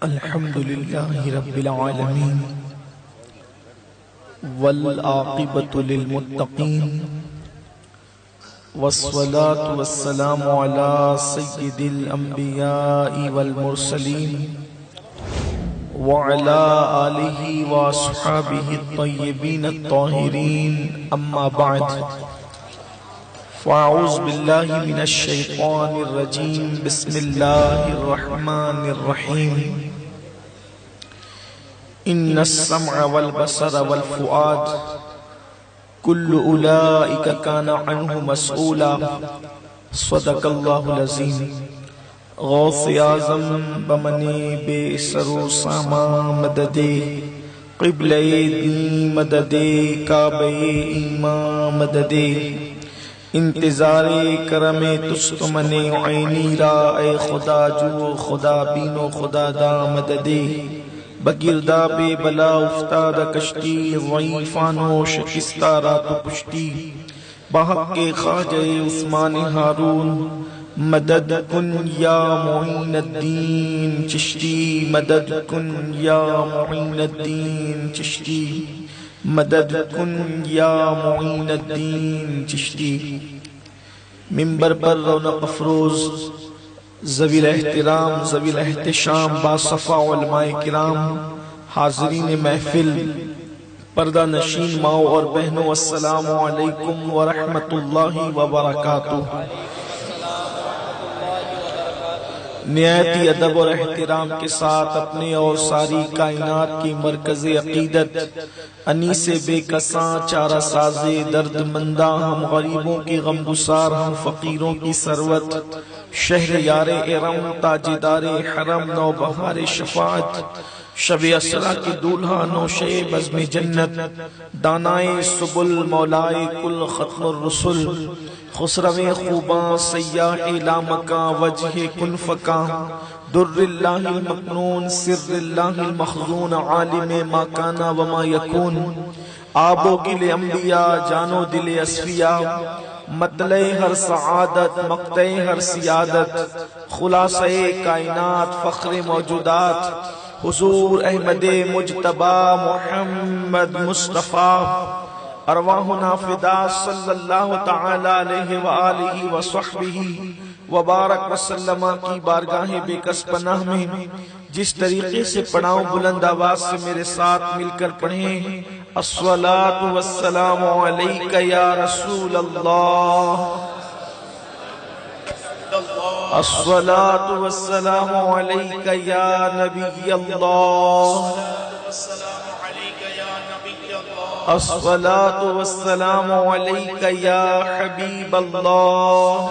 الحمد لله رب العالمين والعاقبة للمتقين والصلاة والسلام على سيد الأنبياء والمرسلين وعلى آله وأصحابه الطيبين الطاهرين أما بعد فأعوذ بالله من الشيطان الرجيم بسم الله الرحمن الرحيم إن السمع والبصر والفؤاد كل أولئك كان عنه مسؤولا صدق الله العظيم غوث اعظم بمنی بے سرو ساما مددے قبلہ دین مددے کعبہ ایمان مددے انتظار کرم تست من عینی را اے خدا جو خدا بین و خدا دا مددے بگردہ بے بلا افتاد کشتی ضعیفان و شکستہ رات پشتی بحق خواجہ عثمان ہارون مدد کن یا معین الدین چشتی مدد کن یا معین الدین چشتی مدد کن یا معین الدین چشتی منبر پر رونق افروز ذوی الاحترام ذوی الاحتشام باصفا علماء کرام حاضرین محفل پردہ نشین ماؤں اور بہنوں السلام علیکم ورحمت اللہ وبرکاتہ۔ نہایت ادب اور احترام کے ساتھ اپنے اور ساری کائنات کی مرکز عقیدت انیس بے کساں چارہ ساز درد مندہ ہم غریبوں کی غمگسار ہم فقیروں کی ثروت شہر یار ارم تاجدار حرم نوبہار شفاعت شب اسرا کی دولہا نوشے بزم جنت دانائے سبل مولائے کل ختم الرسل خسرو خوباں سیاح لامکاں وجہ کن فکاں در اللہ المکنون سر اللہ المخزون عالم ما کانا وما یکون آب و گل انبیاء جانو دل اصفیاء مطلع ہر سعادت مقطع ہر سیادت خلاصہ کائنات فخر موجودات حضور احمد مجتبی محمد مصطفیٰ ارواحنا فدا صلی اللہ تعالی علیہ وآلہ وصحبہ وبارک وسلم کی بارگاہ بے کس پناہ میں جس طریقے سے پڑھاؤں بلند آواز سے میرے ساتھ مل کر پڑھیں الصلاة والسلام علیک یا رسول اللہ الصلاة والسلام علیک یا نبی اللہ الصلاة والسلام علیک یا حبیب اللہ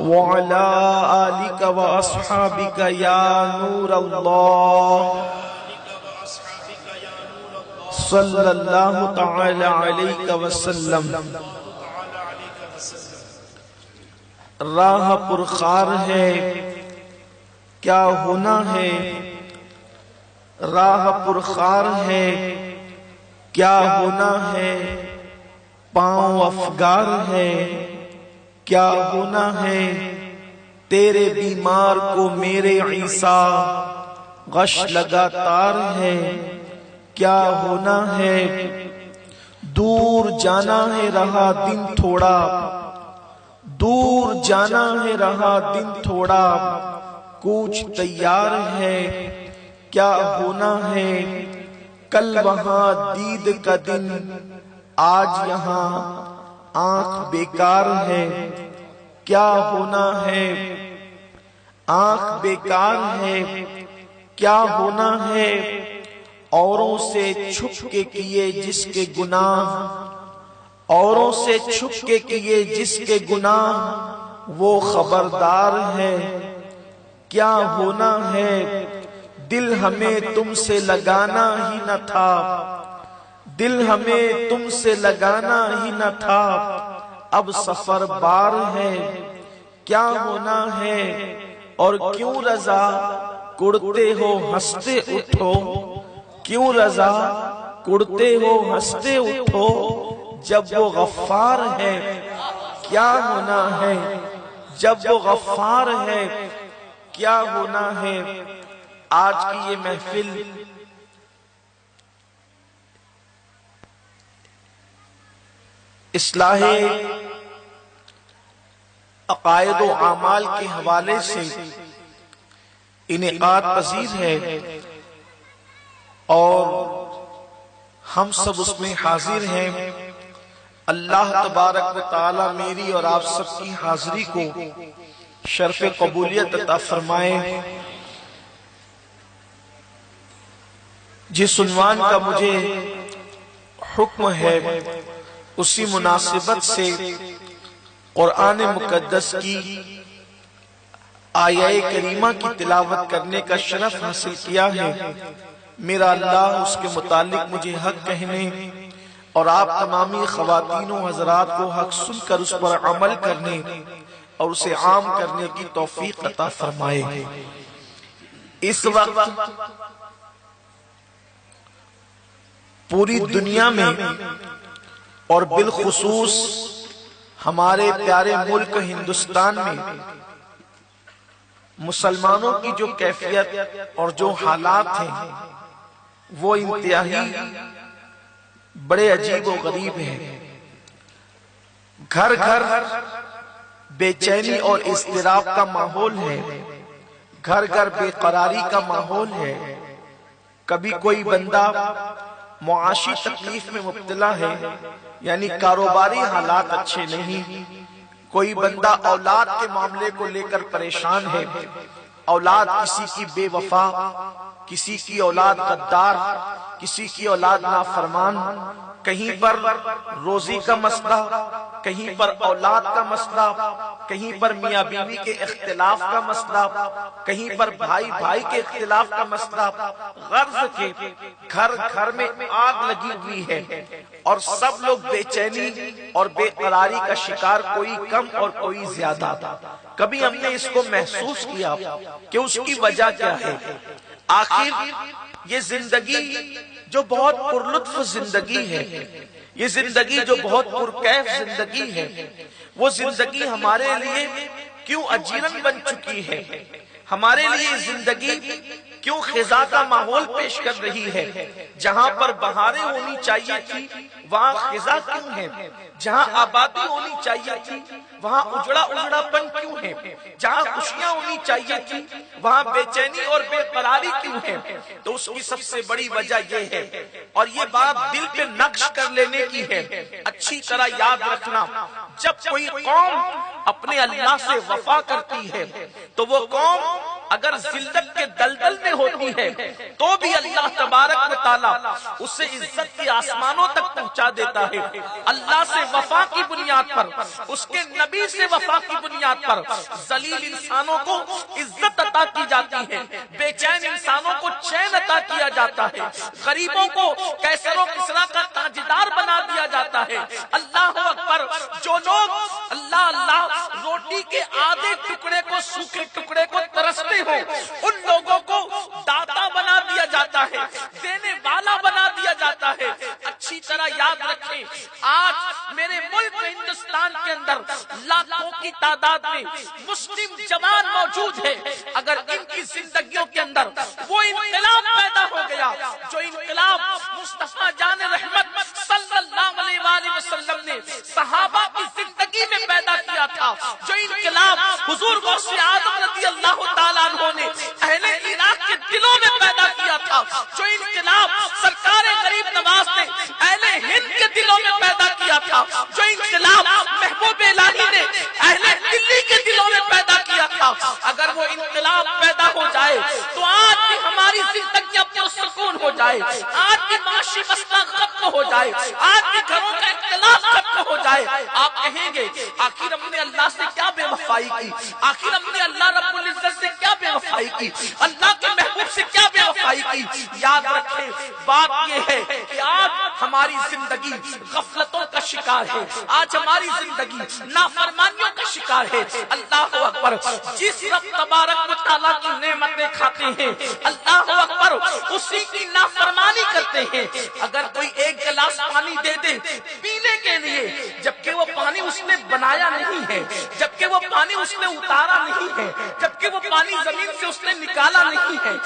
وعلا آلک و اصحابک یا نور اللہ صلی اللہ تعالی علیہ وسلم۔ راہ پرخار ہے کیا ہونا ہے راہ پرخار ہے کیا ہونا ہے پاؤں افگار ہے کیا ہونا ہے تیرے بیمار کو میرے عیسیٰ غش لگاتار ہے کیا ہونا ہے دور جانا ہے رہا دن تھوڑا دور جانا ہے رہا دن تھوڑا کوچ تیار ہے کیا ہونا ہے کل وہاں دید کا دن آج یہاں آنکھ بیکار ہے کیا ہونا ہے آنکھ بیکار ہے کیا ہونا ہے اوروں سے چھپ کے کیے جس کے گناہ اوروں سے چھپ کے کیے جس کے گناہ وہ خبردار ہے کیا ہونا ہے دل ہمیں تم سے لگانا ہی نہ تھا دل ہمیں تم سے لگانا ہی نہ تھا اب سفر بار ہے کیا ہونا ہے اور کیوں رضا کڑتے ہو ہنستے اٹھو کیوں رضا کڑتے ہو ہنستے اٹھو جب وہ غفار ہے کیا ہونا ہے جب وہ غفار ہے کیا ہونا ہے آج کی یہ محفل اصلاح عقائد و اعمال کے حوالے سے انعقاد پذیر ہے اور ہم سب اس میں حاضر ہیں۔ اللہ تبارک و تعالی میری اور آپ سب کی حاضری کو شرف قبولیت عطا فرمائے۔ جس عنوان کا مجھے حکم ہے اسی مناسبت سے قرآن مقدس کی آیہ کریمہ کی تلاوت کرنے کا شرف حاصل کیا ہے۔ میرا اللہ اس کے متعلق مجھے حق کہنے اور آپ تمامی خواتین و حضرات کو حق سن کر اس پر عمل کرنے اور اسے عام کرنے کی توفیق عطا فرمائے۔ اس وقت پوری دنیا میں اور بالخصوص ہمارے پیارے ملک ہندوستان میں مسلمانوں کی جو کیفیت اور جو حالات ہیں وہ انتہائی بڑے عجیب و غریب ہیں۔ گھر گھر بے چینی اور اضطراب کا ماحول ہے، گھر گھر بے قراری کا ماحول ہے۔ کبھی کوئی بندہ معاشی تکلیف میں مبتلا ہے، یعنی کاروباری حالات اچھے نہیں، کوئی بندہ اولاد کے معاملے کو لے کر پریشان ہے، اولاد کسی کی بے وفا، کسی کی اولاد غدار، کسی کی اولاد نافرمان، کہیں پر روزی کا مسئلہ، کہیں پر اولاد کا مسئلہ، کہیں پر میاں بیوی کے اختلاف کا مسئلہ، کہیں پر بھائی بھائی کے اختلاف کا مسئلہ، غرض کے گھر گھر میں آگ لگی ہوئی ہے اور سب لوگ بے چینی اور بے قراری کا شکار، کوئی کم اور کوئی زیادہ۔ کبھی ہم نے اس کو محسوس کیا کہ اس کی وجہ کیا ہے؟ آخر یہ زندگی جو بہت پرلطف زندگی ہے، یہ زندگی جو بہت پرکیف زندگی ہے، وہ زندگی ہمارے لیے کیوں اجیرن بن چکی ہے؟ ہمارے لیے زندگی کیوں خزاں کا ماحول پیش کر رہی ہے؟ جہاں پر بہاریں ہونی چاہیے تھی وہاں خزاں کیوں ہے؟ جہاں آبادی ہونی چاہیے تھی وہاں اجڑا اجڑا پن کیوں ہے؟ جہاں خوشیاں ہونی چاہیے تھی وہاں بے چینی اور بے قراری کیوں ہے؟ تو اس کی سب سے بڑی وجہ یہ ہے، اور یہ بات دل پہ نقش کر لینے کی ہے، اچھی طرح یاد رکھنا، جب کوئی قوم اپنے اللہ سے وفا کرتی ہے تو وہ قوم اگر ذلت کے دلدل میں ہوتی ہے تو بھی اللہ تبارک و تعالی اسے عزت کی آسمانوں تک پہنچا دیتا ہے۔ اللہ سے وفا کی بنیاد پر، اس کے نبی سے وفا کی بنیاد پر ذلیل انسانوں کو عزت عطا کی جاتی ہے، بے چین انسانوں کو چین عطا کیا جاتا ہے، غریبوں کو کیسر و کسریٰ کا تاجدار بنا دیا جاتا ہے۔ اللہ اکبر! جو لوگ اللہ اللہ روٹی کے آدھے ٹکڑے کو، سوکھے ٹکڑے کو ترستے ہو، ان لوگوں کو داتا بنا دیا جاتا ہے، دینے والا بنا دیا جاتا ہے۔ اچھی طرح یاد رکھیں، آج میرے ملک ہندوستان کے اندر لاکھوں کی تعداد میں مسلم جوان موجود ہے، اگر ان کی زندگیوں کے اندر وہ انقلاب پیدا ہو گیا جو انقلاب مصطفیٰ جان رحمت صلی اللہ علیہ وآلہ وسلم نے صحابہ کی زندگی میں پیدا کیا تھا، جو انقلاب حضور غوث اعظم رضی اللہ تعالیٰ عنہ نے اہل عراق کے دلوں میں پیدا کیا تھا، جو انقلاب سرکار غریب نواز نے اہل ہند کے دلوں میں پیدا کیا تھا، جو انقلاب محبوب الہی نے اہل دلی کے دلوں میں پیدا کیا تھا، اگر وہ انقلاب پیدا ہو جائے تو آج بھی ہماری زندگیاں پرسکون ہو جائے، آج بھی معاشی مسئلہ ختم ہو جائے، آج بھی گھروں کا اختلاف ختم ہو جائے۔ آپ کہیں گے آخر ہم نے اللہ سے کیا بے وفائی کی؟ آخر ہم نے اللہ رب العزت سے کیا بے وفائی کی؟ اللہ کے محبوب سے کیا بے وفائی کی؟ یاد رکھیں، بات یہ ہے کہ آج ہماری زندگی غفلتوں کا شکار ہے، آج ہماری زندگی نافرمانیوں کا شکار ہے۔ اللہ اکبر! جس رب تبارک و تعالیٰ کی نعمتیں کھاتے ہیں، اللہ اکبر، اسی کی نافرمانی کرتے ہیں۔ اگر کوئی ایک گلاس پانی دے دے پینے کے لیے، جبکہ وہ پانی اس نے بنایا نہیں ہے، جبکہ وہ پانی اس نے اتارا نہیں ہے، جبکہ وہ پانی زمین سے اس نے نکالا نہیں ہے.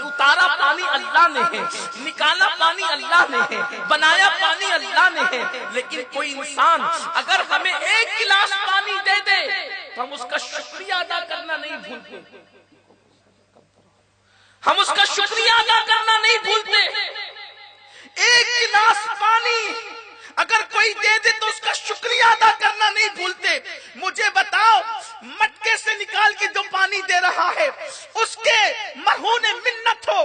اتارا پانی اللہ نے ہے، نکالا پانی اللہ نے ہے، بنایا پانی اللہ نے ہے. لیکن کوئی انسان اگر ہمیں ایک گلاس پانی دے دے تو ہم اس کا شکریہ ادا کرنا نہیں بھولتے. ہم اس کا شکریہ ادا کرنا نہیں بھولتے. ایک گلاس پانی اگر کوئی دے دے تو اس کا شکریہ ادا کرنا نہیں بھولتے. مجھے بتاؤ، مٹکے سے نکال کے جو پانی دے رہا ہے اس کے مرہون منت ہو،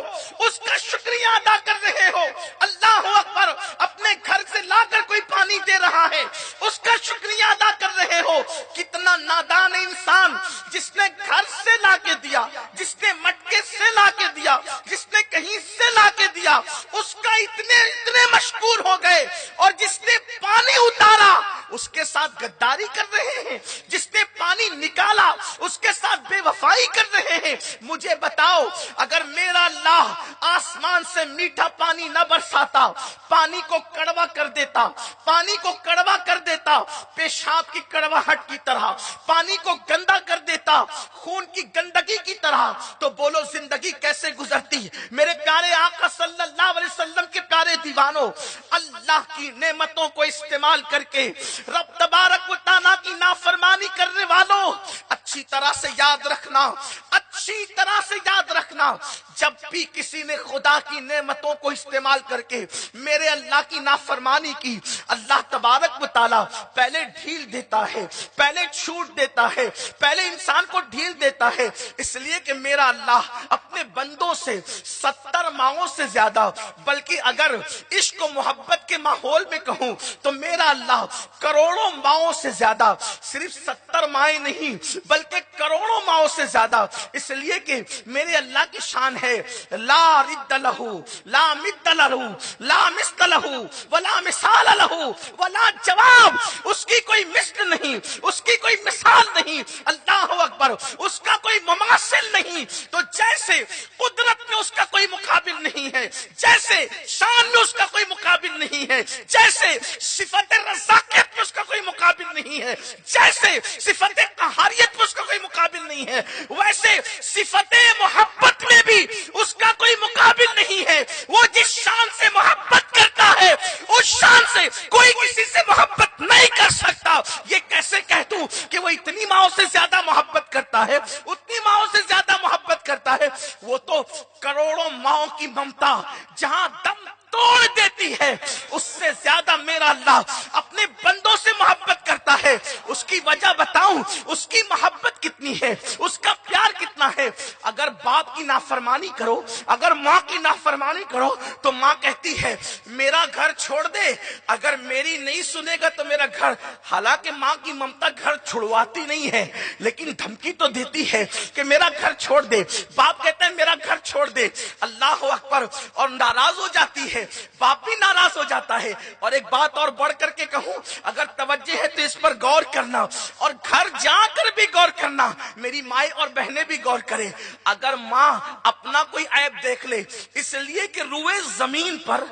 اس کا شکریہ ادا کر رہے ہو. اللہ اکبر، اپنے گھر سے لا کر کوئی پانی دے رہا ہے اس کا شکریہ ادا کر رہے ہو. کتنا نادان انسان جس نے گھر سے لا کے دیا، جس نے مٹکے سے لا کے دیا، جس نے کہیں سے لا کے دیا، اس کا اتنے مشکور ہو گئے. اور جس نے پانی اتارا اس کے ساتھ غداری کر رہے ہیں، جس نے پانی نکالا اس کے ساتھ بے وفائی کر رہے ہیں. مجھے بتاؤ، اگر میرا اللہ آسمان سے میٹھا پانی نہ برساتا، پانی کو کڑوا کر دیتا، پانی کو کڑوا کر دیتا، پیشاب کی کڑواہٹ کی طرح، پانی کو گندا کر دیتا، خون کی گندگی کی طرح، تو بولو زندگی کیسے گزرتی؟ میرے پیارے آقا صلی اللہ علیہ وسلم کے پیارے دیوانوں، اللہ کی نعمتوں کو استعمال کر کے رب تبارک و تعالیٰ کی نافرمانی کرنے والوں، اچھی طرح سے یاد رکھنا، اچھی طرح سے یاد رکھنا، جب بھی کسی نے خدا کی نعمتوں کو استعمال کر کے میرے اللہ کی نافرمانی کی، اللہ تبارک و تعالیٰ پہلے ڈھیل دیتا ہے، پہلے چھوٹ دیتا ہے، پہلے انسان کو ڈھیل دیتا ہے. اس لیے کہ میرا اللہ اپنے بندوں سے 70 ماؤں سے زیادہ، بلکہ اگر عشق و محبت کے ماحول میں کہوں تو میرا اللہ کروڑوں ماؤں سے زیادہ، صرف 70 مائیں نہیں بلکہ کروڑوں ماؤں سے زیادہ. اس لیے کہ میرے اللہ کی شان ہے لا رد لہو، لا مد لہو، لا مثل لہو، ولا مثال لہو، ولا جواب. اس کی کوئی مثل نہیں، اس کی کوئی مثال نہیں. اللہ اکبر، اس کا کوئی مماثل نہیں. تو جیسے قدرت میں اس کا کوئی مقابل نہیں ہے، جیسے شان میں اس کا کوئی مقابل نہیں ہے، جیسے صفت رزاقیت میں اس کا کوئی مقابل نہیں ہے، جیسے صفت قہاریت میں اس کا کوئی مقابل نہیں ہے، ویسے صفت محبت میں بھی اس کا کوئی مقابل نہیں ہے. وہ جس شان سے محبت کرتا ہے اس شان سے کوئی کسی سے محبت نہیں کر سکتا. یہ کیسے کہہ دوں کہ وہ اتنی ماؤں سے زیادہ محبت کرتا ہے، اتنی ماؤں سے زیادہ محبت کرتا ہے؟ وہ تو کروڑوں ماؤں کی ممتا جہاں دم توڑ دیتی ہے، اس سے زیادہ میرا اللہ اپنے بندوں سے محبت کرتا ہے. اس کی وجہ بتاؤں، اس کی محبت کتنی ہے، اس کا پیار کتنا ہے. اگر باپ کی نافرمانی کرو، اگر ماں کی نافرمانی کرو تو ماں کہتی ہے میرا گھر چھوڑ دے، اگر میری نہیں سنے گا تو میرا گھر. حالانکہ ماں کی ممتا گھر چھڑواتی نہیں ہے لیکن دھمکی تو دیتی ہے کہ میرا گھر چھوڑ دے. باپ کہتا ہے میرا گھر چھوڑ دے. اللہ اکبر. اور ناراض ہو جاتی ہے، باپ بھی ناراض ہو جاتا ہے. اور ایک بات اور بڑھ کر کے کہوں، اگر توجہ ہے تو اس پر غور کرنا، اور گھر جا کر بھی غور کرنا. میری مائیں اور بہنیں بھی غور کریں. اگر ماں اپنا کوئی عیب دیکھ لے، اس لیے کہ روئے زمین پر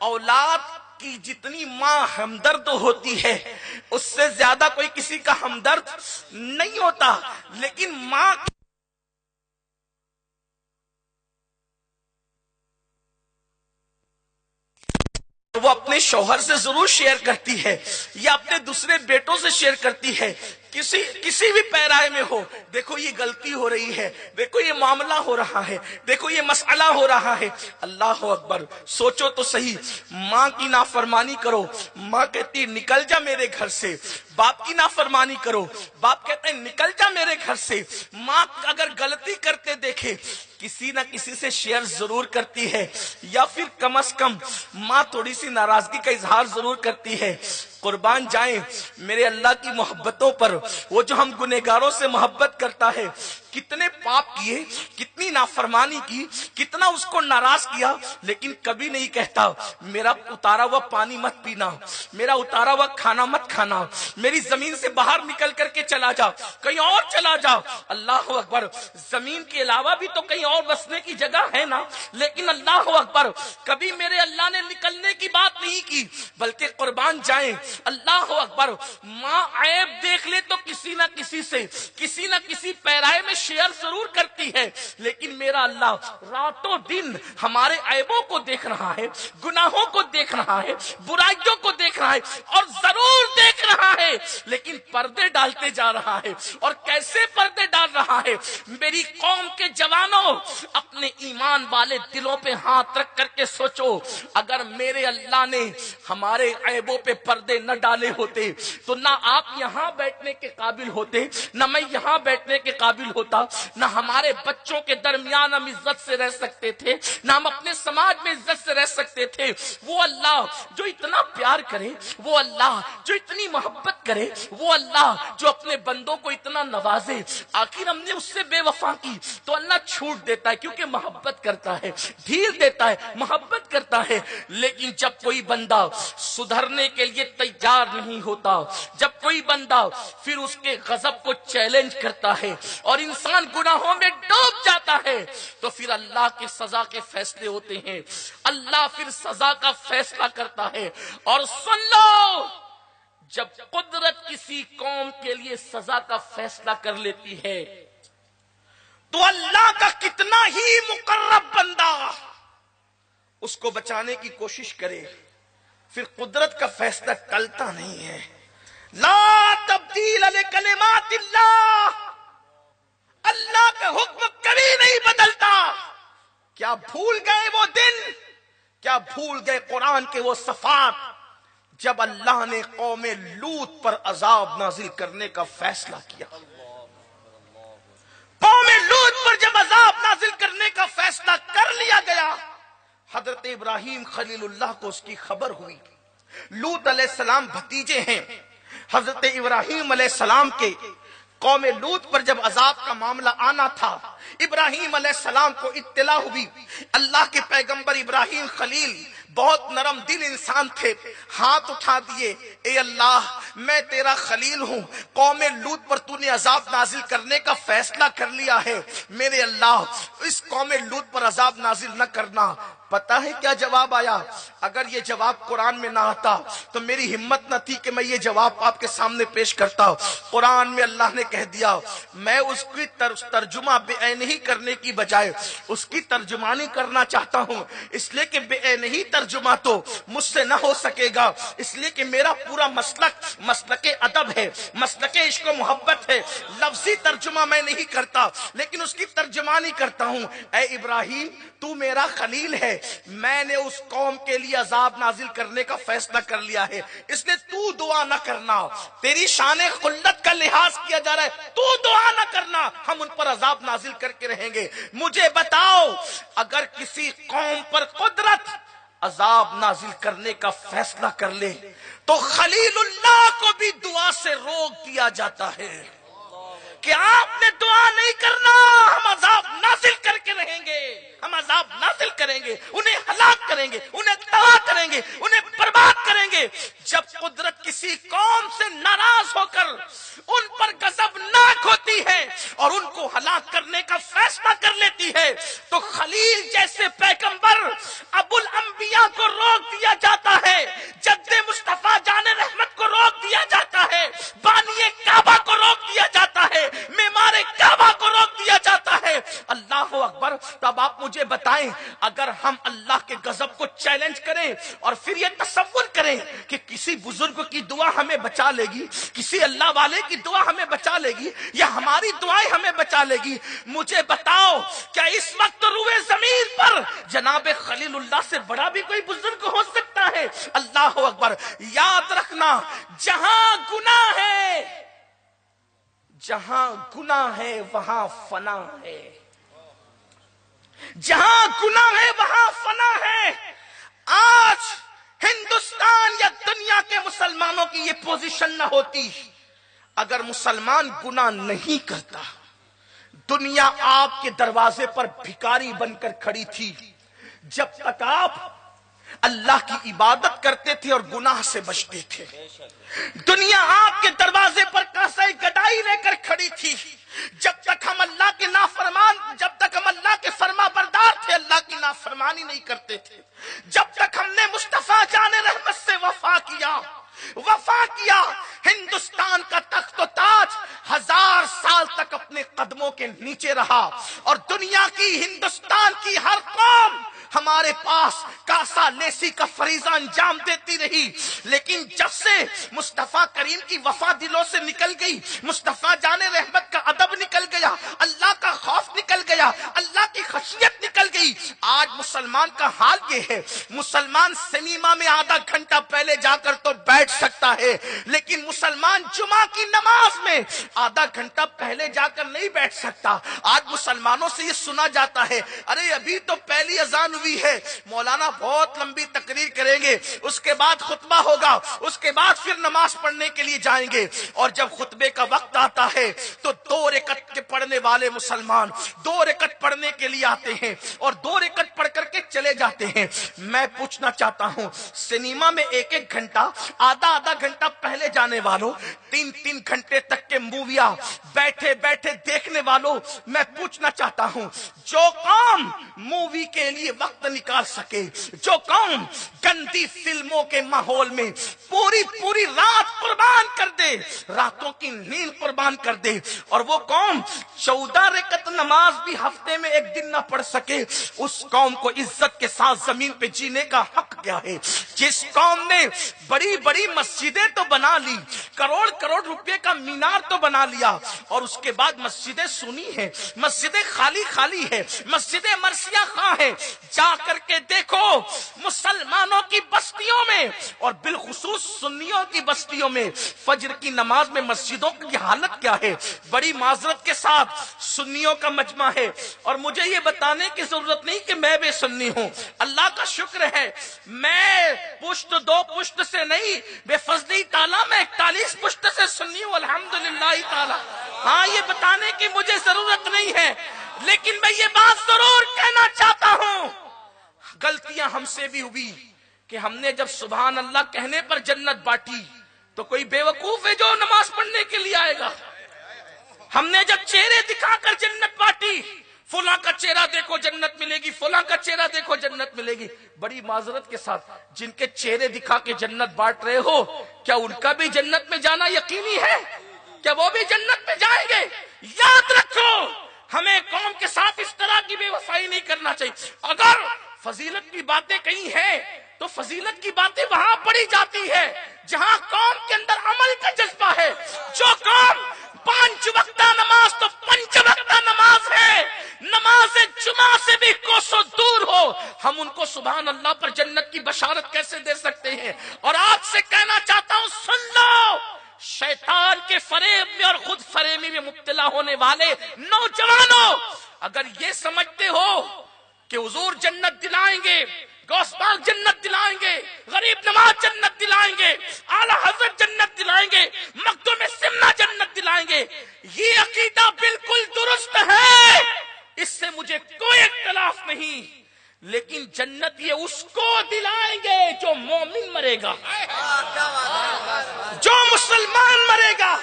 اولاد کی جتنی ماں ہمدرد ہوتی ہے اس سے زیادہ کوئی کسی کا ہمدرد نہیں ہوتا. لیکن ماں وہ اپنے شوہر سے ضرور شیئر کرتی ہے یا اپنے دوسرے بیٹوں سے شیئر کرتی ہے. کسی بھی پیرائے میں ہو، دیکھو یہ غلطی ہو رہی ہے، دیکھو یہ معاملہ ہو رہا ہے، دیکھو یہ مسئلہ ہو رہا ہے. اللہ اکبر. سوچو تو صحیح، ماں کی نافرمانی کرو، ماں کہتی نکل جا میرے گھر سے. باپ کی نافرمانی کرو، باپ کہتے ہیں نکل جا میرے گھر سے. ماں اگر غلطی کرتے دیکھے کسی نہ کسی سے شیئر ضرور کرتی ہے، یا پھر کم از کم ماں تھوڑی سی ناراضگی کا اظہار ضرور کرتی ہے. قربان جائیں میرے اللہ کی محبتوں پر. وہ جو ہم گنہگاروں سے محبت کرتا ہے، کتنے پاپ کیے، کتنی نافرمانی کی، کتنا اس کو ناراض کیا، لیکن کبھی نہیں کہتا میرا اتارا ہوا پانی مت پینا، میرا اتارا ہوا کھانا مت کھانا، میری زمین سے باہر نکل کر کے چلا جا، کہیں اور چلا جا۔ اللہ اکبر، زمین کے علاوہ بھی تو کہیں اور بسنے کی جگہ ہے نا، لیکن اللہ اکبر کبھی میرے اللہ نے نکلنے کی بات نہیں کی، بلکہ قربان جائیں اللہ اکبر، ماں عیب دیکھ لے تو کسی نہ کسی سے کسی نہ کسی پیرائے میں شیئر ضرور کرتی ہے، لیکن میرا اللہ راتوں دن ہمارے عیبوں کو دیکھ رہا ہے، گناہوں کو دیکھ رہا ہے، برائیوں کو دیکھ رہا ہے، اور ضرور دیکھ رہا ہے، لیکن پردے ڈالتے جا رہا ہے۔ اور کیسے پردے ڈال رہا ہے؟ میری قوم کے جوانوں، اپنے ایمان والے دلوں پہ ہاتھ رکھ کر کے سوچو، اگر میرے اللہ نے ہمارے عیبوں پہ پردے نہ ڈالے ہوتے تو نہ آپ یہاں بیٹھنے کے قابل ہوتے، نہ میں یہاں بیٹھنے کے قابل ہوتا، نہ ہمارے بچوں کے درمیان ہم عزت سے رہ سکتے تھے، نہ ہم اپنے سماج میں عزت سے رہ سکتے تھے۔ وہ اللہ جو اتنا پیار کرے، وہ اللہ جو اتنی محبت کرے، وہ اللہ جو اپنے بندوں کو اتنا نوازے، آخر ہم نے اس سے بے وفا کی تو اللہ چھوٹ دیتا ہے، کیونکہ محبت کرتا ہے، ڈھیل دیتا ہے، محبت کرتا ہے۔ لیکن جب کوئی بندہ سدھرنے کے لیے تیار نہیں ہوتا، جب کوئی بندہ پھر اس کے غضب کو چیلنج کرتا ہے اور انسان گناہوں میں ڈوب جاتا ہے، تو پھر اللہ کے سزا کے فیصلے ہوتے ہیں، اللہ پھر سزا کا فیصلہ کرتا ہے۔ اور سن لو، جب قدرت کسی قوم کے لیے سزا کا فیصلہ کر لیتی ہے تو اللہ کا کتنا ہی مقرب بندہ اس کو بچانے کی کوشش کرے، پھر قدرت کا فیصلہ ٹلتا نہیں ہے۔ لا تبدیل لکلمات اللہ، اللہ کا حکم کبھی نہیں بدلتا۔ کیا بھول گئے وہ دن، کیا بھول گئے قرآن کے وہ صفات جب اللہ نے قوم لوط پر عذاب نازل کرنے کا فیصلہ کیا؟ قوم لوط پر جب عذاب نازل کرنے کا فیصلہ کر لیا گیا، حضرت ابراہیم خلیل اللہ کو اس کی خبر ہوئی۔ لوط علیہ السلام بھتیجے ہیں حضرت ابراہیم علیہ السلام کے۔ قوم لوط پر جب عذاب کا معاملہ آنا تھا، ابراہیم علیہ السلام کو اطلاع ہوئی۔ اللہ کے پیغمبر ابراہیم خلیل بہت نرم دل انسان تھے، ہاتھ اٹھا دیے، اے اللہ میں تیرا خلیل ہوں، قوم لوط پر تو نے عذاب نازل کرنے کا فیصلہ کر لیا ہے، میرے اللہ اس قوم لوط پر عذاب نازل نہ کرنا۔ پتہ ہے کیا جواب آیا؟ اگر یہ جواب قرآن میں نہ آتا تو میری ہمت نہ تھی کہ میں یہ جواب آپ کے سامنے پیش کرتا۔ قرآن میں اللہ نے کہہ دیا، میں اس کی ترجمہ بے عینی کرنے کی بجائے اس کی ترجمانی کرنا چاہتا ہوں، اس لیے کہ بے عینی ترجمہ تو مجھ سے نہ ہو سکے گا، اس لیے کہ میرا پورا مسلک ادب ہے، مسلک عشق و محبت ہے، لفظی ترجمہ میں نہیں کرتا لیکن اس کی ترجمانی کرتا ہوں۔ اے ابراہیم تو میرا خلیل ہے، میں نے اس قوم کے لیے عذاب نازل کرنے کا فیصلہ کر لیا ہے، اس لیے تو دعا نہ کرنا، تیری شان خلت کا لحاظ کیا جا رہا ہے، تو دعا نہ کرنا، ہم ان پر عذاب نازل کر کے رہیں گے۔ مجھے بتاؤ، اگر کسی قوم پر قدرت عذاب نازل کرنے کا فیصلہ کر لے تو خلیل اللہ کو بھی دعا سے روک دیا جاتا ہے کہ آپ نے دعا نہیں کرنا، ہم عذاب نازل کر کے رہیں گے، ہم عذاب نازل کریں گے، انہیں ہلاک کریں گے، انہیں تباہ کریں گے، انہیں برباد کریں گے۔ جب قدرت کسی قوم سے ناراض ہو کر ان پر غضبناک ہوتی ہے اور ان کو ہلاک کرنے کا فیصلہ کر لیتی ہے تو خلیل جیسے پیغمبر ابو الانبیاء کو روک دیا جاتا ہے، جد مصطفیٰ جان رحمت کو روک دیا جاتا ہے، بانی کعبہ کو روک دیا جاتا ہے، معمار کعبہ کو روک دیا جاتا ہے۔ اللہ اکبر۔ تب آپ مجھے بتائیں، اگر ہم اللہ کے غضب کو چیلنج کریں اور پھر یہ تصور کریں کہ کسی بزرگ کی دعا ہمیں بچا لے گی، کسی اللہ والے کی دعا ہمیں بچا لے گی، یا ہماری دعائیں ہمیں بچا لے گی، مجھے بتاؤ کیا اس وقت روئے زمین پر جناب خلیل اللہ سے بڑا بھی کوئی بزرگ ہو سکتا ہے؟ اللہ اکبر۔ یاد رکھنا، جہاں گناہ ہے، جہاں گناہ ہے وہاں فنا ہے، جہاں گناہ ہے وہاں فنا ہے۔ آج ہندوستان یا دنیا کے مسلمانوں کی یہ پوزیشن نہ ہوتی اگر مسلمان گناہ نہیں کرتا۔ دنیا آپ کے دروازے پر بھکاری بن کر کھڑی تھی، جب تک آپ اللہ کی عبادت کرتے تھے اور گناہ سے بچتے تھے. دنیا آپ کے دروازے پر کاسہ گدائی لے کر کھڑی تھی. جب تک ہم اللہ کے نافرمان، جب تک ہم اللہ کے فرما بردار تھے، اللہ کی نافرمانی نہیں کرتے تھے. جب تک ہم نے مصطفیٰ جان رحمت سے وفا کیا، ہندوستان کا تخت و تاج 1000 سال تک اپنے قدموں کے نیچے رہا، اور دنیا کی، ہندوستان کی ہر قوم ہمارے پاس کاسا لیسی کا فریضہ انجام دیتی رہی. لیکن جب سے مصطفیٰ کریم کی وفا دلوں سے نکل گئی، مصطفیٰ جان رحمت کا ادب نکل گیا، اللہ کا خوف نکل گیا، اللہ کی خشیت نکل گئی، آج مسلمان کا حال یہ ہے. مسلمان سنیما میں آدھا گھنٹہ پہلے جا کر تو بیٹھ سکتا ہے، لیکن مسلمان جمعہ کی نماز میں آدھا گھنٹہ پہلے جا کر نہیں بیٹھ سکتا. آج مسلمانوں سے یہ سنا جاتا ہے، ارے ابھی تو پہلی اذان ہوئی ہے، مولانا بہت لمبی تقریر کریں گے، اس کے بعد خطبہ ہوگا، اس کے بعد پھر نماز پڑھنے کے لیے جائیں گے. اور جب خطبے کا وقت آتا ہے تو 2 رکعت کے پڑھنے والے مسلمان 2 رکعت پڑھنے کے لیے آتے ہیں اور 2 رکعت پڑھ کر کے چلے جاتے ہیں. میں پوچھنا چاہتا ہوں، سنیما میں 1 گھنٹہ، آدھا گھنٹہ پہلے جانے والوں، 3 گھنٹے تک کے موویاں بیٹھے بیٹھے دیکھنے والوں، میں پوچھنا چاہتا ہوں، جو قوم مووی کے لیے وقت نکال سکے، جو قوم گندی فلموں کے ماحول میں پوری رات قربان کر دے، راتوں کی نیند قربان کر دے، اور وہ قوم 14 رکعت نماز بھی ہفتے میں 1 دن نہ پڑھ سکے، اس قوم کو عزت کے ساتھ زمین پہ جینے کا حق کیا ہے؟ جس قوم نے بڑی بڑی مسجدیں تو بنا لی، کروڑ روپے کا مینار تو بنا لیا، اور اس کے بعد مسجدیں سنی ہیں، مسجدیں خالی ہے، مسجدیں مرثیہ خواہ ہیں. جا کر کے دیکھو مسلمانوں کی بستیوں میں اور بالخصوص سنیوں کی بستیوں میں فجر کی نماز میں مسجدوں کی حالت کیا ہے. بڑی معذرت کے ساتھ سنیوں کا مجمع ہے، اور مجھے یہ بتانے کی ضرورت نہیں کہ میں بھی سنی ہوں. اللہ کا شکر ہے میں پشت 2 پشت سے نہیں، بے فضلی تعالیٰ میں 41 پشت سے سنی ہوں الحمدللہ تعالیٰ. ہاں، یہ بتانے کی مجھے ضرورت نہیں ہے، لیکن میں یہ بات ضرور کہنا چاہتا ہوں، غلطیاں ہم سے بھی ہوئی کہ ہم نے جب سبحان اللہ کہنے پر جنت بانٹی تو کوئی بے وقوف ہے جو نماز پڑھنے کے لیے آئے گا. ہم نے جب چہرے دکھا کر جنت بانٹی، فلاں کا چہرہ دیکھو جنت ملے گی، فلاں کا چہرہ دیکھو جنت ملے گی. بڑی معذرت کے ساتھ جن کے چہرے دکھا کے جنت بانٹ رہے ہو، کیا ان کا بھی جنت میں جانا یقینی ہے؟ کیا وہ بھی جنت میں جائیں گے؟ یاد رکھو، ہمیں قوم کے ساتھ اس طرح کی بے وفائی نہیں کرنا چاہیے. اگر فضیلت کی باتیں کہیں ہیں تو فضیلت کی باتیں وہاں پڑھی جاتی ہے جہاں قوم کے اندر عمل کا جذبہ ہے. جو قوم 5 وقتہ نماز تو 5 وقتہ نماز ہے، نماز جمعہ سے بھی کوسوں دور ہو، ہم ان کو سبحان اللہ پر جنت کی بشارت کیسے دے سکتے ہیں؟ اور آپ سے کہنا چاہتا ہوں، سن لو، شیطان کے فریب میں اور خود فریبی میں مبتلا ہونے والے نوجوانوں، اگر یہ سمجھتے ہو کہ حضور جنت دلائیں گے، غوث پاک جنت دلائیں گے، غریب نواز جنت دلائیں گے، اعلیٰ حضرت جنت دلائیں گے، مخدوم سمنہ جنت دلائیں گے، یہ عقیدہ بالکل درست ہے، اس سے مجھے کوئی اختلاف نہیں. لیکن جنت یہ اس کو دلائیں گے جو مومن مرے گا، جو مسلمان مرے گا.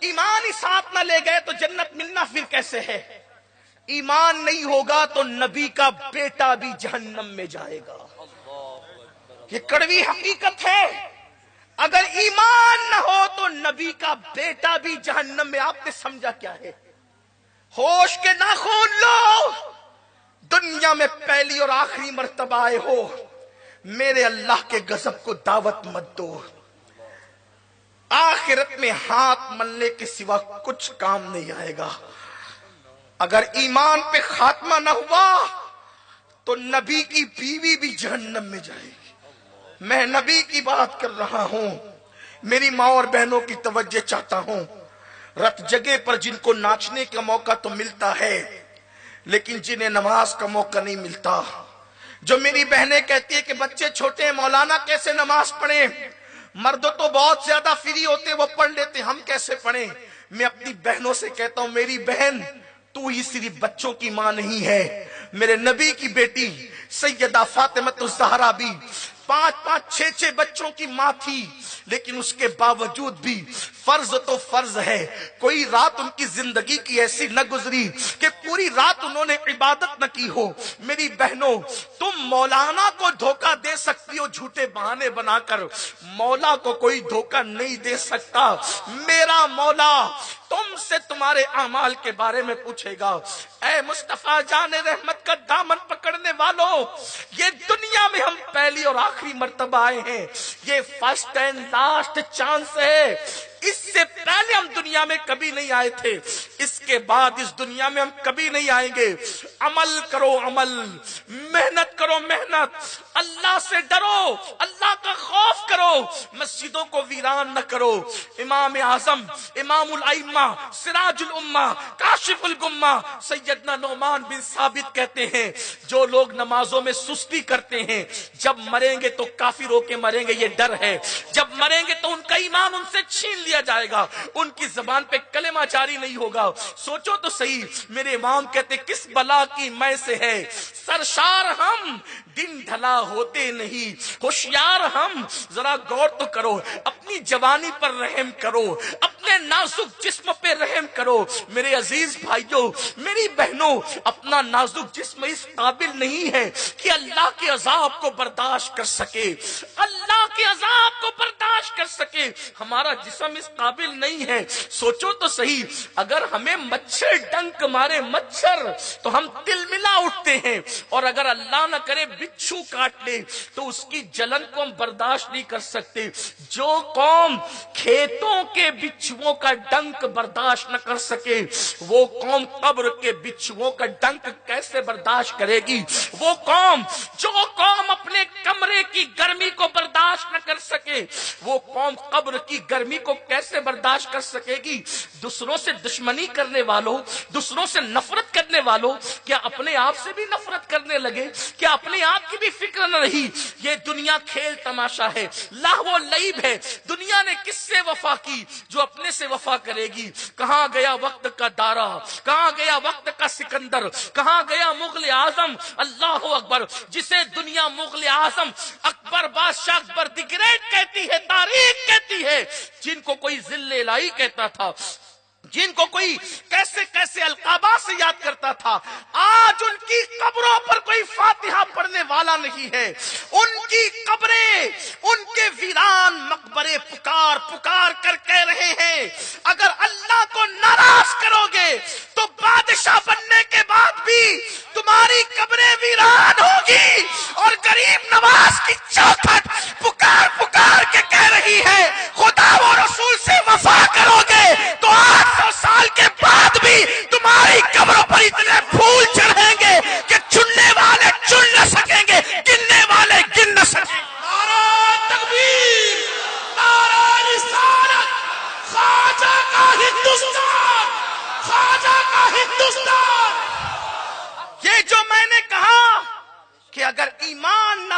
ایمان ہی ساتھ نہ لے گئے تو جنت ملنا پھر کیسے ہے؟ ایمان نہیں ہوگا تو نبی کا بیٹا بھی جہنم میں جائے گا. یہ کڑوی حقیقت ہے. اگر ایمان نہ ہو تو نبی کا بیٹا بھی جہنم میں. آپ نے سمجھا کیا ہے؟ ہوش کے ناخن لو، دنیا میں پہلی اور آخری مرتبہ آئے ہو، میرے اللہ کے غضب کو دعوت مت دو. آخرت میں ہاتھ ملنے کے سوا کچھ کام نہیں آئے گا. اگر ایمان پہ خاتمہ نہ ہوا تو نبی کی بیوی بھی جہنم میں جائے گی. میں نبی کی بات کر رہا ہوں. میری ماں اور بہنوں کی توجہ چاہتا ہوں. رت جگہ پر جن کو ناچنے کا موقع تو ملتا ہے لیکن جنہیں نماز کا موقع نہیں ملتا. جو میری بہنیں کہتی ہے کہ بچے چھوٹے ہیں مولانا کیسے نماز پڑھیں، مرد تو بہت زیادہ فری ہوتے وہ پڑھ لیتے، ہم کیسے پڑھیں؟ میں اپنی بہنوں سے کہتا ہوں، میری بہن تو ہی صرف بچوں کی ماں نہیں ہے، میرے نبی کی بیٹی سیدہ فاطمہ الزہرا بھی 5-5 6-6 بچوں کی ماں تھی، لیکن اس کے باوجود بھی فرض تو فرض ہے، کوئی رات ان کی زندگی کی ایسی نہ گزری کہ پوری رات انہوں نے عبادت نہ کی ہو۔ میری بہنوں، تم مولانا کو دھوکہ دے سکتی ہو جھوٹے بہانے بنا کر، مولا کو کوئی دھوکہ نہیں دے سکتا۔ میرا مولا تم سے تمہارے اعمال کے بارے میں پوچھے گا۔ اے مصطفیٰ جان رحمت کا دامن پکڑنے والوں، یہ دنیا میں ہم پہلی اور آخری مرتبہ آئے ہیں، یہ فرسٹ اینڈ لاسٹ چانس ہے۔ اس سے پہلے ہم دنیا میں کبھی نہیں آئے تھے، اس کے بعد اس دنیا میں ہم کبھی نہیں آئیں گے۔ عمل کرو عمل، محنت کرو محنت، اللہ سے ڈرو، اللہ کا خوف کرو، مسجدوں کو ویران نہ کرو۔ امام اعظم، امام الائمہ، سراج الامہ، کاشف الغمہ سیدنا نعمان بن ثابت کہتے ہیں، جو لوگ نمازوں میں سستی کرتے ہیں جب مریں گے تو کافر ہو کے مریں گے، یہ ڈر ہے۔ جب مریں گے تو ان کا ایمان ان سے چھین لیا جائے گا، ان کی زبان پہ کلمہ جاری نہیں ہوگا۔ سوچو تو صحیح، میرے امام کہتے کس بلا کی میں سے ہے سرشار ہم، دن ڈھلا ہوتے نہیں ہوشیار ہم۔ ذرا غور تو کرو، اپنی جوانی پر رحم کرو، اپنے نازک جسم پہ رحم کرو۔ میرے عزیز بھائیوں، میری بہنوں، اپنا نازک جسم اس قابل نہیں ہے کہ اللہ کے عذاب کو برداشت کر سکے، اللہ کے عذاب کو برداشت کر سکے۔ ہمارا جسم اس قابل نہیں ہے۔ سوچو تو صحیح، اگر ہمیں مچھر ڈنک مارے مچھر تو ہم تل ملا اٹھتے ہیں، اور اگر اللہ نہ کرے بچھو کاٹ لے تو اس کی جلن کو ہم برداشت نہیں کر سکتے۔ جو قوم کھیتوں کے بچھوؤں کا ڈنک برداشت نہ کر سکے، وہ قوم قبر کے بچھوؤں کا ڈنک کیسے برداشت کرے گی؟ وہ قوم، جو قوم اپنے کمرے کی گرمی کو برداشت نہ کر سکے، وہ قوم قبر کی گرمی کو کیسے برداشت کر سکے گی؟ دوسروں سے دشمنی کرنے والوں، دوسروں سے نفرت کرنے والوں، کیا اپنے آپ سے بھی نفرت کرنے لگے؟ کیا اپنے آپ کی بھی فکر نہ رہی؟ یہ دنیا کھیل تماشا ہے، لہو و لعب ہے۔ دنیا نے کس سے وفا کی جو اپنے سے وفا کرے گی؟ کہاں گیا وقت کا دارا، کہاں گیا وقت کا سکندر، کہاں گیا مغل اعظم؟ اللہ اکبر، جسے دنیا مغل اعظم، اکبر، بادشاہ اکبر دی گریٹ کہتی ہے، تاریخ کہتی ہے، جن کو کوئی ذل الہی کہتا تھا، جن کو کوئی کیسے کیسے القابات سے یاد کرتا تھا، آج ان کی قبروں پر کوئی فاتحہ پڑھنے والا نہیں ہے۔ ان کی قبریں، ان کے ویران مقبرے پکار پکار کر کہہ رہے ہیں، اگر اللہ کو ناراض کرو گے تو بادشاہ بننے کے بعد بھی تمہاری قبریں ویران ہوگی۔ اور غریب نواز کی چوکھٹ پکار پکار کے کہہ رہی ہے، خدا و رسول سے وفا کرو گے تو 800 سال کے بعد بھی تمہاری قبروں پر اتنے پھول چڑھیں گے کہ چننے والے چن نہ سکیں گے، گننے والے گن نہ سکیں گے۔ نعرہ تکبیر، نعرہ رسالت، خواجہ کا ہندوستان، خواجہ کا ہندوستان۔ یہ جو میں نے کہا کہ اگر ایمان نہ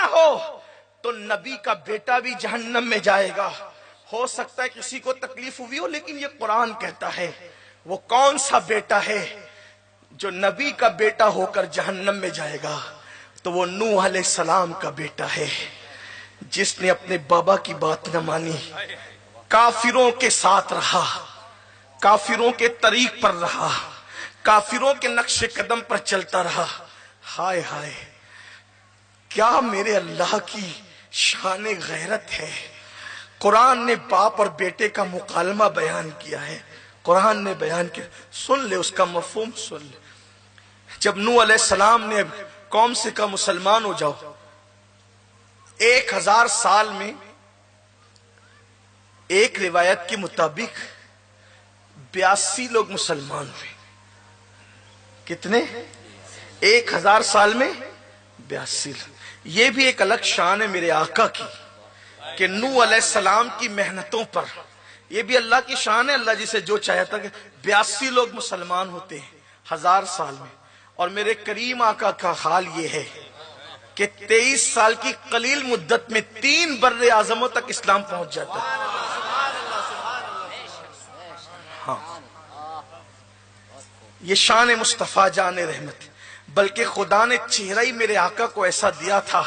ہو تو نبی کا بیٹا بھی جہنم میں جائے گا۔ ہو سکتا ہے کسی کو تکلیف ہوئی ہو، لیکن یہ قرآن کہتا ہے۔ وہ کون سا بیٹا ہے جو نبی کا بیٹا ہو کر جہنم میں جائے گا؟ تو وہ نوح علیہ السلام کا بیٹا ہے، جس نے اپنے بابا کی بات نہ مانی، کافروں کے ساتھ رہا، کافروں کے طریق پر رہا، کافروں کے نقش قدم پر چلتا رہا۔ ہائے ہائے، کیا میرے اللہ کی شان غیرت ہے۔ قرآن نے باپ اور بیٹے کا مکالمہ بیان کیا ہے، قرآن نے بیان کیا، سن لے اس کا مفہوم سن لے۔ جب نوح علیہ السلام نے قوم سے کہا مسلمان ہو جاؤ، 1000 سال میں ایک روایت کے مطابق 82 لوگ مسلمان ہوئے۔ کتنے؟ 1000 سال میں 82۔ یہ بھی ایک الگ شان ہے میرے آقا کی کہ نوح علیہ السلام کی محنتوں پر، یہ بھی اللہ کی شان ہے، اللہ جسے جو چاہتا کہ 82 لوگ مسلمان ہوتے ہیں 1000 سال میں۔ اور میرے کریم آقا کا حال یہ ہے کہ 23 سال کی قلیل مدت میں 3 بر اعظموں تک اسلام پہنچ جاتا ہے۔ ہاں، یہ شان مصطفیٰ جان رحمت۔ بلکہ خدا نے چہرہ ہی میرے آقا کو ایسا دیا تھا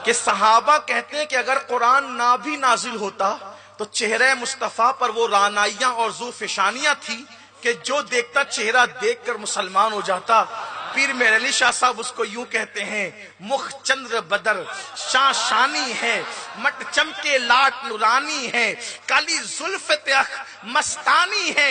کہ صحابہ کہتے ہیں کہ اگر قرآن نہ بھی نازل ہوتا تو چہرہ مصطفیٰ پر وہ رعنائیاں اور ذوفشانیاں تھی کہ جو دیکھتا چہرہ دیکھ کر مسلمان ہو جاتا۔ پیر مہر علی شاہ صاحب اس کو یوں کہتے ہیں، مخ چندر بدر شاہ شانی ہے، مٹ چمکے لاٹ نورانی ہے، کالی زلف تخ مستانی ہے،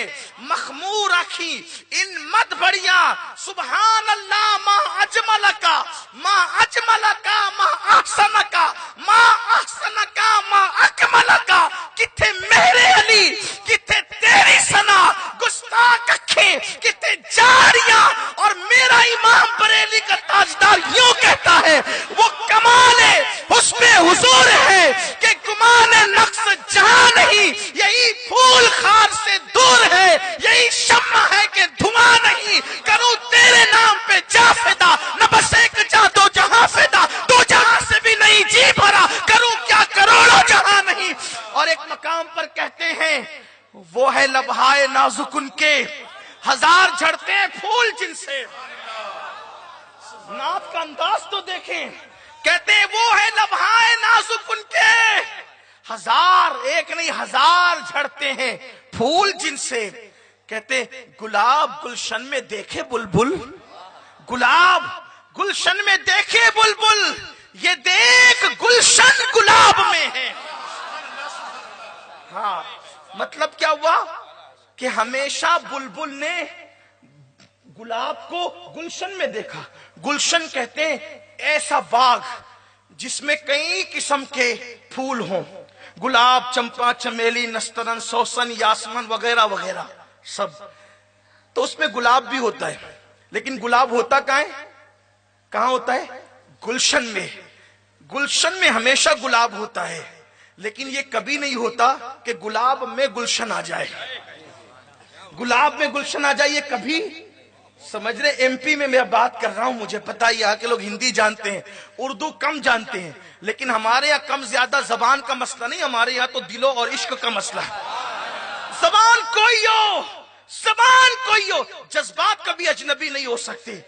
مخمور آنکھی ان مد بڑیا، سبحان اللہ ما اجمل کا ما اجمل کا ما احسن کا ما احسن کا ما اکمل کا، کتھے مہر علی کتھے تیری ثنا، گستاخ اکھیں کتھے جاریاں، اور میرا امام بریلی کا تاجدار یوں کہتا ہے، وہ کمال حسن حضور ہے کہ گمان نقص جہاں نہیں، یہی پھول خار سے دور ہے، یہی شمع ہے کہ دھواں نہیں، کروں تیرے نام پہ جا فدا، نہ بس ایک جا دو جہاں فدا، دو جہاں سے بھی نہیں جی بھرا، کروں کیا کروڑوں جہاں نہیں۔ اور ایک مقام پر کہتے ہیں، وہ ہے لبہائے نازک ان کے، ہزار جھڑتے ہیں پھول جن سے۔ نعت کا انداز تو دیکھیں، کہتے ہیں وہ ہے لبہائے نازک ان کے، ہزار ایک نہیں ہزار جھڑتے ہیں پھول جن سے۔ کہتے گلاب گلشن میں دیکھے بلبل، گلاب گلشن میں دیکھے بلبل، یہ دیکھ گلشن گلاب میں ہے۔ ہاں مطلب کیا ہوا کہ ہمیشہ بلبل نے گلاب کو گلشن میں دیکھا۔ گلشن کہتے ہیں ایسا باغ جس میں کئی قسم کے پھول ہوں، گلاب، چمپا، چمیلی، نسترن، سوسن، یاسمن وغیرہ وغیرہ سب۔ تو اس میں گلاب بھی ہوتا ہے، لیکن گلاب ہوتا کہاں ہوتا ہے؟ گلشن میں۔ گلشن میں ہمیشہ گلاب ہوتا ہے، لیکن یہ کبھی نہیں ہوتا کہ گلاب میں گلشن آ جائے۔ گلاب میں گلشن آ جائے یہ کبھی، سمجھ رہے؟ ایم پی میں میں بات کر رہا ہوں، مجھے پتا ہے یہاں کے لوگ ہندی جانتے ہیں، اردو کم جانتے ہیں، لیکن ہمارے یہاں کم زیادہ زبان کا مسئلہ نہیں، ہمارے یہاں تو دلوں اور عشق کا مسئلہ ہے۔ زبان کوئی ہو، زبان کوئی ہو، جذبات کبھی اجنبی نہیں ہو سکتے،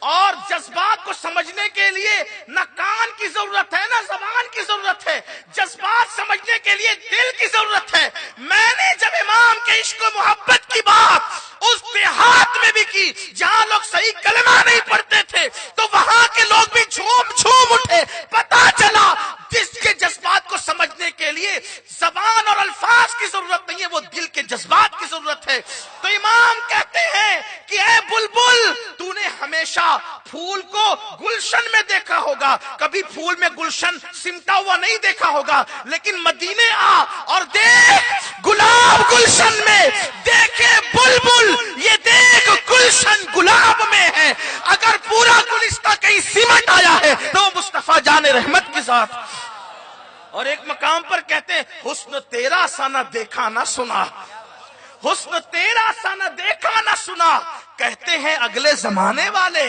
اور جذبات کو سمجھنے کے لیے نہ کان کی ضرورت ہے نہ زبان کی ضرورت ہے، جذبات سمجھنے کے لیے دل کی ضرورت ہے۔ میں نے جب امام کے عشق و محبت کی بات اس دیہات میں بھی کی جہاں لوگ صحیح کلمہ نہیں پڑھتے تھے، تو وہاں کے لوگ بھی جھوم جھوم اٹھے، پتا چلا جس کے جذبات کو سمجھنے کے لیے زبان اور الفاظ کی ضرورت نہیں ہے، وہ دل کے جذبات کی ضرورت ہے۔ تو امام کہتے ہیں کہ اے بلبل، تو نے ہمیشہ پھول کو گلشن میں دیکھا ہوگا، کبھی پھول میں گلشن سمٹا ہوا نہیں دیکھا ہوگا، لیکن مدینے آ اور دیکھ گلاب گلشن میں، دیکھے بلبل یہ دیکھ گلشن گلاب میں ہے۔ اگر پورا گلستہ کہیں سمٹ آیا ہے تو وہ مصطفیٰ جان رحمت کی ذات۔ اور ایک مقام پر کہتے ہیں حسن تیرا سا نہ دیکھا نہ سنا، حسن تیرا سا نہ دیکھا نہ سنا، کہتے ہیں اگلے زمانے والے،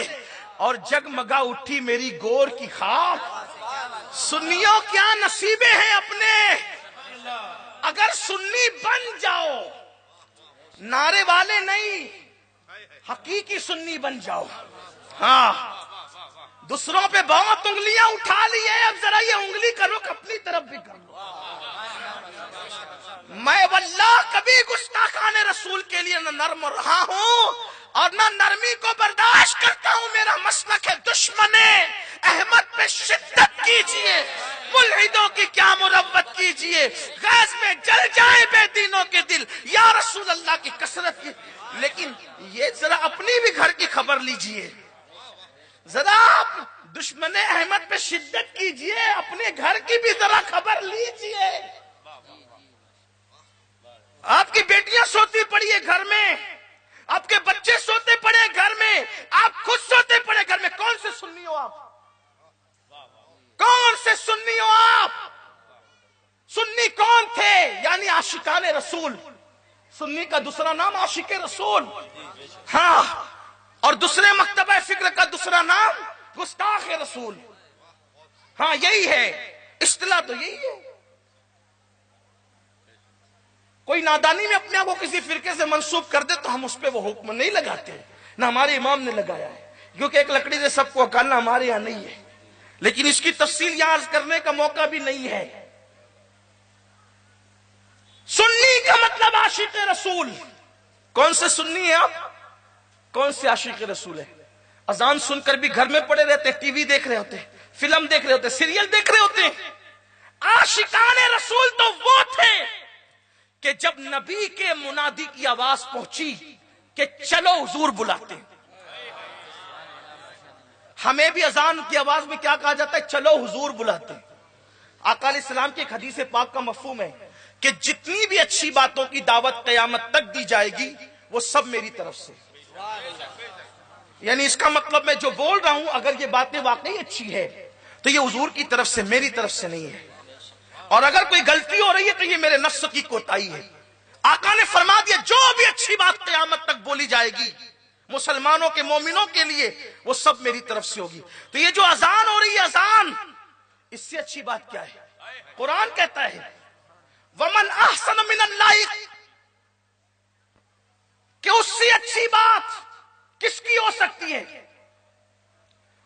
اور جگمگا اٹھی میری گور کی خاک۔ سنیوں کیا نصیبیں ہیں اپنے، اگر سنی بن جاؤ، نعرے والے نہیں حقیقی سنی بن جاؤ۔ ہاں دوسروں پہ بہت انگلیاں اٹھا لی ہیں، اب ذرا یہ انگلی کا رخ اپنی طرف بھی کر لو۔ میں واللہ کبھی گستاخان رسول کے لیے نہ نرم رہا ہوں اور نہ نرمی کو برداشت کرتا ہوں۔ میرا مسلک ہے دشمن احمد پہ شدت کیجئے، ملحدوں کی کیا مروت کیجئے، غیظ میں جل جائیں بے دینوں کے دل، یا رسول اللہ کی کثرت کی۔ لیکن یہ ذرا اپنی بھی گھر کی خبر لیجئے، ذرا آپ دشمن احمد پہ شدت کیجئے، اپنے گھر کی بھی ذرا خبر لیجئے۔ آپ کی بیٹیاں سوتی پڑی ہے گھر میں، آپ کے بچے سوتے پڑے گھر میں، آپ خود سوتے پڑے گھر میں، کون سے سنی ہو آپ؟ کون سے سنی ہو آپ؟ سنی کون تھے؟ یعنی عاشقان رسول۔ سنی کا دوسرا نام عاشق رسول، ہاں، اور دوسرے مکتبہ فکر کا دوسرا نام گستاخ رسول۔ ہاں یہی ہے اصطلاح، تو یہی ہے۔ کوئی نادانی میں اپنے آپ کو کسی فرقے سے منسوب کر دے تو ہم اس پہ وہ حکم نہیں لگاتے، نہ ہمارے امام نے لگایا ہے۔ کیونکہ ایک لکڑی سے سب کو اکالنا ہمارے یہاں نہیں ہے، لیکن اس کی تفصیل یہاں عرض کرنے کا موقع بھی نہیں ہے۔ سنی کا مطلب عاشق رسول۔ کون سے سنی ہیں آپ؟ کون سے عاشق رسول ہیں؟ اذان سن کر بھی گھر میں پڑے رہتے، ٹی وی دیکھ رہے ہوتے، فلم دیکھ رہے ہوتے، سیریل دیکھ رہے ہوتے۔ عاشقان رسول تو وہ تھے کہ جب نبی کے منادی کی آواز پہنچی کہ چلو حضور بلاتے۔ ہمیں بھی اذان کی آواز میں کیا کہا جاتا ہے؟ چلو حضور بلاتے۔ آقا علیہ السلام کی ایک حدیث پاک کا مفہوم ہے کہ جتنی بھی اچھی باتوں کی دعوت قیامت تک دی جائے گی وہ سب میری طرف سے، یعنی اس کا مطلب میں جو بول رہا ہوں اگر یہ باتیں واقعی اچھی ہے تو یہ حضور کی طرف سے، میری طرف سے نہیں ہے، اور اگر کوئی غلطی ہو رہی ہے تو یہ میرے نفس کی کوتاہی ہے۔ آقا نے فرما دیا جو بھی اچھی بات قیامت تک بولی جائے گی مسلمانوں کے، مومنوں کے لیے، وہ سب میری طرف سے ہوگی۔ تو یہ جو اذان ہو رہی ہے، اذان، اس سے اچھی بات کیا ہے؟ قرآن کہتا ہے وَمَنْ أَحْسَنَ مِنَ اللَّهِ، کہ اس سے اچھی بات کس کی ہو سکتی ہے؟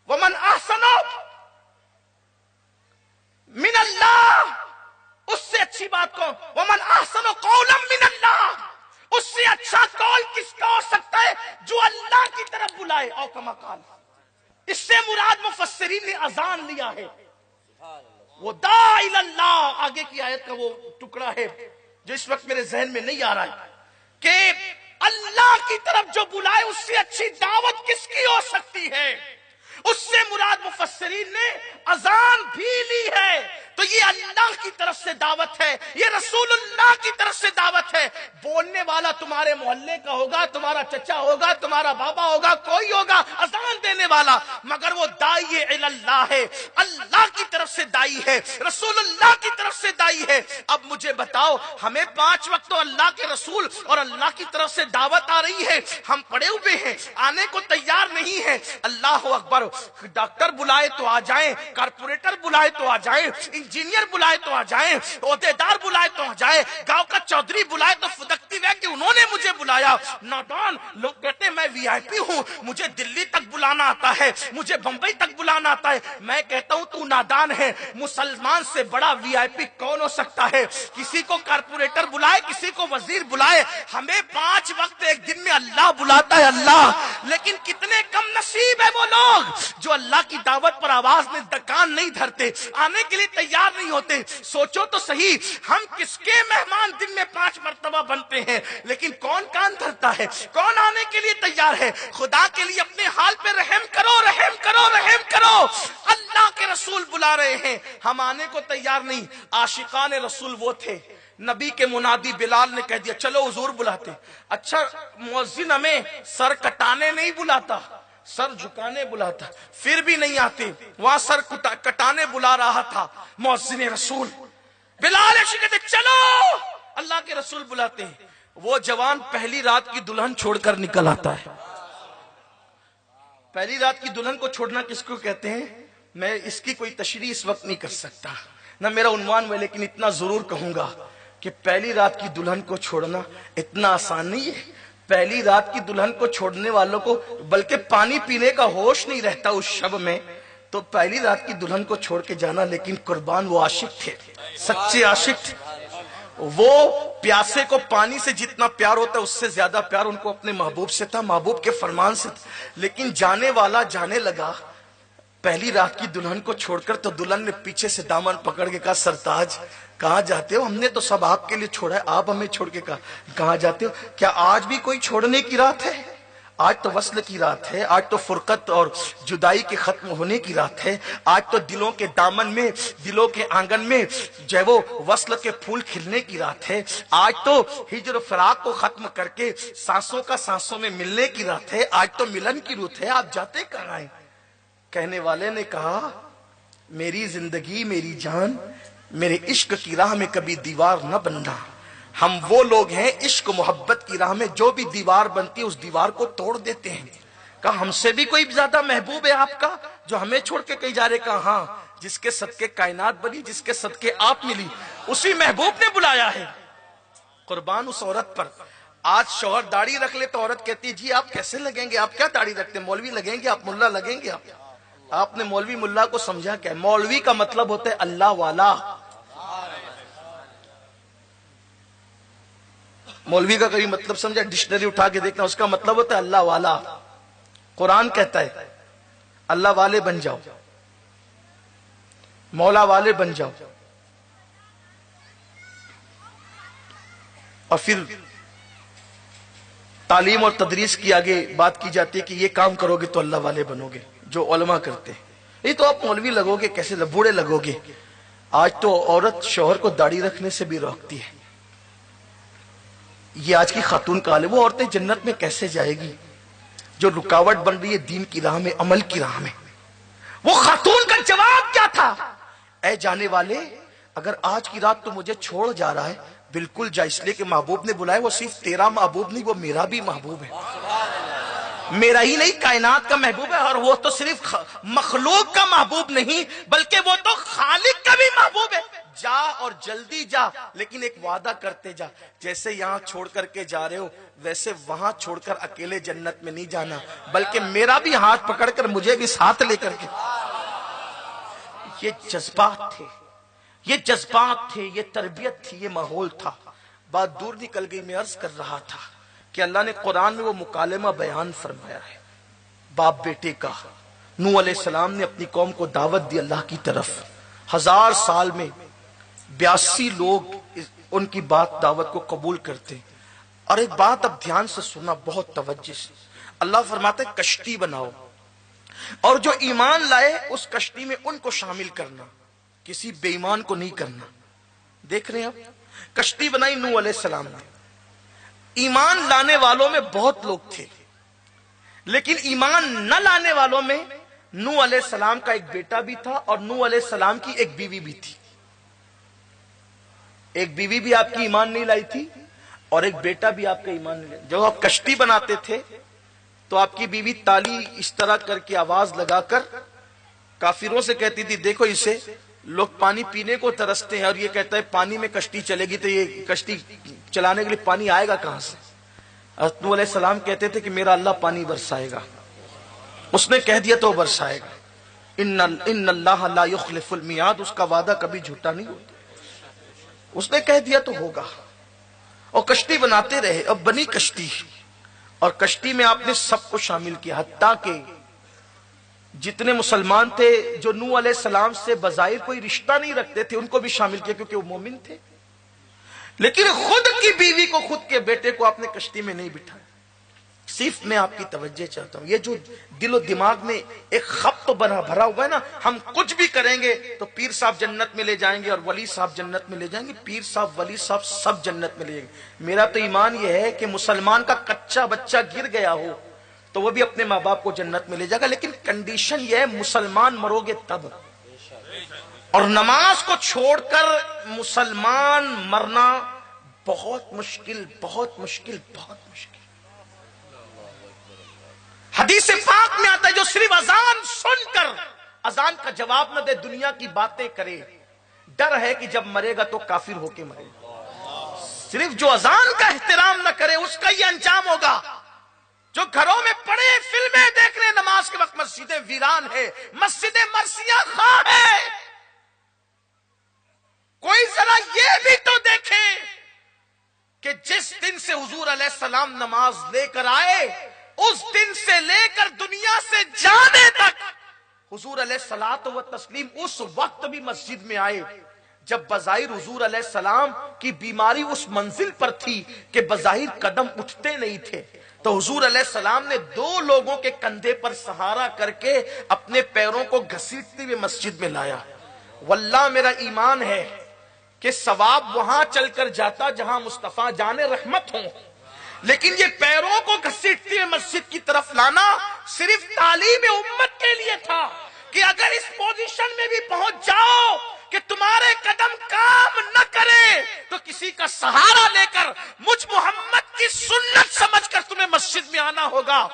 وَمَنْ أَحْسَنَ مِنَ اللَّهِ، اس سے اچھی بات کون؟ وَمَنْ أَحْسَنُ قَوْلًا مِنَ اللَّهِ، اس سے اچھا قول کس کا ہو سکتا ہے؟ جو اللہ کی طرف بلائے، او کما قال۔ اس سے مراد مفسرین نے اذان لیا ہے، وہ داع الی اللہ، آگے کی آیت کا وہ ٹکڑا ہے جو اس وقت میرے ذہن میں نہیں آ رہا ہے، کہ اللہ کی طرف جو بلائے اس سے اچھی دعوت کس کی ہو سکتی ہے؟ اس سے مراد مفسرین نے اذان بھی لی ہے، تو یہ اللہ کی طرف سے دعوت ہے، یہ رسول اللہ کی طرف سے دعوت ہے۔ بولنے والا تمہارے محلے کا ہوگا، تمہارا چچا ہوگا، تمہارا بابا ہوگا، کوئی ہوگا اذان دینے والا، مگر وہ داعی اللہ ہے، اللہ کی طرف سے داعی ہے، رسول اللہ کی طرف سے داعی ہے۔ اب مجھے بتاؤ، ہمیں 5 وقت تو اللہ کے رسول اور اللہ کی طرف سے دعوت آ رہی ہے، ہم پڑے ہوئے ہیں، آنے کو تیار نہیں ہے۔ اللہ اکبر، ڈاکٹر بلائے تو آ جائیں، کارپوریٹر بلائے تو آ جائیں، انجینئر بلائے تو آ جائیں، عہدیدار بلائے تو آ جائیں، گاؤں کا چودھری بلائے تو فدکتی ہے کہ انہوں نے مجھے بلایا۔ نادان لوگ کہتے ہیں میں وی آئی پی ہوں، مجھے دلی تک بلانا آتا ہے، مجھے بمبئی تک بلانا آتا ہے۔ میں کہتا ہوں تو نادان ہے، مسلمان سے بڑا وی آئی پی کون ہو سکتا ہے؟ کسی کو کارپوریٹر بلائے، کسی کو وزیر بلائے، ہمیں 5 وقت ایک دن میں اللہ بلاتا ہے، اللہ۔ لیکن کتنے کم نصیب ہے وہ لوگ جو اللہ کی دعوت پر آواز میں کان نہیں دھرتے، آنے کے لیے تیار نہیں ہوتے۔ سوچو تو صحیح، ہم کس کے مہمان دن میں 5 مرتبہ بنتے ہیں، لیکن کون کان دھرتا ہے؟ کون آنے کے لیے تیار ہے؟ خدا کے لیے اپنے حال پہ رحم کرو، رحم کرو، رحم کرو۔ اللہ کے رسول بلا رہے ہیں، ہم آنے کو تیار نہیں۔ عاشقان رسول وہ تھے، نبی کے منادی بلال نے کہہ دیا چلو حضور بلاتے۔ اچھا، مؤذن ہمیں سر کٹانے نہیں بلاتا، سر جھکانے بلاتا، پھر بھی نہیں آتے، وہاں سر کٹانے بلا رہا تھا مؤذن رسول۔ بلال کہتے چلو، اللہ کے رسول بلاتے ہیں۔ وہ جوان پہلی رات کی دلہن چھوڑ کر نکل آتا ہے۔ پہلی رات کی دلہن کو چھوڑنا کس کو کہتے ہیں؟ میں اس کی کوئی تشریح اس وقت نہیں کر سکتا، نہ میرا عنوان میں، لیکن اتنا ضرور کہوں گا کہ پہلی رات کی دلہن کو چھوڑنا اتنا آسان نہیں ہے۔ پہلی رات کی دلہن کو چھوڑنے والوں کو بلکہ پانی پینے کا ہوش نہیں رہتا اس شب میں، تو پہلی رات کی دلہن کو چھوڑ کے جانا۔ لیکن قربان وہ عاشق تھے، سچے عاشق تھے، وہ پیاسے کو پانی سے جتنا پیار ہوتا ہے اس سے زیادہ پیار ان کو اپنے محبوب سے تھا، محبوب کے فرمان سے تھا۔ لیکن جانے والا جانے لگا، پہلی رات کی دلہن کو چھوڑ کر، تو دلہن نے پیچھے سے دامن پکڑ کے کہا سرتاج کہاں جاتے ہو؟ ہم نے تو سب آپ کے لیے چھوڑا ہے، آپ ہمیں چھوڑ کے کہاں جاتے ہو؟ کیا آج بھی کوئی چھوڑنے کی رات ہے؟ آج تو وصل کی رات ہے، آج تو فرقت اور جدائی کے ختم ہونے کی رات ہے، آج تو دلوں کے دامن میں، دلوں کے آنگن میں جو ہے وہ وصل کے پھول کھلنے کی رات ہے، آج تو ہجر و فراق کو ختم کر کے سانسوں کا سانسوں میں ملنے کی رات ہے، آج تو ملن کی رات ہے، آپ جاتے کہاں ہیں؟ کہنے والے نے کہا میری زندگی، میری جان، میرے عشق کی راہ میں کبھی دیوار نہ بننا۔ ہم وہ لوگ ہیں عشق محبت کی راہ میں جو بھی دیوار بنتی ہے اس دیوار کو توڑ دیتے ہیں۔ کہا ہم سے بھی کوئی زیادہ محبوب ہے آپ کا جو ہمیں چھوڑ کے کہیں جا رہے؟ کہا ہاں، جس کے صدقے کائنات بنی، جس کے صدقے آپ ملی، اسی محبوب نے بلایا ہے۔ قربان اس عورت پر۔ آج شوہر داڑھی رکھ لے تو عورت کہتی ہے جی آپ کیسے لگیں گے، آپ کیا داڑھی رکھتے ہیں، مولوی لگیں گے آپ، ملا لگیں گے آپ. آپ نے مولوی ملا کو سمجھا کیا؟ مولوی کا مطلب ہوتا ہے اللہ والا. مولوی کا کبھی مطلب سمجھا؟ ڈکشنری اٹھا کے دیکھنا، اس کا مطلب ہوتا ہے اللہ والا. قرآن کہتا ہے اللہ والے بن جاؤ، مولا والے بن جاؤ. اور پھر تعلیم اور تدریس کی آگے بات کی جاتی ہے کہ یہ کام کرو گے تو اللہ والے بنو گے، جو علماء کرتے ہیں. یہ تو آپ مولوی لگو گے، کیسے بوڑھے لگو گے. آج تو عورت شوہر کو داڑھی رکھنے سے بھی روکتی ہے. یہ آج کی خاتون کا حال ہے. وہ عورتیں جنت میں کیسے جائے گی جو رکاوٹ بن رہی ہے دین کی راہ میں، عمل کی راہ میں. وہ خاتون کا جواب کیا تھا؟ اے جانے والے، اگر آج کی رات تو مجھے چھوڑ جا رہا ہے، بالکل جا، اس لیے کہ محبوب نے بلایا. وہ صرف تیرا محبوب نہیں، وہ میرا بھی محبوب ہے. میرا ہی نہیں، کائنات کا محبوب ہے. اور وہ تو صرف مخلوق کا محبوب نہیں بلکہ وہ تو خالق کا بھی محبوب ہے. جا اور جلدی جا، لیکن ایک وعدہ کرتے جا، جیسے یہاں چھوڑ کر کے جا رہے ہو ویسے وہاں چھوڑ کر اکیلے جنت میں نہیں جانا، بلکہ میرا بھی ہاتھ پکڑ کر مجھے بھی ساتھ لے کر کے. یہ جذبات تھے، یہ جذبات تھے، یہ تربیت تھی، یہ ماحول تھا. بات دور نکل گئی. میں عرض کر رہا تھا کہ اللہ نے قرآن میں وہ مکالمہ بیان فرمایا ہے باپ بیٹے کا. نوح علیہ السلام نے اپنی قوم کو دعوت دی اللہ کی طرف. 1000 سال میں 82 لوگ ان کی بات دعوت کو قبول کرتے. اور ایک بات اب دھیان سے سننا، بہت توجہ سے. اللہ فرماتا ہے کشتی بناؤ اور جو ایمان لائے اس کشتی میں ان کو شامل کرنا، کسی بے ایمان کو نہیں کرنا. دیکھ رہے ہیں آپ، کشتی بنائی نوح علیہ السلام نے. ایمان لانے والوں میں بہت لوگ تھے، لیکن ایمان نہ لانے والوں میں نوح علیہ السلام کا ایک بیٹا بھی تھا اور نوح علیہ السلام کی ایک بیوی بھی تھی. ایک بیوی بھی آپ کی ایمان نہیں لائی تھی اور ایک بیٹا بھی آپ کا ایمان نہیں لائی. جب آپ کشتی بناتے تھے تو آپ کی بیوی تالی اس طرح کر کے آواز لگا کر کافروں سے کہتی تھی دیکھو اسے، لوگ پانی پینے کو ترستے ہیں اور یہ کہتا ہے پانی میں کشتی چلے گی تو یہ کشتی چلانے کے لیے پانی آئے گا کہاں سے؟ حضرت نوح علیہ السلام کہتے تھے کہ میرا اللہ پانی برسائے گا. اس نے کہہ دیا تو برسائے گا. ان اللہ لا یخلف المیعاد، اس کا وعدہ کبھی جھوٹا نہیں ہوتا. اس نے کہہ دیا تو ہوگا. اور کشتی بناتے رہے. اب بنی کشتی، اور کشتی میں آپ نے سب کو شامل کیا، حتیٰ کہ جتنے مسلمان تھے جو نوح علیہ السلام سے بظاہر کوئی رشتہ نہیں رکھتے تھے ان کو بھی شامل کیا، کیونکہ وہ مومن تھے. لیکن خود کی بیوی کو، خود کے بیٹے کو آپ نے کشتی میں نہیں بٹھایا. صرف میں آپ کی توجہ چاہتا ہوں، یہ جو دل و دماغ میں ایک خبط بھرا ہوا ہے نا، ہم کچھ بھی کریں گے تو پیر صاحب جنت میں لے جائیں گے اور ولی صاحب جنت میں لے جائیں گے، پیر صاحب ولی صاحب سب جنت میں لے جائیں گے. میرا تو ایمان یہ ہے کہ مسلمان کا کچا بچہ گر گیا ہو تو وہ بھی اپنے ماں باپ کو جنت میں لے جائے گا، لیکن کنڈیشن یہ ہے مسلمان مرو گے تب. اور نماز کو چھوڑ کر مسلمان مرنا بہت مشکل، بہت مشکل، بہت مشکل. حدیث پاک میں آتا ہے جو صرف اذان سن کر اذان کا جواب نہ دے، دنیا کی باتیں کرے، ڈر ہے کہ جب مرے گا تو کافر ہو کے مرے گا. صرف جو اذان کا احترام نہ کرے اس کا یہ انجام ہوگا. جو گھروں میں پڑے فلمیں دیکھ رہے نماز کے وقت، مسجدیں ویران ہے، مسجدیں مرثیہ خواہ ہے. کوئی ذرا یہ بھی تو دیکھے کہ جس دن سے حضور علیہ السلام نماز لے کر آئے اس دن سے لے کر دنیا سے جانے تک حضور علیہ الصلوۃ والتسلیم اس وقت بھی مسجد میں آئے جب بظاہر حضور علیہ السلام کی بیماری اس منزل پر تھی کہ بظاہر قدم اٹھتے نہیں تھے. تو حضور علیہ السلام نے 2 لوگوں کے کندھے پر سہارا کر کے اپنے پیروں کو گھسیٹتے ہوئے مسجد میں لایا. واللہ میرا ایمان ہے کہ ثواب وہاں چل کر جاتا جہاں مصطفیٰ جان رحمت ہوں، لیکن یہ پیروں کو گھسیٹتے ہوئے مسجد کی طرف لانا صرف تعلیم امت کے لیے تھا کہ اگر اس پوزیشن میں بھی پہنچ جاؤ کہ تمہارے قدم کام نہ کرے تو کسی کا سہارا لے کر مجھ محمد کی سنت سمجھ کر تمہیں مسجد میں آنا ہوگا.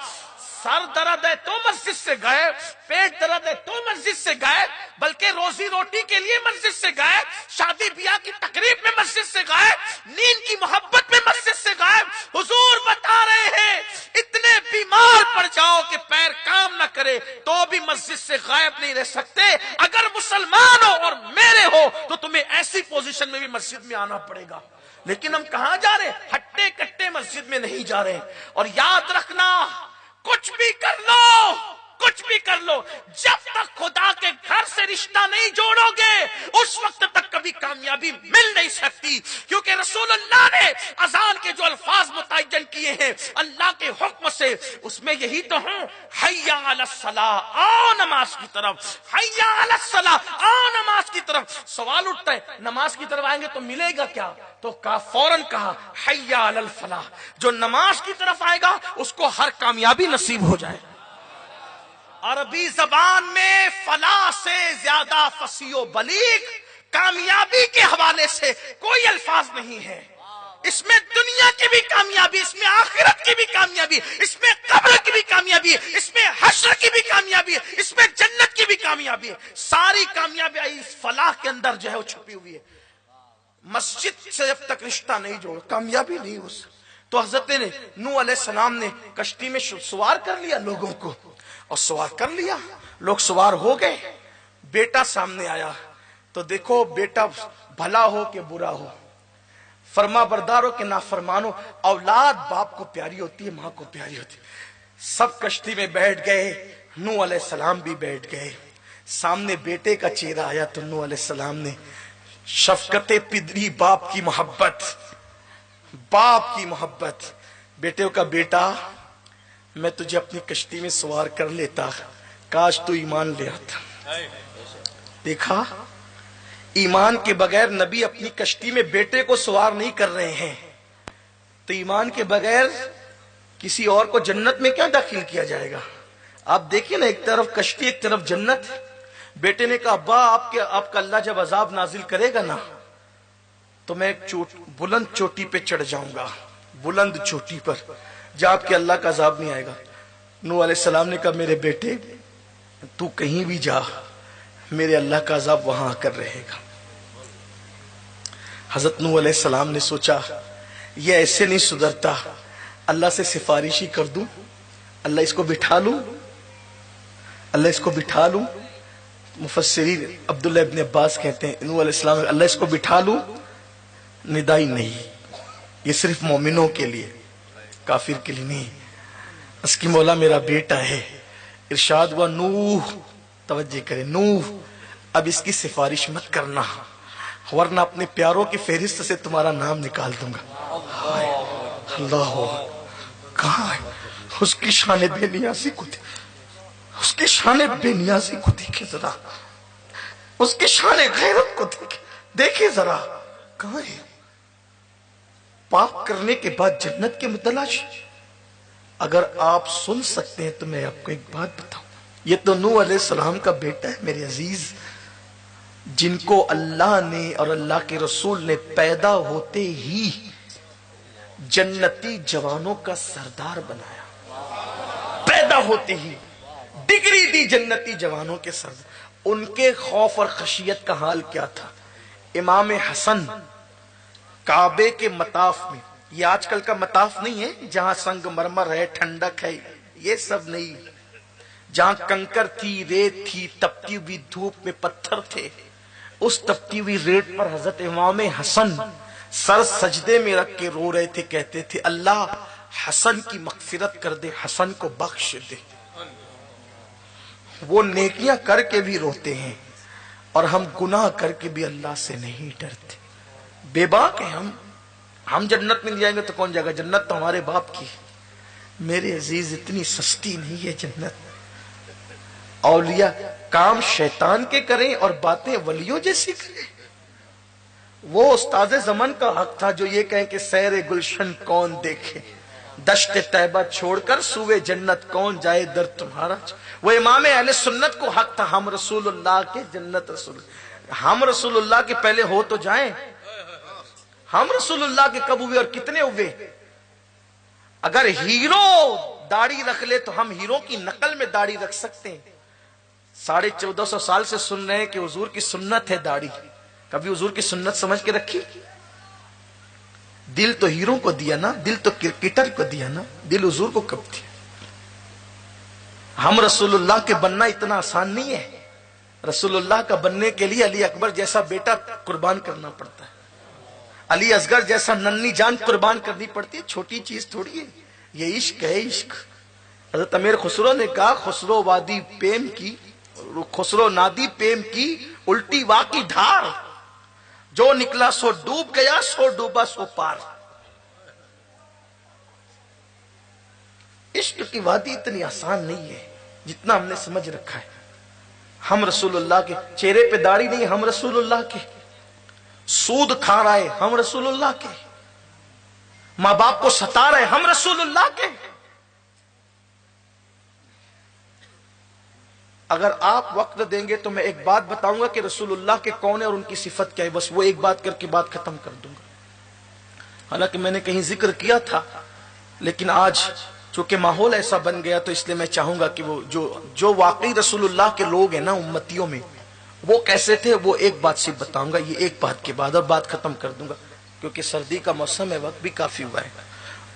سر درد ہے تو مسجد سے گئے، پیٹ درد ہے تو مسجد سے گئے، بلکہ روزی روٹی کے لیے مسجد سے گئے، شادی بیاہ کی تقریب میں مسجد سے گئے، نیند کی محبت میں مسجد سے گئے. حضور بتا رہے ہیں اتنے بیمار پڑ جاؤ کہ پیر کام نہ کرے تو بھی مسجد سے غائب نہیں رہ سکتے، اگر مسلمان ہو اور میرے ہو تو تمہیں ایسی پوزیشن میں بھی مسجد میں آنا پڑے گا۔ لیکن ہم کہاں جا رہے ہیں؟ ہٹے کٹے مسجد میں نہیں جا رہے۔ اور یاد رکھنا، کچھ بھی کر لو، کچھ بھی کر لو، جب تک خدا کے گھر سے رشتہ نہیں جوڑو گے اس وقت تک کبھی کامیابی مل نہیں سکتی، کیونکہ رسول اللہ نے اذان کے جو الفاظ متعین کیے ہیں اللہ کے حکم سے، اس میں یہی تو ہیں، حی علی الصلاۃ، آؤ نماز کی طرف، حی علی الصلاۃ، آؤ نماز کی طرف۔ سوال اٹھتا ہے نماز کی طرف آئیں گے تو ملے گا کیا؟ تو فوراً کہا حی علی الفلاح، جو نماز کی طرف آئے گا اس کو ہر کامیابی نصیب ہو جائے۔ عربی زبان میں فلاح سے زیادہ فصیح و بلیغ کامیابی کے حوالے سے کوئی الفاظ نہیں ہے۔ اس میں دنیا کی بھی کامیابی، اس میں آخرت کی بھی کامیابی، اس میں قبر کی بھی کامیابی، اس میں حشر کی بھی کامیابی، اس میں جنت کی بھی کامیابی، ساری کامیابی اس فلاح کے اندر جو ہے وہ چھپی ہوئی ہے۔ مسجد سے جب تک رشتہ نہیں جوڑ کامیابی نہیں ہو سکتی۔ تو حضرت نوح علیہ السلام نے کشتی میں سوار کر لیا لوگوں کو، اور سوار کر لیا، لوگ سوار ہو گئے۔ بیٹا سامنے آیا تو دیکھو بیٹا بھلا ہو کہ برا ہو، فرما بردار ہو کہ نافرمان ہو، اولاد باپ کو پیاری ہوتی ہے، ماں کو پیاری ہوتی ہے۔ سب کشتی میں بیٹھ گئے، نوح علیہ السلام بھی بیٹھ گئے۔ سامنے بیٹے کا چہرہ آیا تو نوح علیہ السلام نے شفقت پدری، باپ کی محبت، باپ کی محبت، بیٹے کا بیٹا میں تجھے اپنی کشتی میں سوار کر لیتا، کاش تو ایمان لے آتا۔ دیکھا، ایمان کے بغیر نبی اپنی کشتی میں بیٹے کو سوار نہیں کر رہے ہیں، تو ایمان کے بغیر کسی اور کو جنت میں کیا داخل کیا جائے گا؟ آپ دیکھیں نا، ایک طرف کشتی ایک طرف جنت۔ بیٹے نے کہا ابا آپ کا اللہ جب عذاب نازل کرے گا نا تو میں ایک بلند چوٹی پہ چڑھ جاؤں گا، بلند چوٹی پر جہاں آپ کے اللہ کا عذاب نہیں آئے گا۔ نوح علیہ السلام نے کہا میرے بیٹے تو کہیں بھی جا، میرے اللہ کا عذاب وہاں آ کر رہے گا۔ حضرت نوح علیہ السلام نے سوچا یہ ایسے نہیں سدھرتا، اللہ سے سفارشی کر دوں، اللہ اس کو بٹھا لوں، اللہ اس کو بٹھا لوں۔ مفسرین عبداللہ ابن عباس کہتے ہیں نوح علیہ السلام اللہ اس کو بٹھا لوں، ندائی نہیں، یہ صرف مومنوں کے لیے، کافر کے لیے نہیں۔ اس کی مولا میرا بیٹا ہے، ارشاد ہوا نوح، توجہ کرے، نوح اب اس کی سفارش مت کرنا ورنہ اپنے پیاروں کی فہرست سے تمہارا نام نکال دوں گا۔ اللہ کہاں ہے؟ اس کی شان بے نیازی کو دیکھ، اس کی شان بے نیازی کو دیکھے ذرا، اس کی شان غیرت کو دیکھے ذرا، کہاں ہے؟ پاک کرنے کے بعد جنت کے متلاش۔ اگر آپ سن سکتے ہیں تو میں آپ کو ایک بات بتاؤں، یہ تو نوح علیہ السلام کا بیٹا ہے میرے عزیز، جن کو اللہ نے اور اللہ کے رسول نے پیدا ہوتے ہی جنتی جوانوں کا سردار بنایا، پیدا ہوتے ہی ڈگری دی جنتی جوانوں کے سردار۔ ان کے خوف اور خشیت کا حال کیا تھا؟ امام حسن کعبے کے مطاف میں، یہ آج کل کا مطاف نہیں ہے جہاں سنگ مرمر ہے، ٹھنڈک ہے، یہ سب نہیں، جہاں کنکر تھی، ریت تھی، تپتی ہوئی دھوپ میں پتھر تھے، اس تپتی ہوئی ریت پر حضرت امام حسن سر سجدے میں رکھ کے رو رہے تھے، کہتے تھے اللہ حسن کی مغفرت کر دے، حسن کو بخش دے۔ وہ نیکیاں کر کے بھی روتے ہیں اور ہم گناہ کر کے بھی اللہ سے نہیں ڈرتے۔ بے باک ہیں ہم جنت میں جائیں گے تو کون جائے گا؟ جنت تو ہمارے باپ کی۔ میرے عزیز اتنی سستی نہیں ہے جنت۔ اولیاء کام شیطان کے کریں اور باتیں ولیوں جیسی کریں۔ وہ استاد زمن کا حق تھا جو یہ کہیں کہ سیر گلشن کون دیکھے، دشت طیبہ چھوڑ کر سوئے جنت کون جائے در تمہارا۔ وہ امام اہل سنت کو حق تھا ہم رسول اللہ کے جنت رسول، ہم رسول اللہ کے پہلے ہو تو جائیں۔ ہم رسول اللہ کے کب ہوئے اور کتنے ہوئے؟ اگر ہیرو داڑھی رکھ لے تو ہم ہیرو کی نقل میں داڑھی رکھ سکتے ہیں۔ 1450 سال سے سن رہے ہیں کہ حضور کی سنت ہے داڑھی، کبھی حضور کی سنت سمجھ کے رکھی؟ دل تو ہیرو کو دیا نا، دل تو کرکٹر کو دیا نا، دل حضور کو کب دیا؟ ہم رسول اللہ کے بننا اتنا آسان نہیں ہے. رسول اللہ کا بننے کے لیے علی اکبر جیسا بیٹا قربان کرنا پڑتا ہے، علی اصغر جیسا ننھی جان قربان کرنی پڑتی ہے. چھوٹی چیز تھوڑی ہے، یہ عشق ہے. عشق حضرت امیر خسرو نے کہا خسرو وادی پیم کی، خسرو نادی پیم کی الٹی وا کی دھار، جو نکلا سو ڈوب گیا، سو ڈوبا سو پار. عشق کی وادی اتنی آسان نہیں ہے جتنا ہم نے سمجھ رکھا ہے. ہم رسول اللہ کے چہرے پہ داڑھی نہیں، ہم رسول اللہ کے. سود کھا رہا ہے، ہم رسول اللہ کے. ماں باپ کو ستا رہے، ہم رسول اللہ کے. اگر آپ وقت دیں گے تو میں ایک بات بتاؤں گا کہ رسول اللہ کے کون ہے اور ان کی صفت کیا ہے، بس وہ ایک بات کر کے بات ختم کر دوں گا. حالانکہ میں نے کہیں ذکر کیا تھا، لیکن آج چونکہ ماحول ایسا بن گیا تو اس لیے میں چاہوں گا کہ وہ جو واقعی رسول اللہ کے لوگ ہیں نا امتیوں میں، وہ کیسے تھے، وہ ایک بات سے بتاؤں گا. یہ ایک بات کے بعد اور بات ختم کر دوں گا، کیونکہ سردی کا موسم ہے، وقت بھی کافی ہوا ہے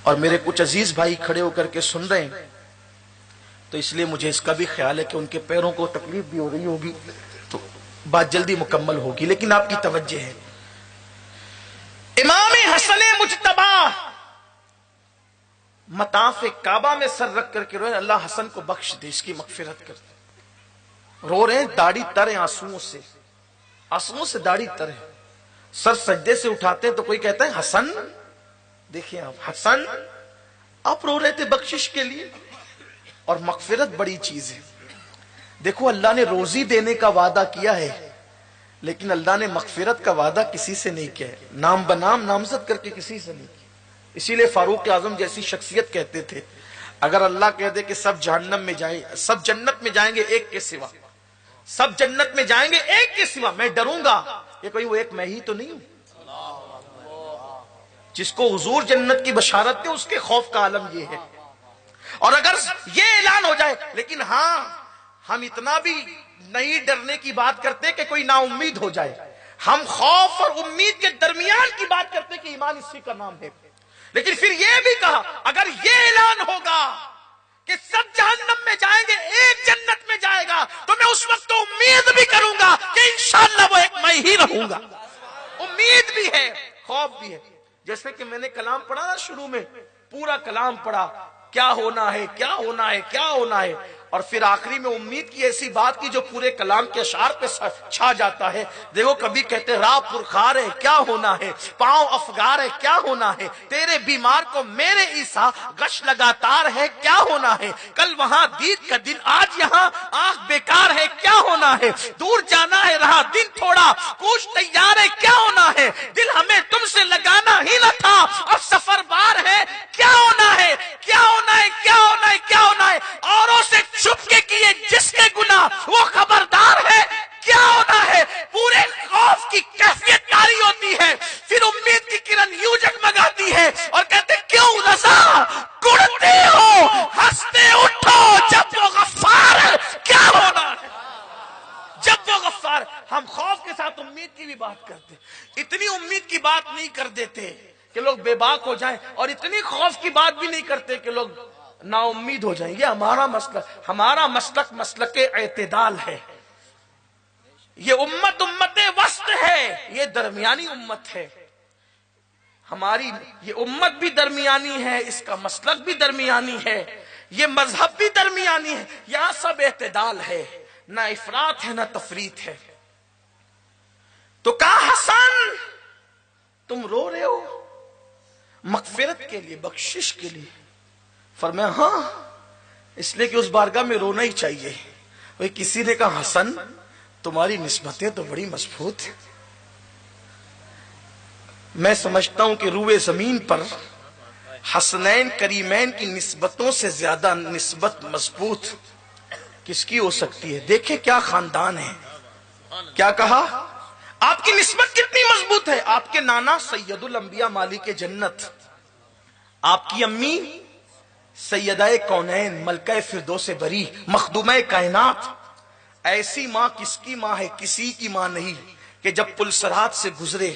اور میرے کچھ عزیز بھائی کھڑے ہو کر کے سن رہے ہیں، تو اس لیے مجھے اس کا بھی خیال ہے کہ ان کے پیروں کو تکلیف بھی ہو رہی ہوگی، تو بات جلدی مکمل ہوگی. لیکن آپ کی توجہ ہے، امام حسن مجتبی مطاف کعبہ میں سر رکھ کر کے روئے، اللہ حسن کو بخش دے، اس کی مغفرت کر دے. رو رہے ہیں، داڑھی تر ہے آنسوؤں سے داڑھی تر ہے. سر سجدے سے اٹھاتے ہیں تو کوئی کہتا ہے حسن، دیکھیں آپ، حسن آپ رو رہے تھے بخشش کے لیے. اور مغفرت بڑی چیز ہے. دیکھو اللہ نے روزی دینے کا وعدہ کیا ہے، لیکن اللہ نے مغفرت کا وعدہ کسی سے نہیں کیا ہے، نام بنام نامزد کر کے کسی سے نہیں کیا. اسی لیے فاروق اعظم جیسی شخصیت کہتے تھے اگر اللہ کہہ دے کہ سب جہنم میں جائیں، سب جنت میں جائیں گے ایک کے سوا، سب جنت میں جائیں گے ایک کے سوا، میں ڈروں گا کہ کوئی وہ ایک میں ہی تو نہیں ہوں. جس کو حضور جنت کی بشارت دے اس کے خوف کا عالم یہ ہے. اور اگر یہ اعلان ہو جائے، لیکن ہاں ہم اتنا بھی نہیں ڈرنے کی بات کرتے کہ کوئی نا امید ہو جائے، ہم خوف اور امید کے درمیان کی بات کرتے کہ ایمان اسی کا نام ہے. لیکن پھر یہ بھی کہا اگر یہ اعلان ہوگا کہ سب جہنم میں جائیں گے ایک جنت میں جائے گا، تو میں اس وقت تو امید بھی کروں گا کہ انشاءاللہ وہ ایک میں ہی رہوں گا. امید بھی ہے، خوف بھی ہے. جیسے کہ میں نے کلام پڑھا نا، شروع میں پورا کلام پڑھا، کیا ہونا ہے کیا ہونا ہے کیا ہونا ہے، اور پھر آخری میں امید کی ایسی بات کی جو پورے کلام کے اشعار پہ چھا جاتا ہے. دیکھو کبھی کہتے راہ پرخار ہے کیا ہونا ہے، پاؤں افگار ہے کیا ہونا ہے، تیرے بیمار کو میرے عیسیٰ غش لگاتار ہے کیا ہونا ہے، کل وہاں دید کا دن آج یہاں آنکھ بیکار ہے کیا ہونا ہے، دور جانا ہے رہا دن تھوڑا کوچ تیار ہے کیا ہونا ہے، دل ہمیں تم سے لگانا ہی نہ تھا اب سفر بار ہے کیا ہونا ہے کیا ہونا ہے کیا ہونا ہے کیا ہونا ہے، اوروں سے چھپ کے کیے جس کے گناہ وہ خبردار ہے کیا ہونا ہے. پورے خوف کی کیفیت طاری ہوتی ہے، پھر امید کی کرن یوں جگمگاتی ہے اور کہتے کیوں رضا گڑتے ہو ہنستے اٹھو جب وہ غفار ہے کیا ہونا ہے، جب وہ غفار. ہم خوف کے ساتھ امید کی بھی بات کرتے، اتنی امید کی بات نہیں کر دیتے کہ لوگ بے باک ہو جائیں، اور اتنی خوف کی بات بھی نہیں کرتے کہ لوگ نا امید ہو جائیں. یہ ہمارا مسلک مسلک اعتدال ہے. یہ امت وسط ہے، یہ درمیانی امت ہے. ہماری یہ امت بھی درمیانی ہے، اس کا مسلک بھی درمیانی ہے، یہ مذہب بھی درمیانی ہے. یہاں سب اعتدال ہے، نہ افراط ہے نہ تفریط ہے. تو کہا حسن تم رو رہے ہو مغفرت کے لیے، بخشش کے لیے. فرمایا ہاں، اس لیے کہ اس بارگاہ میں رونا ہی چاہیے. کسی نے کہا حسن تمہاری نسبتیں تو بڑی مضبوط ہیں. میں سمجھتا ہوں کہ روئے زمین پر حسنین کریمین کی نسبتوں سے زیادہ نسبت مضبوط کس کی ہو سکتی ہے. دیکھیں کیا خاندان ہے. کیا کہا آپ کی نسبت کتنی مضبوط ہے. آپ کے نانا سید الانبیاء مالک جنت، آپ کی امی سیدہ کونین ملکہ فردوس بری مخدومہ کائنات. ایسی ماں کس کی ماں ہے؟ کسی کی ماں نہیں کہ جب پل صراط سے گزرے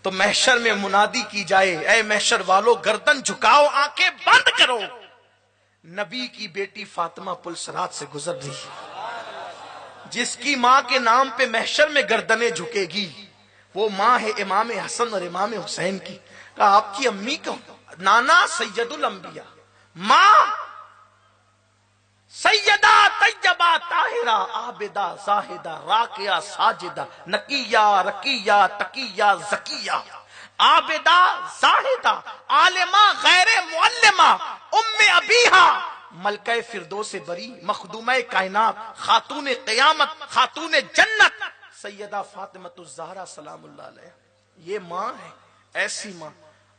تو محشر میں منادی کی جائے، اے محشر والو گردن جھکاؤ، آنکھیں بند کرو، نبی کی بیٹی فاطمہ پل صراط سے گزر رہی ہے، جس کی ماں کے نام پہ محشر میں گردنیں جھکے گی، وہ ماں ہے امام حسن اور امام حسین کی۔ کہا آپ کی امی کون؟ نانا سید الانبیاء، ماں سیدہ طیبہ طاہرہ عابدہ زاہدہ راکعہ ساجدہ نقیہ رقیہ تقیہ زکیہ، عابدہ زاہدہ عالمہ غیر معلمہ ام ابیہا، ملکہ فردوس بری، مخدومہ کائنات، خاتون قیامت، خاتون جنت، سیدہ فاطمہ الزہرا سلام اللہ علیہ۔ یہ ماں ہے، ایسی ماں۔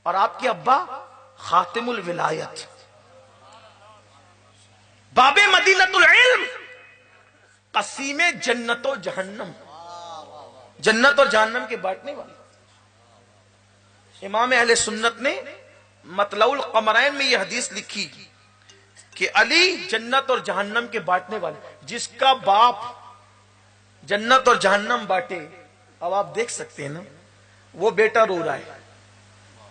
اور آپ کے ابا خاتم الولایت، باب مدینۃ العلم، قسیم جنت و جہنم، جنت اور جہنم کے بانٹنے والے۔ امام اہل سنت نے مطلع القمرین میں یہ حدیث لکھی کہ علی جنت اور جہنم کے بانٹنے والے، جس کا باپ جنت اور جہنم بانٹے۔ اب آپ دیکھ سکتے ہیں نا، وہ بیٹا رو رہا ہے،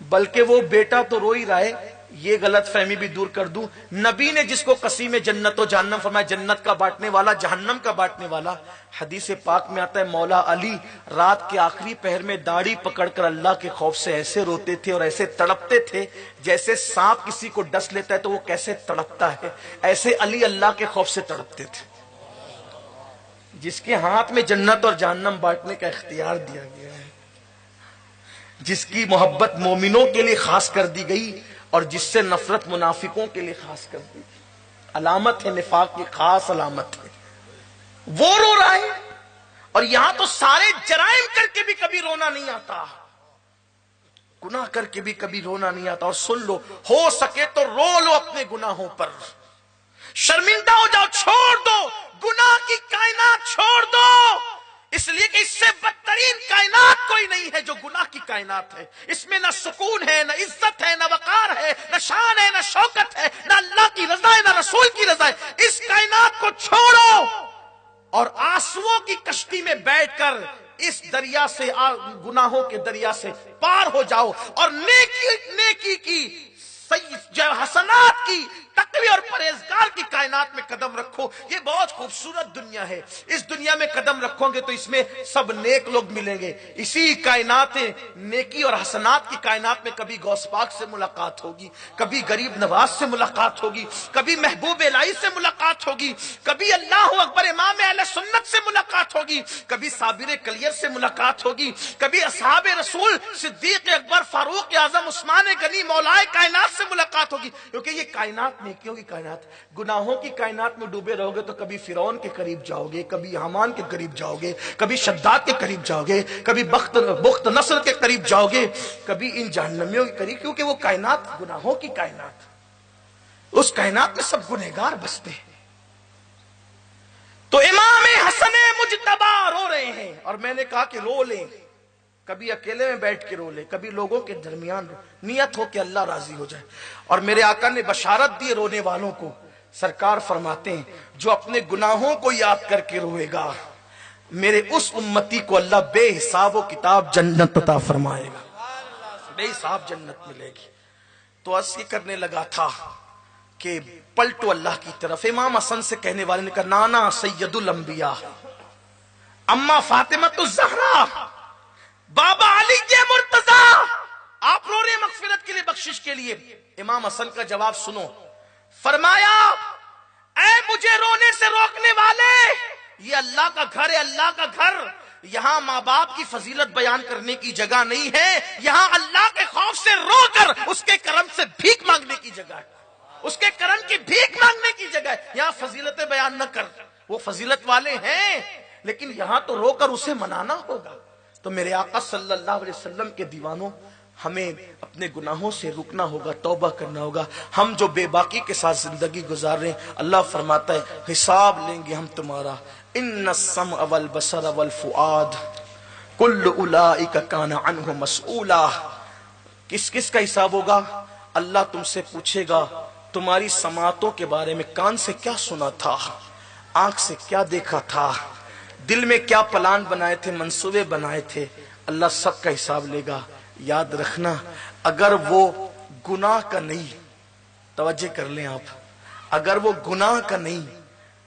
بلکہ وہ بیٹا تو رو ہی رہا ہے، یہ غلط فہمی بھی دور کر دوں، نبی نے جس کو قسیم جنت و جہنم فرمایا، جنت کا بانٹنے والا، جہنم کا بانٹنے والا۔ حدیث پاک میں آتا ہے مولا علی رات کے آخری پہر میں داڑھی پکڑ کر اللہ کے خوف سے ایسے روتے تھے اور ایسے تڑپتے تھے جیسے سانپ کسی کو ڈس لیتا ہے تو وہ کیسے تڑپتا ہے، ایسے علی اللہ کے خوف سے تڑپتے تھے۔ جس کے ہاتھ میں جنت اور جہنم بانٹنے کا اختیار دیا گیا ہے، جس کی محبت مومنوں کے لیے خاص کر دی گئی اور جس سے نفرت منافقوں کے لیے خاص کر دی گئی، علامت ہے نفاق کی، خاص علامت ہے، وہ رو رہا ہے۔ اور یہاں تو سارے جرائم کر کے بھی کبھی رونا نہیں آتا، گناہ کر کے بھی کبھی رونا نہیں آتا۔ اور سن لو، ہو سکے تو رو لو اپنے گناہوں پر، شرمندہ ہو جاؤ، چھوڑ دو گناہ کی کائنات، چھوڑ دو، اس لیے کہ اس سے بدترین کائنات کوئی نہیں ہے جو گناہ کی کائنات ہے۔ اس میں نہ سکون ہے، نہ عزت ہے، نہ وقار ہے، نہ شان ہے، نہ شوکت ہے، نہ اللہ کی رضا ہے، نہ رسول کی رضا ہے۔ اس کائنات کو چھوڑو اور آنسوؤں کی کشتی میں بیٹھ کر اس دریا سے، گناہوں کے دریا سے پار ہو جاؤ اور نیکی کی، حسنات کی، تقوی اور پرہیزگار کی کائنات میں قدم رکھو۔ یہ بہت خوبصورت دنیا ہے، اس دنیا میں قدم رکھو گے تو اس میں سب نیک لوگ ملیں گے۔ اسی کائنات نیکی اور حسنات کی کائنات میں کبھی غوث پاک سے ملاقات ہوگی، کبھی غریب نواز سے ملاقات ہوگی، کبھی محبوب الہی سے ملاقات ہوگی، کبھی اللہ اکبر امام اہل سنت سے ملاقات ہوگی، کبھی صابر کلیر سے ملاقات ہوگی، کبھی اصحاب رسول صدیق اکبر فاروق اعظم عثمان غنی مولائے کائنات سے ملاقات ہوگی۔ کیونکہ یہ کائنات نیکیوں کی کائنات، گناہوں کی کائنات میں ڈوبے رہو گے تو کبھی فرعون کے قریب جاؤ گے، کبھی حامان کے قریب جاؤ گے، کبھی شداد کے قریب جاؤ گے، کبھی بخت نصر کے قریب جاؤ گے، کبھی ان جہنمیوں کے قریب، کیونکہ وہ کائنات گناہوں کی کائنات، اس کائنات میں سب گنہگار بستے ہیں۔ تو امام حسن مجتبی رو رہے ہیں، اور میں نے کہا کہ رو لیں، کبھی اکیلے میں بیٹھ کے رو لے، کبھی لوگوں کے درمیان رو، نیت ہو کہ اللہ راضی ہو جائے۔ اور میرے آقا نے بشارت دی رونے والوں کو، سرکار فرماتے ہیں جو اپنے گناہوں کو یاد کر کے روئے گا، میرے اس امتی کو اللہ بے حساب و کتاب جنت عطا فرمائے گا، بے حساب جنت ملے گی۔ تو عرض یہ کرنے لگا تھا کہ پلٹو اللہ کی طرف۔ امام حسن سے کہنے والے نے کہا نانا سید الانبیاء، اما فاطمہ الزہرا، بابا علی مرتضی، آپ رو رہے مغفرت کے لیے، بخشش کے لیے۔ امام حسن کا جواب سنو، فرمایا اے مجھے رونے سے روکنے والے، یہ اللہ کا گھر ہے، اللہ کا گھر، یہاں ماں باپ کی فضیلت بیان کرنے کی جگہ نہیں ہے، یہاں اللہ کے خوف سے رو کر اس کے کرم سے بھیک مانگنے کی جگہ ہے، اس کے کرم کی بھیک مانگنے کی جگہ ہے۔ یہاں فضیلتیں بیان نہ کر، وہ فضیلت والے ہیں لیکن یہاں تو رو کر اسے منانا ہوگا۔ تو میرے آقا صلی اللہ علیہ وسلم کے دیوانوں، ہمیں اپنے گناہوں سے رکنا ہوگا، توبہ کرنا ہوگا۔ ہم جو بے باکی کے ساتھ زندگی گزار رہے ہیں، اللہ فرماتا ہے حساب لیں گے ہم تمہارا، ان السمع والبصر والفؤاد کل اولئک کان عنہ مسئولا۔ کس کس کا حساب ہوگا؟ اللہ تم سے پوچھے گا تمہاری سماعتوں کے بارے میں، کان سے کیا سنا تھا، آنکھ سے کیا دیکھا تھا، دل میں کیا پلان بنائے تھے، منصوبے بنائے تھے، اللہ سب کا حساب لے گا۔ یاد رکھنا اگر وہ گناہ کا نہیں، توجہ کر لیں آپ، اگر وہ گناہ کا نہیں،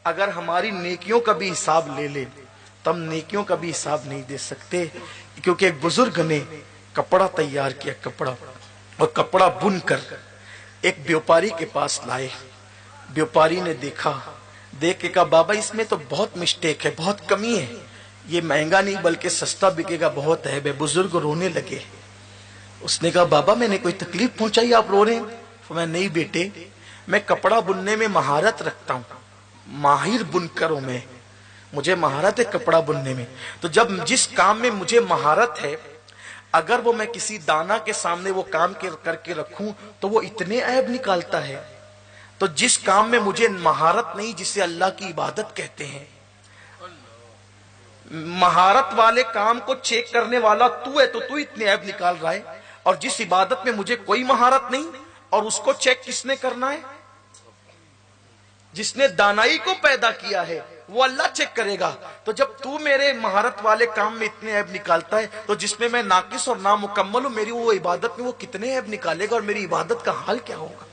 اگر ہماری نیکیوں کا بھی حساب لے لے تو ہم نیکیوں کا بھی حساب نہیں دے سکتے، کیونکہ ایک بزرگ نے کپڑا تیار کیا، کپڑا، اور کپڑا بن کر ایک بیوپاری کے پاس لائے۔ بیوپاری نے دیکھا، دیکھ کے کہا بابا اس میں تو بہت مسٹیک ہے، بہت کمی ہے، یہ مہنگا نہیں بلکہ سستا بکے گا، بہت ہے۔ بزرگ رونے لگے۔ اس نے کہا بابا میں نے کوئی تکلیف پہنچائی آپ رو رہے ہیں؟ فرمایا نہیں بیٹے، میں کپڑا بننے میں مہارت رکھتا ہوں، ماہر بنکر ہوں میں، مجھے مہارت ہے کپڑا بننے میں، تو جب جس کام میں مجھے مہارت ہے اگر وہ میں کسی دانا کے سامنے وہ کام کر کے رکھوں تو وہ اتنے عیب نکالتا ہے، تو جس کام میں مجھے مہارت نہیں، جسے اللہ کی عبادت کہتے ہیں، مہارت والے کام کو چیک کرنے والا تو ہے، تو تو اتنے عیب نکال رہا ہے، اور جس عبادت میں مجھے کوئی مہارت نہیں اور اس کو چیک کس نے کرنا ہے؟ جس نے دانائی کو پیدا کیا ہے وہ اللہ چیک کرے گا۔ تو جب تو میرے مہارت والے کام میں اتنے عیب نکالتا ہے تو جس میں میں ناقص اور نامکمل ہوں، میری وہ عبادت میں وہ کتنے عیب نکالے گا اور میری عبادت کا حال کیا ہوگا؟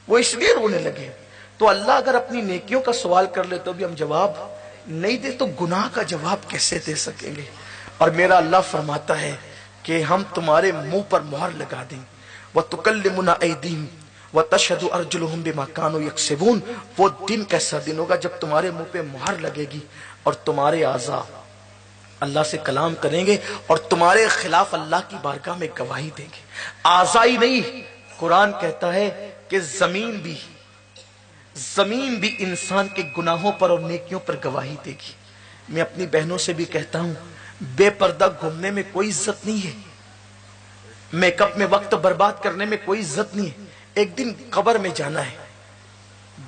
وہ اس لیے رونے لگے۔ تو اللہ اگر اپنی نیکیوں کا سوال کر لے تو بھی ہم جواب نہیں دے تو گناہ کا جواب کیسے دے سکیں گے؟ اور میرا اللہ فرماتا ہے کہ ہم تمہارے منہ پر مہر لگا دیں، وَتُكَلِّمُنَا أَيْدِيهِمْ وَتَشْهَدُ أَرْجُلُهُمْ بِمَا كَانُوا يَكْسِبُونَ۔ وہ دن کیسا دن ہوگا جب تمہارے منہ پہ مہر لگے گی اور تمہارے اعضاء اللہ سے کلام کریں گے اور تمہارے خلاف اللہ کی بارگاہ میں گواہی دیں گے۔ اعضاء ہی نہیں، قرآن کہتا ہے کہ زمین بھی انسان کے گناہوں پر اور نیکیوں پر گواہی دے گی۔ میں اپنی بہنوں سے بھی کہتا ہوں بے پردہ گھومنے میں کوئی عزت نہیں ہے، میک اپ میں وقت برباد کرنے میں کوئی عزت نہیں ہے۔ ایک دن قبر میں جانا ہے،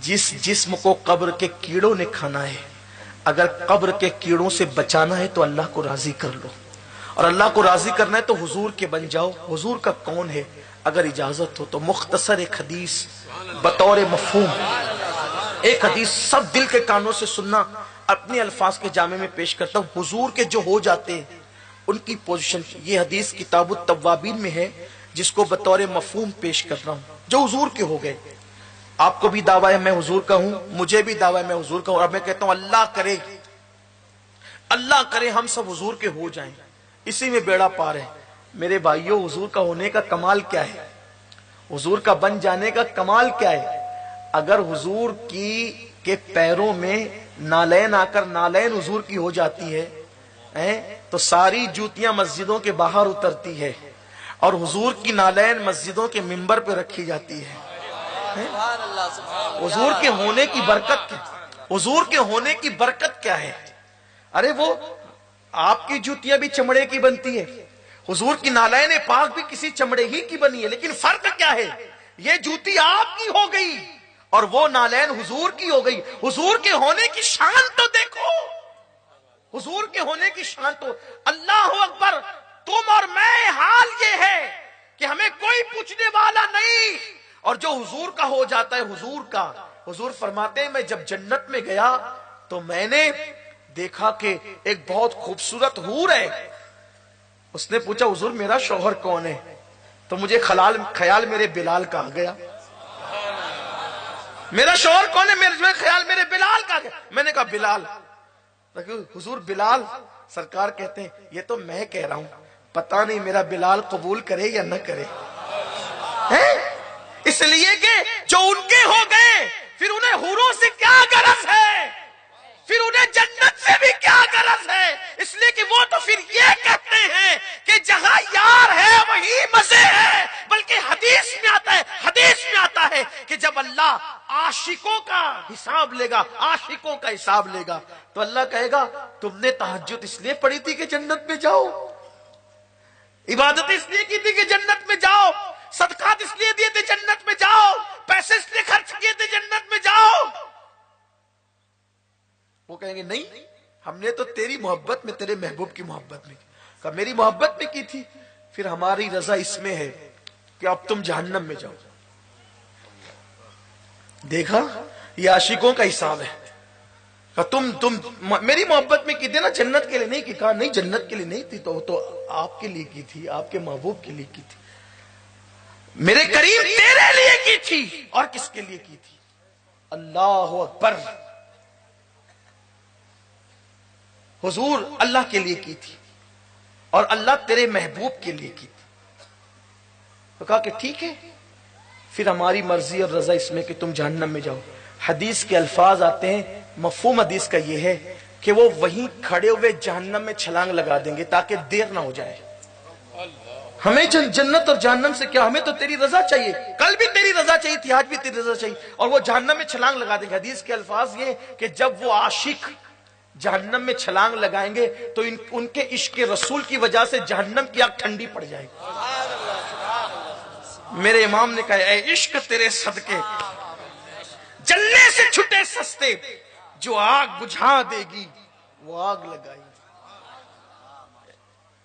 جس جسم کو قبر کے کیڑوں نے کھانا ہے، اگر قبر کے کیڑوں سے بچانا ہے تو اللہ کو راضی کر لو، اور اللہ کو راضی کرنا ہے تو حضور کے بن جاؤ۔ حضور کا کون ہے؟ اگر اجازت ہو تو مختصر ایک حدیث بطور مفہوم، ایک حدیث سب دل کے کانوں سے سننا، اپنے الفاظ کے جامع میں پیش کرتا ہوں۔ حضور کے جو ہو جاتے ہیں ان کی پوزیشن، یہ حدیث کتاب التوابین میں ہے جس کو بطور مفہوم پیش کر رہا ہوں۔ جو حضور کے ہو گئے، آپ کو بھی دعویٰ ہے میں حضور کا ہوں، مجھے بھی دعویٰ ہے میں حضور کا ہوں، اور میں کہتا ہوں اللہ کرے ہم سب حضور کے ہو جائیں، اسی میں بیڑا پار ہے۔ میرے بھائیوں، حضور کا ہونے کا کمال کیا ہے؟ حضور کا بن جانے کا کمال کیا ہے؟ اگر حضور کے پیروں میں نالین آ کر نالین حضور کی ہو جاتی ہے تو ساری جوتیاں مسجدوں کے باہر اترتی ہے، اور حضور کی نالین مسجدوں کے منبر پہ رکھی جاتی ہے۔ حضور کے ہونے کی برکت کیا؟ حضور کے ہونے کی برکت کیا ہے؟ ارے وہ آپ کی جوتیاں بھی چمڑے کی بنتی ہے، حضور کی نالین پاک بھی کسی چمڑے ہی کی بنی ہے، لیکن فرق کیا ہے؟ یہ جوتی آپ کی ہو گئی اور وہ نالین حضور کی ہو گئی۔ حضور کے ہونے کی شان تو دیکھو، حضور کے ہونے کی شان تو، اللہ اکبر۔ تم اور میں حال یہ ہے کہ ہمیں کوئی پوچھنے والا نہیں، اور جو حضور کا ہو جاتا ہے حضور کا۔ حضور فرماتے ہیں میں جب جنت میں گیا تو میں نے دیکھا کہ ایک بہت خوبصورت حور ہے۔ اس نے پوچھا حضور میرا شوہر کون ہے؟ تو مجھے خیال میرے بلال کا آ گیا۔ میرا شوہر کون ہے؟ میرے خیال میرے بلال کا آ گیا۔ میں نے کہا بلال؟ حضور بلال؟ سرکار کہتے ہیں یہ تو میں کہہ رہا ہوں، پتہ نہیں میرا بلال قبول کرے یا نہ کرے۔ اس لیے کہ جو ان کے ہو گئے پھر انہیں حوروں سے کیا غرض ہے، پھر انہیں جنت سے بھی کیا غرض ہے؟ اس لیے کہ وہ تو پھر یہ کہتے ہیں کہ جہاں یار ہے وہی مزے ہے۔ بلکہ حدیث میں آتا ہے کہ جب اللہ عاشقوں کا حساب لے گا، عاشقوں کا حساب لے گا تو اللہ کہے گا تم نے تہجد اس لیے پڑھی تھی کہ جنت میں جاؤ، عبادت اس لیے کی تھی کہ جنت میں جاؤ، صدقات اس لیے دیے تھے جنت میں جاؤ، پیسے اس لیے خرچ کیے تھے جنت میں جاؤ۔ وہ کہیں گے نہیں، ہم نے تو تیری محبت میں، تیرے محبوب کی محبت میں، کہا میری محبت میں کی تھی، پھر ہماری رضا اس میں ہے کہ اب تم جہنم میں جاؤ۔ دیکھا، یہ عاشقوں کا حساب ہے۔ تم میری محبت میں کی تھی نا، جنت کے لیے نہیں کی؟ کہا نہیں جنت کے لیے نہیں تھی، تو آپ کے لیے کی تھی، آپ کے محبوب کے لیے کی تھی، میرے کریم تیرے لیے کی تھی۔ اور کس کے لیے کی تھی؟ اللہ اکبر، حضور اللہ کے لیے کی تھی اور اللہ تیرے محبوب کے لیے کی تھی۔ تو کہا کہ ٹھیک ہے، پھر ہماری مرضی اور رضا اس میں کہ تم جہنم میں جاؤ۔ حدیث کے الفاظ آتے ہیں، مفہوم حدیث کا یہ ہے کہ وہ وہیں کھڑے ہوئے جہنم میں چھلانگ لگا دیں گے تاکہ دیر نہ ہو جائے۔ ہمیں جنت اور جہنم سے کیا، ہمیں تو تیری رضا چاہیے، کل بھی تیری رضا چاہیے تھی، آج بھی تیری رضا چاہیے، اور وہ جہنم میں چھلانگ لگا دیں گے۔ حدیث کے الفاظ یہ کہ جب وہ عاشق جہنم میں چھلانگ لگائیں گے تو ان کے عشق رسول کی وجہ سے جہنم کی آگ ٹھنڈی پڑ جائے گی۔ میرے امام نے کہا اے عشق تیرے صدقے جلنے سے چھٹے سستے، جو آگ بجھا دے گی وہ آگ لگائی۔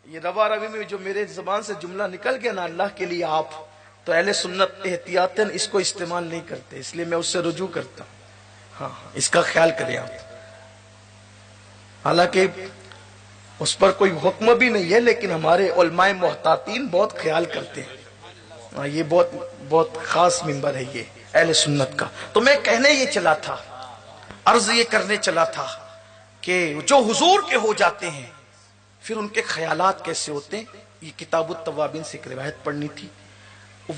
یہ روا روی میں جو میرے زبان سے جملہ نکل گیا نا، اللہ کے لیے آپ، تو اہل سنت احتیاطاً اس کو استعمال نہیں کرتے، اس لیے میں اس سے رجوع کرتا ہوں۔ ہاں اس کا خیال کریں آپ، حالانکہ اس پر کوئی حکم بھی نہیں ہے، لیکن ہمارے علماء محتاطین بہت خیال کرتے ہیں۔ یہ بہت خاص منبر ہے یہ اہل سنت کا۔ تو میں کہنے یہ چلا تھا، عرض یہ کرنے چلا تھا کہ جو حضور کے ہو جاتے ہیں پھر ان کے خیالات کیسے ہوتے ہیں۔ یہ کتاب التوابین سے ایک روایت پڑھنی تھی،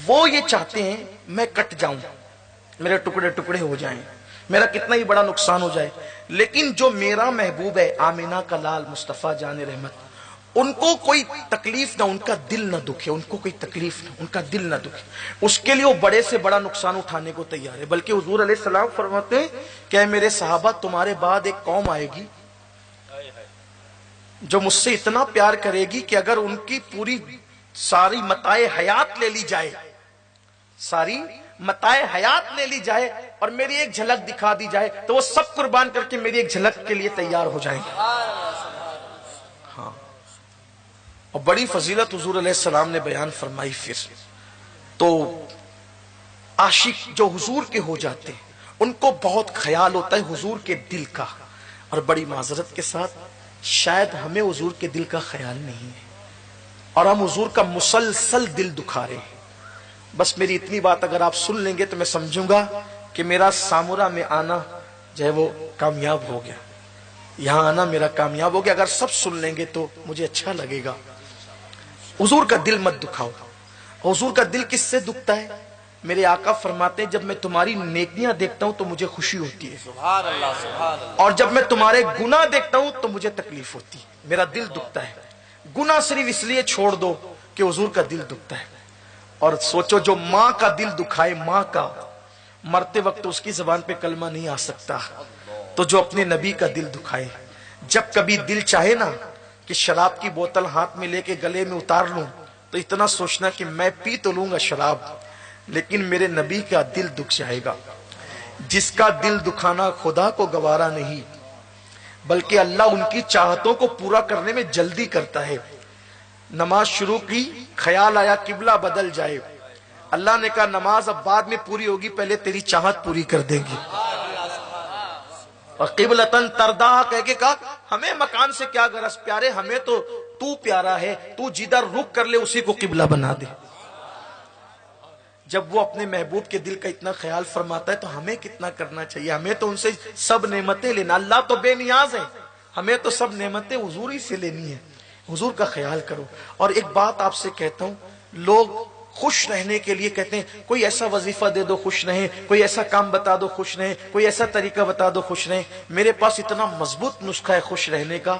وہ یہ چاہتے ہیں میں کٹ جاؤں، میرے ٹکڑے ٹکڑے ہو جائیں، میرا کتنا ہی بڑا نقصان ہو جائے، لیکن جو میرا محبوب ہے آمینہ کا لال مصطفیٰ جان رحمت، ان کو کوئی تکلیف نہ، ان کا دل نہ دکھے، ان کو کوئی تکلیف نہ، ان کا دل نہ دکھے، اس کے لیے وہ بڑے سے بڑا نقصان اٹھانے کو تیار ہے۔ بلکہ حضور علیہ السلام فرماتے ہیں کہ اے میرے صحابہ، تمہارے بعد ایک قوم آئے گی جو مجھ سے اتنا پیار کرے گی کہ اگر ان کی پوری ساری متاع حیات لے لی جائے، ساری متاع حیات لے لی جائے اور میری ایک جھلک دکھا دی جائے تو وہ سب قربان کر کے میری ایک جھلک کے لیے تیار ہو جائیں گے۔ ہاں، اور بڑی فضیلت حضور علیہ السلام نے بیان فرمائی۔ پھر تو عاشق جو حضور کے ہو جاتے ہیں ان کو بہت خیال ہوتا ہے حضور کے دل کا، اور بڑی معذرت کے ساتھ شاید ہمیں حضور کے دل کا خیال نہیں ہے، اور ہم حضور کا مسلسل دل دکھا رہے ہیں۔ بس میری اتنی بات اگر آپ سن لیں گے تو میں سمجھوں گا کہ میرا سامورا میں آنا جو ہے وہ کامیاب ہو گیا، یہاں آنا میرا کامیاب ہو گیا۔ اگر سب سن لیں گے تو مجھے اچھا لگے گا۔ حضور کا دل مت دکھاؤ۔ حضور کا دل کس سے دکھتا ہے؟ میرے آقا فرماتے ہیں جب میں تمہاری نیکیاں دیکھتا ہوں تو مجھے خوشی ہوتی ہے، سبحان اللہ سبحان اللہ، اور جب میں تمہارے گناہ دیکھتا ہوں تو مجھے تکلیف ہوتی ہے، میرا دل دکھتا ہے۔ گناہ صرف اس لیے چھوڑ دو کہ حضور کا دل دکھتا ہے۔ اور سوچو جو ماں کا دل دکھائے، ماں کا، مرتے وقت اس کی زبان پہ کلمہ نہیں آ سکتا، تو جو اپنے نبی کا دل دکھائے، جب کبھی دل چاہے نا کہ شراب کی بوتل ہاتھ میں لے کے گلے میں اتار لوں تو اتنا سوچنا کہ میں پی تو لوں گا شراب لیکن میرے نبی کا دل دکھ جائے گا۔ جس کا دل دکھانا خدا کو گوارا نہیں، بلکہ اللہ ان کی چاہتوں کو پورا کرنے میں جلدی کرتا ہے۔ نماز شروع کی، خیال آیا قبلہ بدل جائے، اللہ نے کہا نماز اب بعد میں پوری ہوگی، پہلے تیری چاہت پوری کر دیں گے۔ اور قبلتن ترداہ کہہ کے کہا ہمیں مکان سے کیا غرض پیارے، ہمیں تو پیارا ہے، تو جدھر رخ کر لے اسی کو قبلہ بنا دے۔ جب وہ اپنے محبوب کے دل کا اتنا خیال فرماتا ہے تو ہمیں کتنا کرنا چاہیے؟ ہمیں تو ان سے سب نعمتیں لینا، اللہ تو بے نیاز ہے، ہمیں تو سب نعمتیں حضور ہی سے لینی ہے۔ حضور کا خیال کرو۔ اور ایک بات آپ سے کہتا ہوں، لوگ خوش رہنے کے لیے کہتے ہیں کوئی ایسا وظیفہ دے دو خوش رہیں، کوئی ایسا کام بتا دو خوش رہیں، کوئی ایسا طریقہ بتا دو خوش رہیں۔ میرے پاس اتنا مضبوط نسخہ ہے خوش رہنے کا،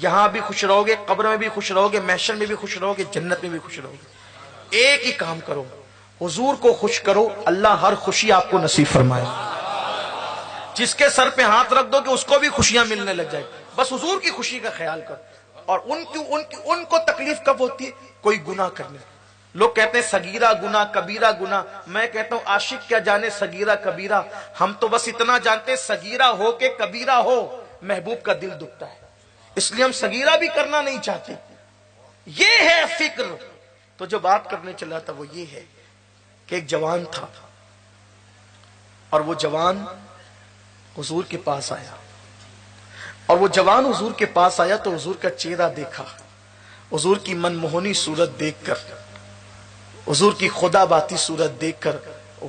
یہاں بھی خوش رہو گے، قبر میں بھی خوش رہو گے، محشر میں بھی خوش رہو گے، جنت میں بھی خوش رہو گے۔ ایک ہی کام کرو، حضور کو خوش کرو، اللہ ہر خوشی آپ کو نصیب فرمائے۔ جس کے سر پہ ہاتھ رکھ دو کہ اس کو بھی خوشیاں ملنے لگ جائے، بس حضور کی خوشی کا خیال کرو۔ اور ان کو تکلیف کب ہوتی ہے؟ کوئی گناہ کرنے۔ لوگ کہتے ہیں صغیرہ گناہ کبیرہ گناہ، میں کہتا ہوں عاشق کیا جانے صغیرہ کبیرہ، ہم تو بس اتنا جانتے صغیرہ ہو کہ کبیرہ ہو محبوب کا دل دکھتا ہے، اس لیے ہم صغیرہ بھی کرنا نہیں چاہتے۔ یہ ہے فکر۔ تو جو بات کرنے چلا تھا وہ یہ ہے کہ ایک جوان تھا اور وہ جوان حضور کے پاس آیا اور وہ جوان حضور کے پاس آیا تو حضور کا چہرہ دیکھا، حضور کی منموہنی صورت دیکھ کر، حضور کی خدا باتی صورت دیکھ کر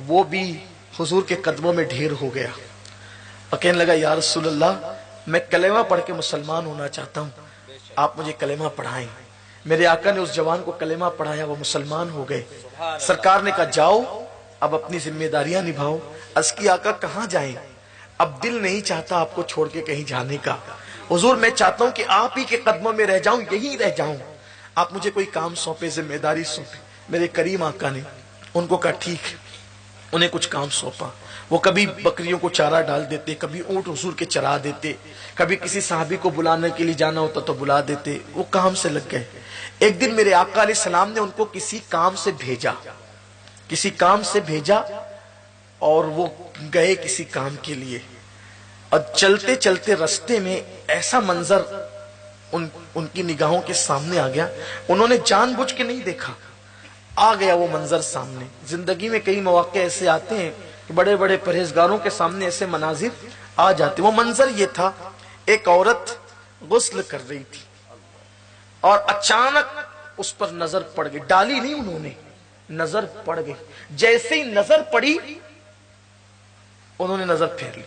وہ بھی حضور کے قدموں میں ڈھیر ہو گیا اور کہنے لگا یا رسول اللہ میں کلمہ پڑھ کے مسلمان ہونا چاہتا ہوں، آپ مجھے کلمہ پڑھائیں۔ میرے آقا نے اس جوان کو کلمہ پڑھایا، وہ مسلمان ہو گئے۔ سرکار نے کہا جاؤ اب اپنی ذمہ داریاں نبھاؤ۔ عرض کی آقا کہاں جائیں؟ اب دل نہیں چاہتا آپ کو چھوڑ کے کہیں جانے کا، حضور میں چاہتا ہوں کہ آپ ہی کے قدموں میں رہ جاؤں، یہیں رہ جاؤں، آپ مجھے کوئی کام سونپے، ذمہ داری سونپے۔ میرے کریم آقا نے ان کو کہا ٹھیک ہے، انہیں کچھ کام سونپا۔ وہ کبھی بکریوں کو چارہ ڈال دیتے، کبھی اونٹ حضور کے چرا دیتے، کبھی کسی صحابی کو بلانے کے لیے جانا ہوتا تو بلا دیتے، وہ کام سے لگ گئے۔ ایک دن میرے آقا علیہ السلام نے ان کو کسی کام سے بھیجا اور وہ گئے کسی کام کے لیے، اور چلتے چلتے رستے میں ایسا منظر ان کی نگاہوں کے سامنے آ گیا، انہوں نے جان بوجھ کے نہیں دیکھا، آ گیا وہ منظر سامنے۔ زندگی میں کئی مواقع ایسے آتے ہیں کہ بڑے بڑے پرہیزگاروں کے سامنے ایسے مناظر آ جاتے۔ وہ منظر یہ تھا، ایک عورت غسل کر رہی تھی اور اچانک اس پر نظر پڑ گئی، ڈالی نہیں انہوں نے، نظر پڑ گئی۔ جیسے ہی نظر پڑی انہوں نے نظر پھیر لی۔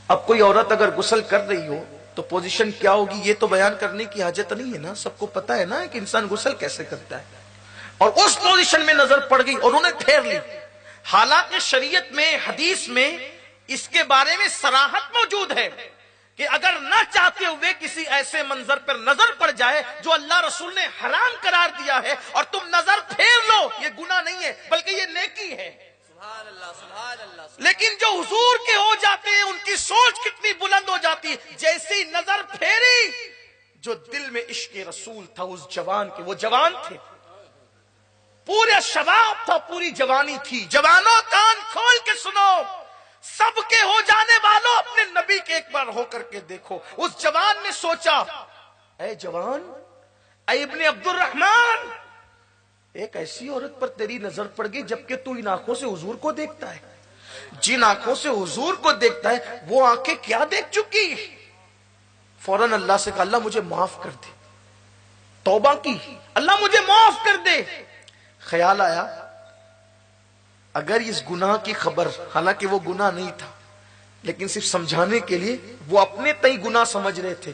اب کوئی عورت اگر غسل کر رہی ہو تو پوزیشن کیا ہوگی یہ تو بیان کرنے کی حاجت نہیں ہے نا، سب کو پتا ہے نا کہ انسان غسل کیسے کرتا ہے، اور اس پوزیشن میں نظر پڑ گئی اور انہوں نے پھیر لی۔ حالانکہ شریعت میں، حدیث میں اس کے بارے میں صراحت موجود ہے کہ اگر نہ چاہتے ہوئے کسی ایسے منظر پر نظر پڑ جائے جو اللہ رسول نے حرام قرار دیا ہے اور تم نظر پھیر لو، یہ گناہ نہیں ہے بلکہ یہ نیکی ہے۔ سبحان اللہ، سبحان اللہ۔ لیکن جو حضور کے ہو جاتے ہیں ان کی سوچ کتنی بلند ہو جاتی ہے، جیسی نظر پھیری جو دل میں عشق رسول تھا اس جوان کے، وہ جوان تھے، پورے شباب تھا، پوری جوانی تھی۔ جوانوں کان کھول کے سنو، سب کے ہو جانے والوں اپنے نبی کے ایک بار ہو کر کے دیکھو۔ اس جوان نے سوچا اے جوان، اے ابن عبد الرحمن، ایک ایسی عورت پر تیری نظر پڑ گئی جبکہ تو ان آنکھوں سے حضور کو دیکھتا ہے، جن آنکھوں سے حضور کو دیکھتا ہے وہ آنکھیں کیا دیکھ چکی؟ فوراً اللہ سے کہا اللہ مجھے معاف کر دے، توبہ کی، اللہ مجھے معاف کر دے۔ خیال آیا اگر اس گناہ کی خبر، حالانکہ وہ گناہ نہیں تھا لیکن صرف سمجھانے کے لیے وہ اپنے تئیں گناہ سمجھ رہے تھے،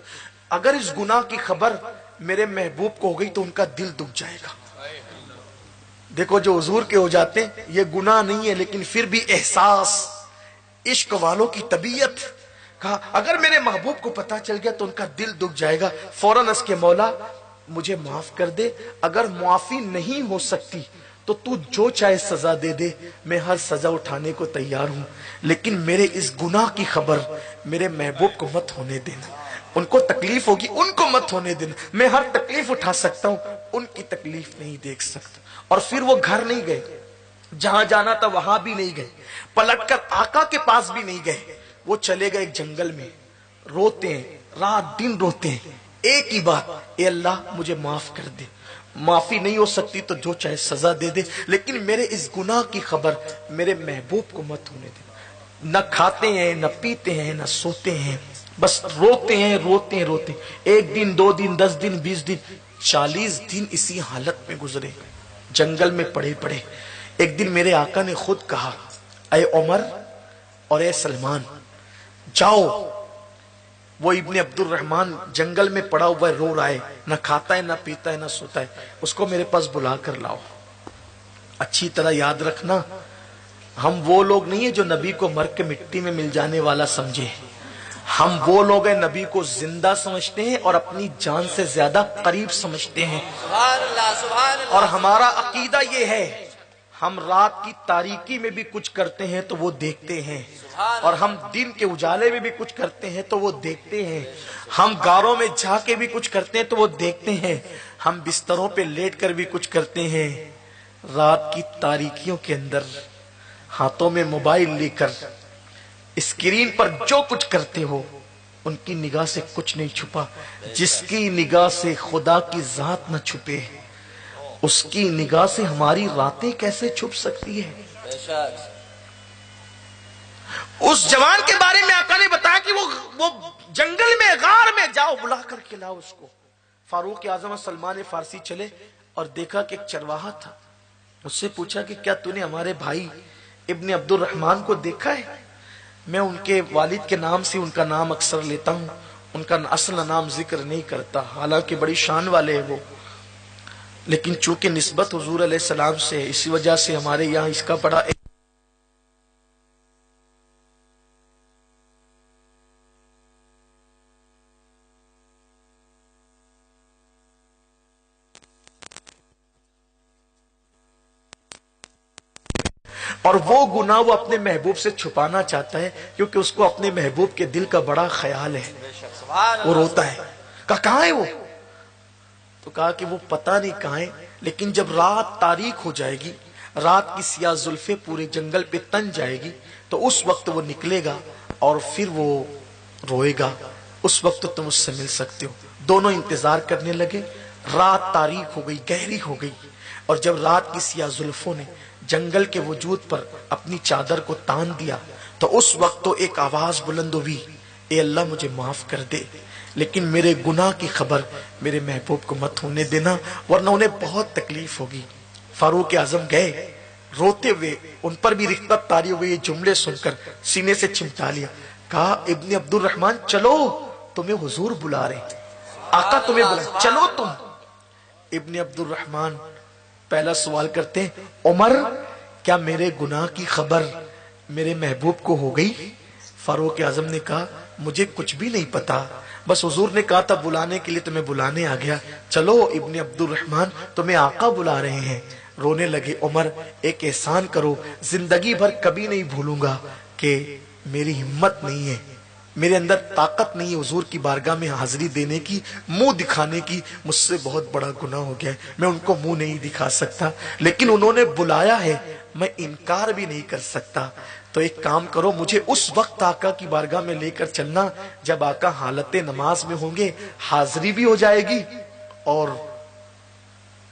اگر اس گناہ کی خبر میرے محبوب کو ہو گئی تو ان کا دل دکھ جائے گا۔ دیکھو جو حضور کے ہو جاتے ہیں یہ گناہ نہیں ہے لیکن پھر بھی احساس، عشق والوں کی طبیعت، کہا اگر میرے محبوب کو پتا چل گیا تو ان کا دل دکھ جائے گا۔ فوراً اس کے مولا مجھے معاف کر دے، اگر معافی نہیں ہو سکتی تو تو جو چاہے سزا دے دے، میں ہر سزا اٹھانے کو تیار ہوں، لیکن میرے اس گناہ کی خبر میرے محبوب کو مت ہونے دینا، ان کو تکلیف ہوگی ان کو مت ہونے دینا، میں ہر تکلیف اٹھا سکتا ہوں ان کی تکلیف نہیں دیکھ سکتا۔ اور پھر وہ گھر نہیں گئے، جہاں جانا تھا وہاں بھی نہیں گئے، پلٹ کر آقا کے پاس بھی نہیں گئے، وہ چلے گئے ایک جنگل میں، روتے ہیں، رات دن روتے ہیں، ایک ہی بات، اے اللہ مجھے معاف کر دے، معافی نہیں ہو سکتی تو جو چاہے سزا دے دے، لیکن میرے اس گناہ کی خبر میرے محبوب کو مت ہونے دے۔ نہ کھاتے ہیں، نہ پیتے ہیں، نہ سوتے ہیں، بس روتے ہیں روتے ہیں روتے ہیں۔ ایک دن، 2 دن، 10 دن، 20 دن، 40 دن اسی حالت میں گزرے، جنگل میں پڑے پڑے۔ ایک دن میرے آقا نے خود کہا اے عمر اور اے سلمان جاؤ، وہ ابن عبد الرحمن جنگل میں پڑا ہوا ہے، رو رہا ہے، نہ کھاتا ہے، نہ پیتا ہے، نہ سوتا ہے، اس کو میرے پاس بلا کر لاؤ۔ اچھی طرح یاد رکھنا ہم وہ لوگ نہیں ہیں جو نبی کو مر کے مٹی میں مل جانے والا سمجھے، ہم وہ لوگ ہیں نبی کو زندہ سمجھتے ہیں اور اپنی جان سے زیادہ قریب سمجھتے ہیں۔ سبحان اللہ، سبحان اللہ۔ اور ہمارا عقیدہ یہ ہے ہم رات کی تاریکی میں بھی کچھ کرتے ہیں تو وہ دیکھتے ہیں، اور ہم دن کے اجالے میں بھی کچھ کرتے ہیں تو وہ دیکھتے ہیں، ہم غاروں میں جا کے بھی کچھ کرتے ہیں تو وہ دیکھتے ہیں، ہم بستروں پہ لیٹ کر بھی کچھ کرتے ہیں، رات کی تاریکیوں کے اندر ہاتھوں میں موبائل لے کر اسکرین پر جو کچھ کرتے ہو ان کی نگاہ سے کچھ نہیں چھپا۔ جس کی نگاہ سے خدا کی ذات نہ چھپے اس کی نگاہ سے ہماری راتیں کیسے چھپ سکتی ہے؟ بے شک۔ اس جوان کے بارے میں آقا نے بتایا کہ وہ جنگل میں غار میں جاؤ بلا کر کے لاؤ اس کو. فاروق اعظم سلمان فارسی چلے اور دیکھا کہ ایک چرواہا تھا. اس سے پوچھا کہ کیا تو نے ہمارے بھائی ابن عبد الرحمن کو دیکھا ہے؟ میں ان کے والد کے نام سے ان کا نام اکثر لیتا ہوں, ان کا اصل نام ذکر نہیں کرتا, حالانکہ بڑی شان والے ہیں وہ, لیکن چونکہ نسبت حضور علیہ السلام سے, اسی وجہ سے ہمارے یہاں اس کا بڑا اور وہ گناہ وہ اپنے محبوب سے چھپانا چاہتا ہے, کیونکہ اس کو اپنے محبوب کے دل کا بڑا خیال ہے. وہ روتا ہے. کہاں ہے وہ؟ تو کہا کہ وہ پتہ نہیں کہاں ہے, لیکن جب رات تاریک ہو جائے گی, رات کی سیاہ زلفیں پورے جنگل پہ تن جائے گی, تو اس وقت وہ نکلے گا اور پھر وہ روئے گا, اس وقت تم اس سے مل سکتے ہو. دونوں انتظار کرنے لگے. رات تاریک ہو گئی, گہری ہو گئی, اور جب رات کی سیاہ زلفوں نے جنگل کے وجود پر اپنی چادر کو تان دیا, تو اس وقت تو ایک آواز بلند ہوئی, اے اللہ مجھے معاف کر دے, لیکن میرے گناہ کی خبر میرے محبوب کو مت ہونے دینا, ورنہ انہیں بہت تکلیف ہوگی. فاروق اعظم گئے روتے ہوئے, ان پر بھی رقت طاری ہوئی. یہ جملے سن کر سینے سے چمٹا لیا. کہا ابن عبد الرحمن چلو, تمہیں حضور بلا رہے, آقا تمہیں بلا, چلو تم. ابن عبد الرحمن پہلا سوال کرتے ہیں, عمر کیا میرے گناہ کی خبر میرے محبوب کو ہو گئی؟ فاروق اعظم نے کہا مجھے کچھ بھی نہیں پتا, بس حضور نے کہا تھا بلانے کے لیے, تمہیں بلانے آ گیا. چلو ابن عبد الرحمن, تمہیں آقا بلا رہے ہیں. رونے لگے. عمر ایک احسان کرو, زندگی بھر کبھی نہیں بھولوں گا کہ میری ہمت نہیں ہے, میرے اندر طاقت نہیں ہے حضور کی بارگاہ میں حاضری دینے کی, منہ دکھانے کی. مجھ سے بہت بڑا گناہ ہو گیا ہے, میں ان کو منہ نہیں دکھا سکتا, لیکن انہوں نے بلایا ہے, میں انکار بھی نہیں کر سکتا. تو ایک کام کرو, مجھے اس وقت آقا کی بارگاہ میں لے کر چلنا جب آقا حالت نماز میں ہوں گے, حاضری بھی ہو جائے گی اور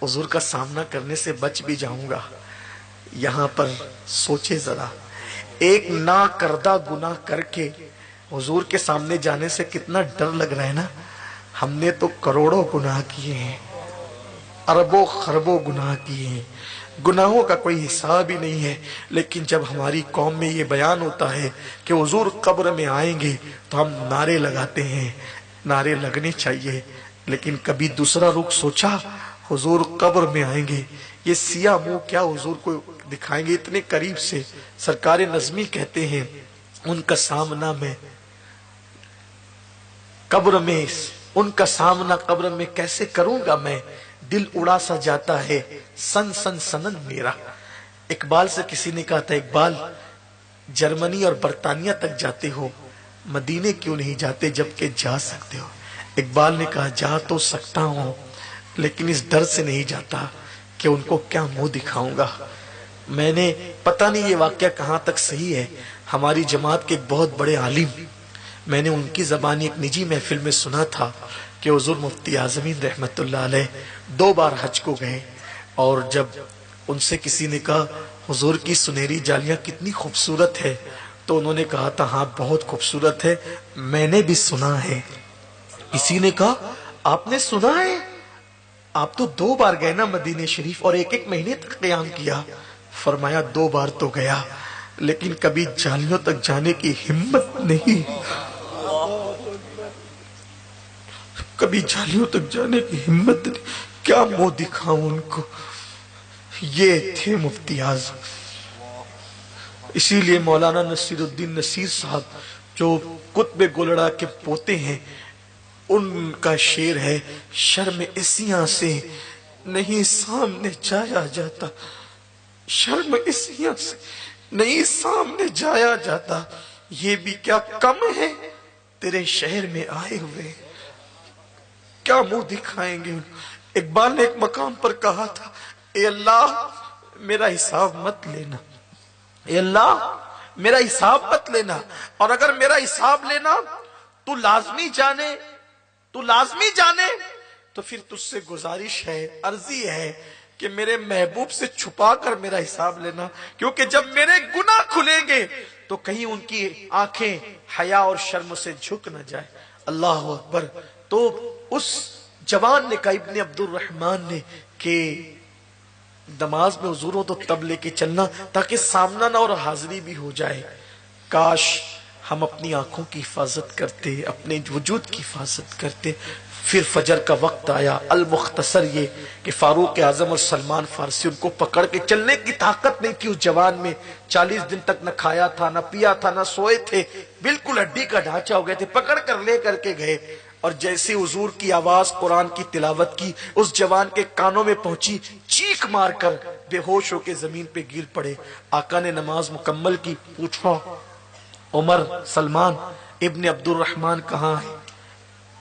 حضور کا سامنا کرنے سے بچ بھی جاؤں گا. یہاں پر سوچے ذرا, ایک نا کردہ گناہ کر کے حضور کے سامنے جانے سے کتنا ڈر لگ رہا ہے نا. ہم نے تو کروڑوں گناہ کیے ہیں, اربوں خربوں گناہ کیے ہیں, گناہوں کا کوئی حساب ہی نہیں ہے. لیکن جب ہماری قوم میں یہ بیان ہوتا ہے کہ حضور قبر میں آئیں گے, تو ہم نعرے لگاتے ہیں. نعرے لگنے چاہیے, لیکن کبھی دوسرا رخ سوچا, حضور قبر میں آئیں گے, یہ سیاہ منہ کیا حضور کو دکھائیں گے اتنے قریب سے. سرکار نظمی کہتے ہیں ان کا سامنا میں قبر میں, ان کا سامنا قبر میں کیسے کروں گا میں, دل اڑا سا جاتا ہے سن سن سنن میرا. اقبال سے کسی نے کہا تھا, اقبال جرمنی اور برطانیہ تک جاتے ہو, مدینے کیوں نہیں جاتے جبکہ جا سکتے ہو. اقبال نے کہا جا تو سکتا ہوں, لیکن اس ڈر سے نہیں جاتا کہ ان کو کیا منہ دکھاؤں گا. میں نے پتہ نہیں یہ واقعہ کہاں تک صحیح ہے, ہماری جماعت کے ایک بہت بڑے عالم, میں نے ان کی زبانی ایک نجی محفل میں سنا تھا کہ حضور مفتی اعظمین رحمت اللہ علیہ 2 بار حج کو گئے, اور جب ان سے کسی نے کہا حضور کی سنہری جالیاں کتنی خوبصورت ہے, تو انہوں نے کہا تھا ہاں بہت خوبصورت ہے, میں نے بھی سنا ہے. کسی نے کہا آپ نے سنا ہے, آپ تو 2 بار گئے نا مدینہ شریف اور 1-1 مہینے تک قیام کیا. فرمایا 2 بار تو گیا, لیکن کبھی جالیوں تک جانے کی ہمت نہیں, کبھی جالیوں تک جانے کی ہمت نہیں. کیا منہ دکھاؤں ان کو. یہ تھے مفتی اعظم. اسی لیے مولانا نصیر الدین نصیر صاحب جو قطب گولڑا کے پوتے ہیں, ان کا شعر ہے, شرم اسیاں سے نہیں سامنے جایا جاتا, شرم اسیاں سے نہیں سامنے جایا جاتا, یہ بھی کیا کم ہے تیرے شہر میں آئے ہوئے, کیا منہ دکھائیں گے. اقبال نے ایک مقام پر کہا تھا, اے اللہ میرا حساب مت لینا, اے اللہ میرا حساب مت لینا, اور اگر میرا حساب لینا تو لازمی جانے, تو لازمی جانے, تو پھر تجھ سے گزارش ہے, عرضی ہے کہ میرے محبوب سے چھپا کر میرا حساب لینا، کیونکہ جب میرے گناہ کھلیں گے تو کہیں ان کی آنکھیں حیا اور شرم سے جھک نہ جائے۔ اللہ اکبر۔ تو اس جوان نے کہا، ابن عبد الرحمن نے، کہ نماز میں حضور ہو تو تب لے کے چلنا تاکہ سامنا نہ اور حاضری بھی ہو جائے۔ کاش ہم اپنی آنکھوں کی حفاظت کرتے، اپنے وجود کی حفاظت کرتے۔ پھر فجر کا وقت آیا، المختصر یہ کہ فاروق اعظم اور سلمان فارسی ان کو پکڑ کے، چلنے کی طاقت نہیں تھی اس جوان میں، 40 دن تک نہ کھایا تھا، نہ پیا تھا، نہ سوئے تھے، بالکل ہڈی کا ڈھانچہ ہو گئے تھے، پکڑ کر لے کر کے گئے۔ اور جیسے حضور کی آواز قرآن کی تلاوت کی اس جوان کے کانوں میں پہنچی، چیخ مار کر بے ہوش ہو کے زمین پہ گر پڑے۔ آقا نے نماز مکمل کی، پوچھا عمر، سلمان ابن عبد الرحمن کہاں ہے؟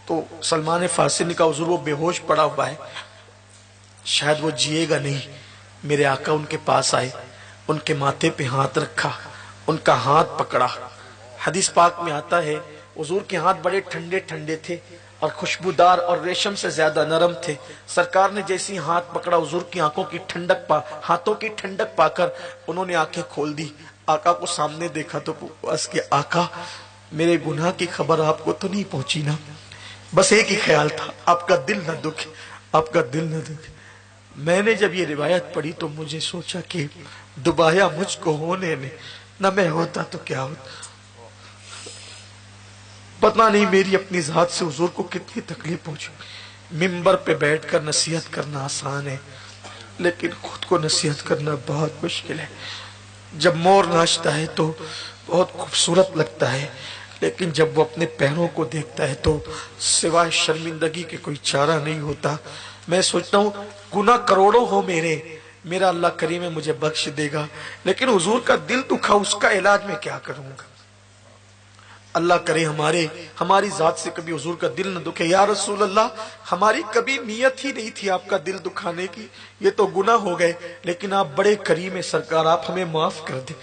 تو سلمان فارسی نے کہا حضور وہ بے ہوش پڑا ہوا ہے، شاید وہ جیے گا نہیں۔ میرے آقا ان کے پاس آئے، ان کے ماتھے پہ ہاتھ رکھا، ان کا ہاتھ پکڑا۔ حدیث پاک میں آتا ہے حضور کے ہاتھ بڑے ٹھنڈے ٹھنڈے تھے اور خوشبودار اور ریشم سے زیادہ نرم تھے۔ سرکار نے جیسی ہاتھ پکڑا، حضور کی آنکھوں کی ٹھنڈک ہاتھوں کی ٹھنڈک پا کر انہوں نے آنکھیں کھول دی۔ آقا کو سامنے دیکھا تو بس کہ آقا میرے گناہ کی خبر آپ کو تو نہیں پہنچی نا؟ بس ایک ہی خیال تھا، آپ کا دل نہ دکھے، آپ کا دل نہ دکھے۔ میں نے جب یہ روایت پڑھی تو مجھے سوچا کہ دبایا مجھ کو ہونے نے، نہ میں ہوتا تو کیا ہوتا۔ پتہ نہیں میری اپنی ذات سے حضور کو کتنی تکلیف پہنچی۔ ممبر پہ بیٹھ کر نصیحت کرنا آسان ہے، لیکن خود کو نصیحت کرنا بہت مشکل ہے۔ جب مور ناچتا ہے تو بہت خوبصورت لگتا ہے، لیکن جب وہ اپنے پیروں کو دیکھتا ہے تو سوائے شرمندگی کے کوئی چارہ نہیں ہوتا۔ میں سوچتا ہوں گناہ کروڑوں ہو میرا اللہ کریم ہے مجھے بخش دے گا، لیکن حضور کا دل دکھا، اس کا علاج میں کیا کروں گا؟ اللہ کرے ہماری ذات سے کبھی حضور کا دل نہ دکھے۔ یا رسول اللہ، ہماری کبھی نیت ہی نہیں تھی آپ کا دل دکھانے کی، یہ تو گناہ ہو گئے، لیکن آپ بڑے کریم ہیں سرکار، آپ ہمیں معاف کر دیں۔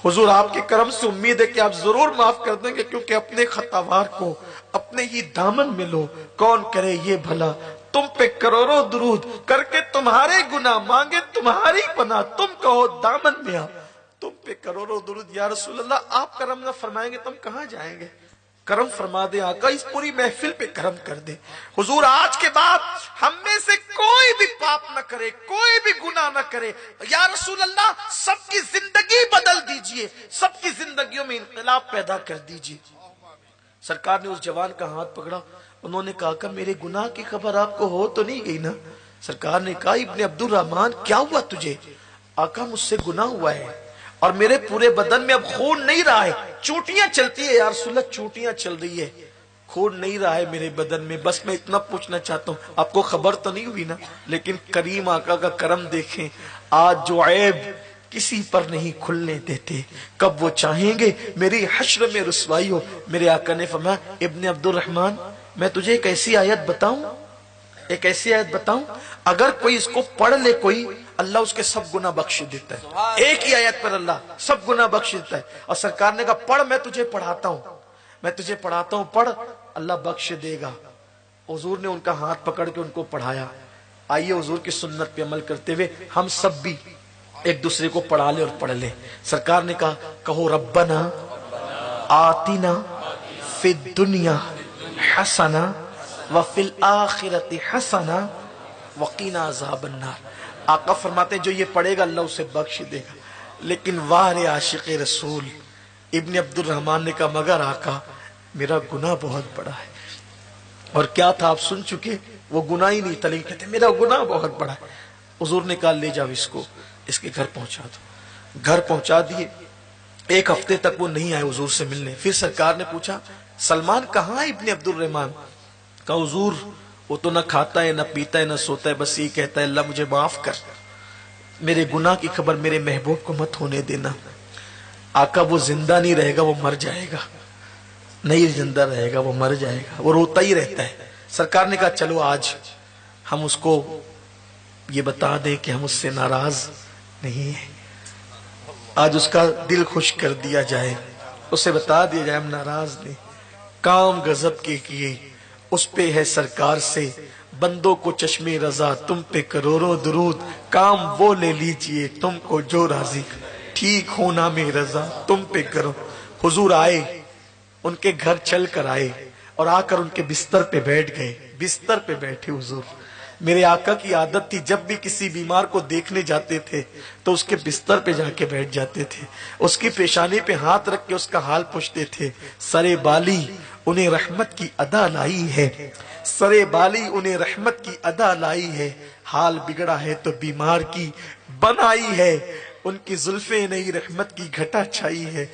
حضور آپ کے کرم سے امید ہے کہ آپ ضرور معاف کر دیں گے، کیونکہ اپنے خطاوار کو اپنے ہی دامن میں لو۔ کون کرے یہ بھلا، تم پہ کروڑوں درود کر کے تمہارے گناہ مانگے تمہاری پناہ، تم کہو دامن میں آ، تم پہ کروڑوں درود۔ یا رسول اللہ، آپ کرم نہ فرمائیں گے تم کہاں جائیں گے؟ کرم فرما دے آقا، اس پوری محفل پہ کرم کر دے۔ حضور آج کے بعد ہم میں سے کوئی بھی پاپ نہ کرے، کوئی بھی گناہ نہ کرے۔ یا رسول اللہ، سب کی زندگی بدل دیجئے، سب کی زندگیوں میں انقلاب پیدا کر دیجئے۔ سرکار نے اس جوان کا ہاتھ پکڑا، انہوں نے کہا کہ میرے گناہ کی خبر آپ کو ہو تو نہیں گئی نا؟ سرکار نے کہا ابن عبد الرحمن کیا ہوا تجھے؟ آقا مجھ سے گناہ ہوا ہے اور میرے پورے بدن میں اب خون نہیں رہا ہے، چوٹیاں چلتی ہے۔ یا رسول اللہ، چوٹیاں چل رہی ہے، خون نہیں رہا ہے میرے بدن میں۔ بس میں اتنا پوچھنا چاہتا ہوں، آپ کو خبر تو نہیں ہوئی نا؟ لیکن کریم آقا کا کرم دیکھیں، آج جو عیب کسی پر نہیں کھلنے دیتے، کب وہ چاہیں گے میری حشر میں رسوائی ہو۔ میرے آقا نے فرمایا ابن عبد الرحمن، میں تجھے ایک ایسی آیت بتاؤں، ایک ایسی آیت بتاؤں، اگر کوئی اس کو پڑھ لے کوئی، اللہ اس کے سب گناہ بخش دیتا ہے۔ ایک ہی آیت پر اللہ سب گناہ بخش دیتا ہے۔ اور سرکار نے کہا پڑھ، میں تجھے پڑھاتا ہوں، میں تجھے پڑھاتا ہوں، پڑھ، اللہ بخش دے گا۔ حضور نے ان کا ہاتھ پکڑ کے ان کو پڑھایا۔ آئیے حضور کی سنت پہ عمل کرتے ہوئے ہم سب بھی ایک دوسرے کو پڑھا لے اور پڑھ لے۔ سرکار نے کہا کہو ربنا آتنا فی الدنیا حسنہ وفی الآخرۃ حسنہ وقنا عذاب النار۔ آقا فرماتے ہیں جو یہ پڑھے گا اللہ اسے بخش دے گا۔ لیکن واہ عاشق رسول، ابن عبد الرحمن نے کہا مگر آقا میرا گناہ بہت بڑا ہے۔ اور کیا تھا آپ سن چکے، وہ گناہ ہی نہیں تھا، لیکن کہتے میرا گناہ بہت بڑا ہے۔ حضور نے کہا لے جاؤ اس کو، اس کے گھر پہنچا دو۔ گھر پہنچا دیے۔ ایک ہفتے تک وہ نہیں آئے حضور سے ملنے۔ پھر سرکار نے پوچھا سلمان کہاں ہے ابن عبد الرحمن؟ کہا حضور وہ تو نہ کھاتا ہے، نہ پیتا ہے، نہ سوتا ہے، بس یہ کہتا ہے اللہ مجھے معاف کر، میرے گناہ کی خبر میرے محبوب کو مت ہونے دینا۔ آقا وہ زندہ نہیں رہے گا، وہ مر جائے گا، نہیں زندہ رہے گا، وہ مر جائے گا، وہ روتا ہی رہتا ہے۔ سرکار نے کہا چلو آج ہم اس کو یہ بتا دیں کہ ہم اس سے ناراض نہیں ہیں، آج اس کا دل خوش کر دیا جائے، اسے بتا دیا جائے ہم ناراض نہیں۔ کام غضب کے کیے، اس پہ ہے سرکار سے بندوں کو چشمے رضا تم پہ کروڑوں درود، کام وہ لے لیجئے تم کو جو راضی، ٹھیک ہونا میں رضا تم پہ کرو۔ حضور آئے، ان کے گھر چل کر آئے اور آ کر ان کے بستر پہ بیٹھ گئے، بستر پہ بیٹھے حضور۔ میرے آقا کی عادت تھی جب بھی کسی بیمار کو دیکھنے جاتے تھے تو اس کے بستر پہ جا کے بیٹھ جاتے تھے، اس کی پیشانی پہ ہاتھ رکھ کے اس کا حال پوچھتے تھے۔ سرے بالی انہیں رحمت کی ادا لائی ہے، سرے بالی انہیں رحمت کی ادا لائی ہے، حال بگڑا ہے تو بیمار کی بنائی ہے، ان کی زلفیں نہیں رحمت کی گھٹا چھائی ہے،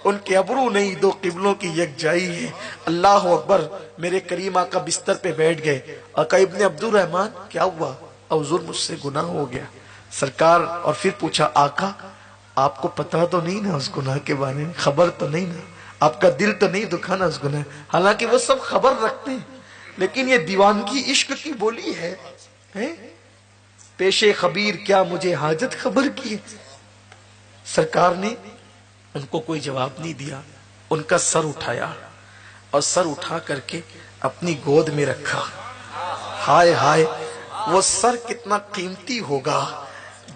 ان کے ابرو نہیں دو قبلوں کی یکجائی ہے۔ اللہ اکبر۔ میرے کریم آقا بستر پہ بیٹھ گئے۔ آقا ابن عبد الرحمن کیا ہوا؟ حضور مجھ سے گناہ ہو گیا سرکار۔ اور پھر پوچھا آقا آپ کو پتا تو نہیں نا اس گناہ کے بارے میں، خبر تو نہیں نا، آپ کا دل تو نہیں دکھا نا اس گناہ؟ حالانکہ وہ سب خبر رکھتے ہیں لیکن یہ دیوانگی عشق کی بولی ہے۔ پیش خبیر کیا مجھے حاجت خبر کی؟ سرکار نے ان کو کوئی جواب نہیں دیا، ان کا سر اٹھایا اور سر اٹھا کر کے اپنی گود میں رکھا۔ ہائے ہائے، وہ سر کتنا قیمتی ہوگا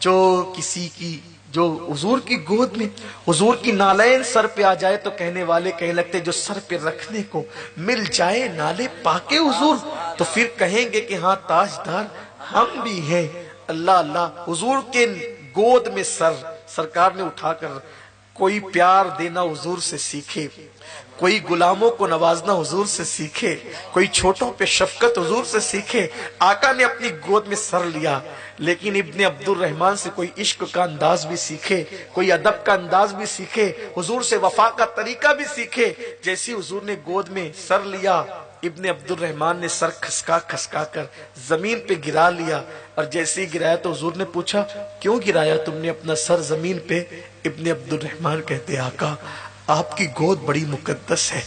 جو کسی کی، جو حضور کی گود میں، حضور کی نالین سر پہ آ جائے تو کہنے والے کہنے لگتے جو سر پہ رکھنے کو مل جائے نالے پاکے حضور تو پھر کہیں گے کہ ہاں تاجدار ہم بھی ہیں۔ اللہ اللہ، حضور کے گود میں سر سرکار نے اٹھا کر، کوئی پیار دینا حضور سے سیکھے، کوئی غلاموں کو نوازنا حضور سے سیکھے، کوئی چھوٹوں پہ شفقت حضور سے سیکھے۔ آقا نے اپنی گود میں سر لیا، لیکن ابن عبد الرحمن سے کوئی عشق کا انداز بھی سیکھے، کوئی ادب کا انداز بھی سیکھے، حضور سے وفا کا طریقہ بھی سیکھے۔ جیسی حضور نے گود میں سر لیا، ابن عبد الرحمن نے سر کھسکا کھسکا کر زمین پہ گرا لیا، اور جیسے ہی گرایا تو حضور نے پوچھا کیوں گرایا تم نے اپنا سر زمین پہ؟ ابن عبد الرحمن کہتے آقا آپ کی گود بڑی مقدس ہے،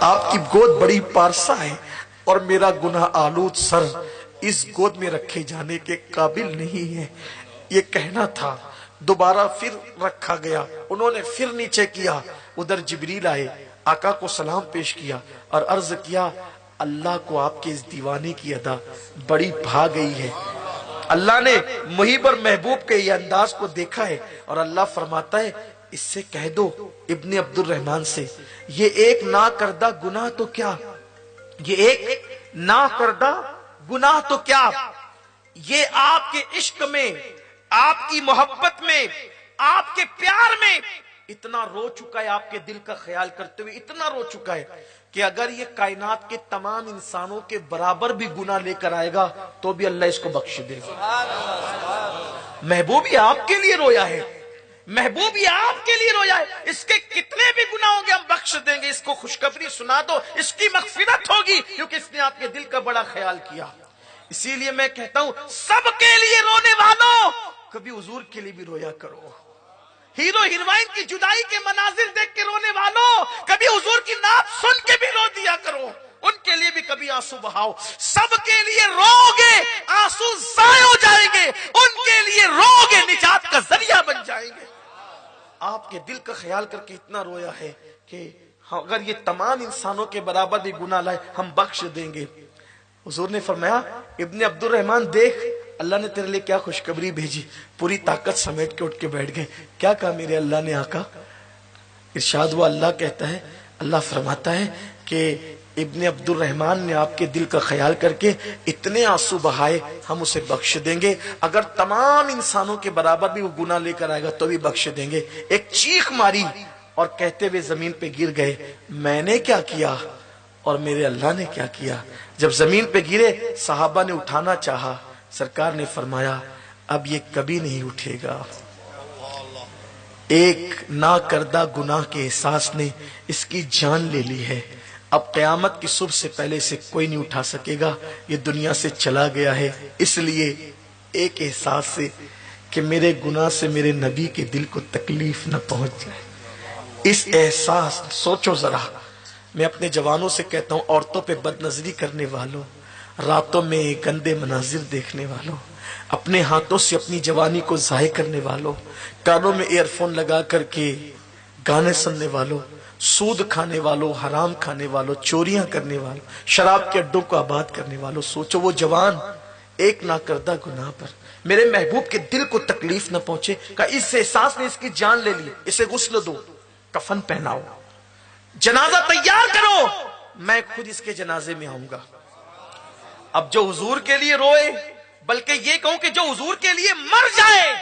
آپ کی گود بڑی پارسا ہے، اور میرا گناہ آلود سر اس گود میں رکھے جانے کے قابل نہیں ہے۔ یہ کہنا تھا، دوبارہ پھر رکھا گیا، انہوں نے پھر نیچے کیا، ادھر جبریل آئے، آقا کو سلام پیش کیا اور عرض کیا اللہ کو آپ کے اس دیوانے کی ادا بڑی بھا گئی ہے۔ اللہ نے محب اور محبوب کے یہ انداز کو دیکھا ہے، اور اللہ فرماتا ہے اس سے کہہ دو ابن عبد الرحمن سے، یہ ایک نہ کردہ گناہ تو کیا، یہ ایک نہ کردہ گناہ تو کیا، یہ آپ کے عشق میں، آپ کی محبت میں، آپ کے پیار میں اتنا رو چکا ہے، آپ کے دل کا خیال کرتے ہوئے اتنا رو چکا ہے کہ اگر یہ کائنات کے تمام انسانوں کے برابر بھی گناہ لے کر آئے گا تو بھی اللہ اس کو بخش دے گا۔ محبوب ہی آپ کے لیے رویا ہے، محبوب ہی آپ کے لیے رویا ہے، اس کے کتنے بھی گناہ ہوں گے ہم بخش دیں گے، اس کو خوشخبری سنا دو، اس کی مغفرت ہوگی کیونکہ اس نے آپ کے دل کا بڑا خیال کیا۔ اسی لیے میں کہتا ہوں سب کے لیے رونے والوں کبھی حضور کے لیے بھی رویا کرو۔ ہیرو ہیروئن کی جدائی کے مناظر دیکھ کے رونے والوں کبھی حضور کی نعت سن کے بھی رو دیا کرو، ان کے لیے بھی کبھی آنسو بہاؤ۔ سب کے لیے رو گے آنسو ضائع ہو جائیں گے، ان کے لیے رو گے نجات کا ذریعہ بن جائیں گے۔ آپ کے دل کا خیال کر کے اتنا رویا ہے کہ اگر یہ تمام انسانوں کے برابر بھی گناہ لائے ہم بخش دیں گے۔ حضور نے فرمایا ابن عبد الرحمن دیکھ اللہ نے تیرے لیے کیا خوشخبری بھیجی، پوری طاقت سمیٹ کے اٹھ کے بیٹھ گئے۔ کیا کہا میرے اللہ نے آقا؟ ارشاد ہوا، اللہ کہتا ہے، اللہ فرماتا ہے کہ ابن عبد الرحمن نے آپ کے دل کا خیال کر کے اتنے آنسو بہائے ہم اسے بخش دیں گے، اگر تمام انسانوں کے برابر بھی وہ گناہ لے کر آئے گا تو بھی بخش دیں گے۔ ایک چیخ ماری اور کہتے ہوئے زمین پہ گر گئے، میں نے کیا کیا اور میرے اللہ نے کیا کیا؟ جب زمین پہ گرے صحابہ نے اٹھانا چاہا، سرکار نے فرمایا اب یہ کبھی نہیں اٹھے گا۔ ایک نہ کردہ گناہ کے احساس نے اس کی جان لے لی ہے، اب قیامت کی صبح سے پہلے سے کوئی نہیں اٹھا سکے گا، یہ دنیا سے چلا گیا ہے۔ اس لیے ایک احساس سے کہ میرے گناہ سے میرے نبی کے دل کو تکلیف نہ پہنچ جائے، اس احساس سوچو ذرا۔ میں اپنے جوانوں سے کہتا ہوں، عورتوں پہ بد نظری کرنے والوں، راتوں میں گندے مناظر دیکھنے والوں، اپنے ہاتھوں سے اپنی جوانی کو ضائع کرنے والوں، کانوں میں ایئر فون لگا کر کے گانے سننے والوں، سود کھانے والوں، حرام کھانے والوں، چوریاں کرنے والوں، شراب کے اڈوں کو آباد کرنے والوں، سوچو وہ جوان ایک نہ کردہ گناہ پر میرے محبوب کے دل کو تکلیف نہ پہنچے، کہ اس احساس نے اس کی جان لے لی، اسے غسل دو، کفن پہناؤ، جنازہ تیار کرو، میں خود اس کے جنازے میں آؤں گا۔ اب جو حضور کے لیے روئے، بلکہ یہ کہوں کہ جو حضور کے لیے مر جائے،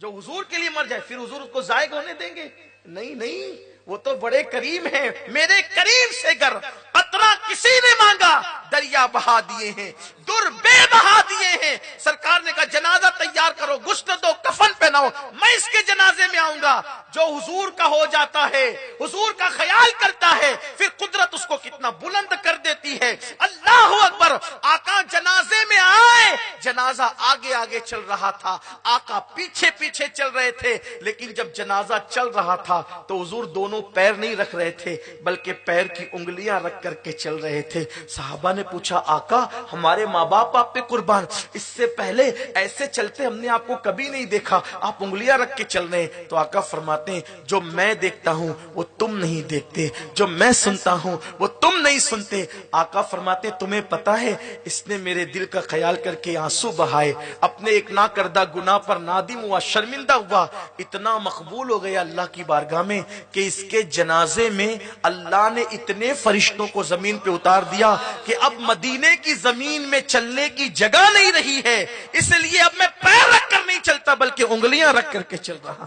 جو حضور کے لیے مر جائے، پھر حضور اس کو ضائع ہونے دیں گے؟ نہیں نہیں، وہ تو بڑے کریم ہیں، میرے کریم سے گر قطرہ کسی نے مانگا دریا بہا دیے ہیں، در بے بہا دیے ہیں۔ سرکار نے کہا جنازہ تیار کرو، غسل دو، کفن پہناؤ، میں اس کے جنازے میں آؤں گا۔ جو حضور کا ہو جاتا ہے، حضور کا خیال کرتا ہے، پھر قدرت اس کو کتنا بلند کر دیتی ہے۔ اللہ اکبر، آقا جنازے میں آئے، جنازہ آگے آگے چل رہا تھا، آقا پیچھے پیچھے چل رہے تھے، لیکن جب جنازہ چل رہا تھا تو حضور دونوں پیر نہیں رکھ رہے تھے، بلکہ پیر کی انگلیاں رکھ کر کے چل رہے تھے۔ صحابہ نے پوچھا آقا ہمارے ماں باپ آپ پہ قربان، اس سے پہلے ایسے چلتے ہم نے آپ کو کبھی نہیں دیکھا، آپ انگلیاں رکھ کے چل رہے ہیں۔ تو آقا فرماتے ہیں جو میں دیکھتا ہوں وہ تم نہیں دیکھتے، جو میں سنتا ہوں وہ تم نہیں سنتے۔ آقا فرماتے ہیں تمہیں پتا ہے اس نے میرے دل کا خیال کر کے آنسو بہائے، اپنے ایک نہ کردہ گناہ پر نادم ہوا، شرمندہ ہوا، اتنا مقبول ہو گیا اللہ کی بارگاہ میں کہ اس کے جنازے میں اللہ نے اتنے فرشتوں کو زمین پہ اتار دیا کہ اب مدینے کی زمین میں چلنے کی جگہ نہیں رہی ہے، اس لیے اب میں پیر رکھ کر نہیں چلتا بلکہ انگلیاں رکھ کر کے چل رہا۔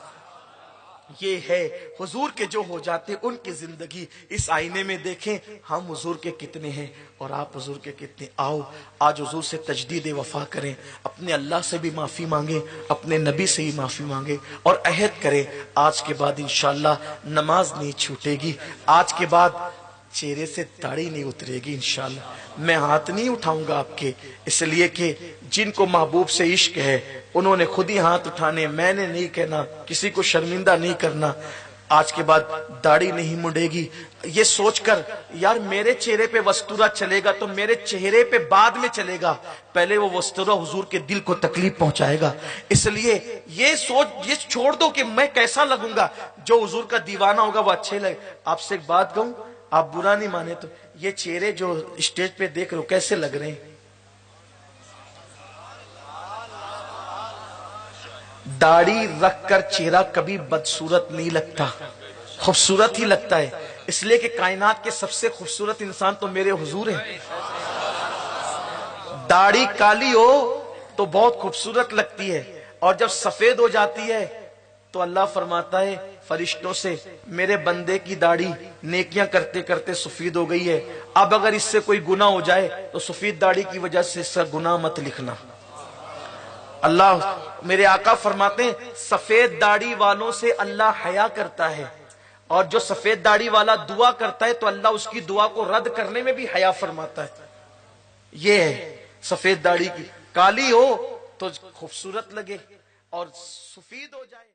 یہ ہے حضور کے جو ہو جاتے ان کی زندگی۔ اس آئینے میں دیکھیں ہم حضور کے کتنے ہیں اور آپ حضور کے کتنے۔ آؤ آج حضور سے تجدید وفا کریں، اپنے اللہ سے بھی معافی مانگیں، اپنے نبی سے بھی معافی مانگیں، اور عہد کریں آج کے بعد انشاءاللہ نماز نہیں چھوٹے گی، آج کے بعد چہرے سے داڑھی نہیں اترے گی انشاءاللہ، میں ہاتھ نہیں اٹھاؤں گا آپ کے، اس لیے کہ جن کو محبوب سے عشق ہے انہوں نے خود ہی ہاتھ اٹھانے، میں نے نہیں کہنا، کسی کو شرمندہ نہیں کرنا۔ آج کے بعد داڑھی نہیں مڑے گی، یہ سوچ کر یار میرے چہرے پہ وستورہ چلے گا تو میرے چہرے پہ بعد میں چلے گا، پہلے وہ وستورہ حضور کے دل کو تکلیف پہنچائے گا، اس لیے یہ سوچ یہ چھوڑ دو کہ میں کیسا لگوں گا، جو حضور کا دیوانہ ہوگا وہ اچھے لگے۔ آپ سے ایک بات کہوں، آپ برا نہیں مانے تو یہ چہرے جو اسٹیج پہ دیکھ رہے ہو کیسے لگ رہے ہیں؟ داڑھی رکھ کر چہرہ کبھی بدصورت نہیں لگتا، خوبصورت ہی لگتا ہے، اس لیے کہ کائنات کے سب سے خوبصورت انسان تو میرے حضور ہیں۔ داڑھی کالی ہو تو بہت خوبصورت لگتی ہے، اور جب سفید ہو جاتی ہے تو اللہ فرماتا ہے فرشتوں سے میرے بندے کی داڑھی نیکیاں کرتے کرتے سفید ہو گئی ہے، اب اگر اس سے کوئی گناہ ہو جائے تو سفید داڑھی کی وجہ سے اس کا گناہ مت لکھنا۔ اللہ میرے آقا فرماتے ہیں سفید داڑھی والوں سے اللہ حیا کرتا ہے، اور جو سفید داڑھی والا دعا کرتا ہے تو اللہ اس کی دعا کو رد کرنے میں بھی حیا فرماتا ہے۔ یہ ہے سفید داڑھی کی، کالی ہو تو خوبصورت لگے اور سفید ہو جائے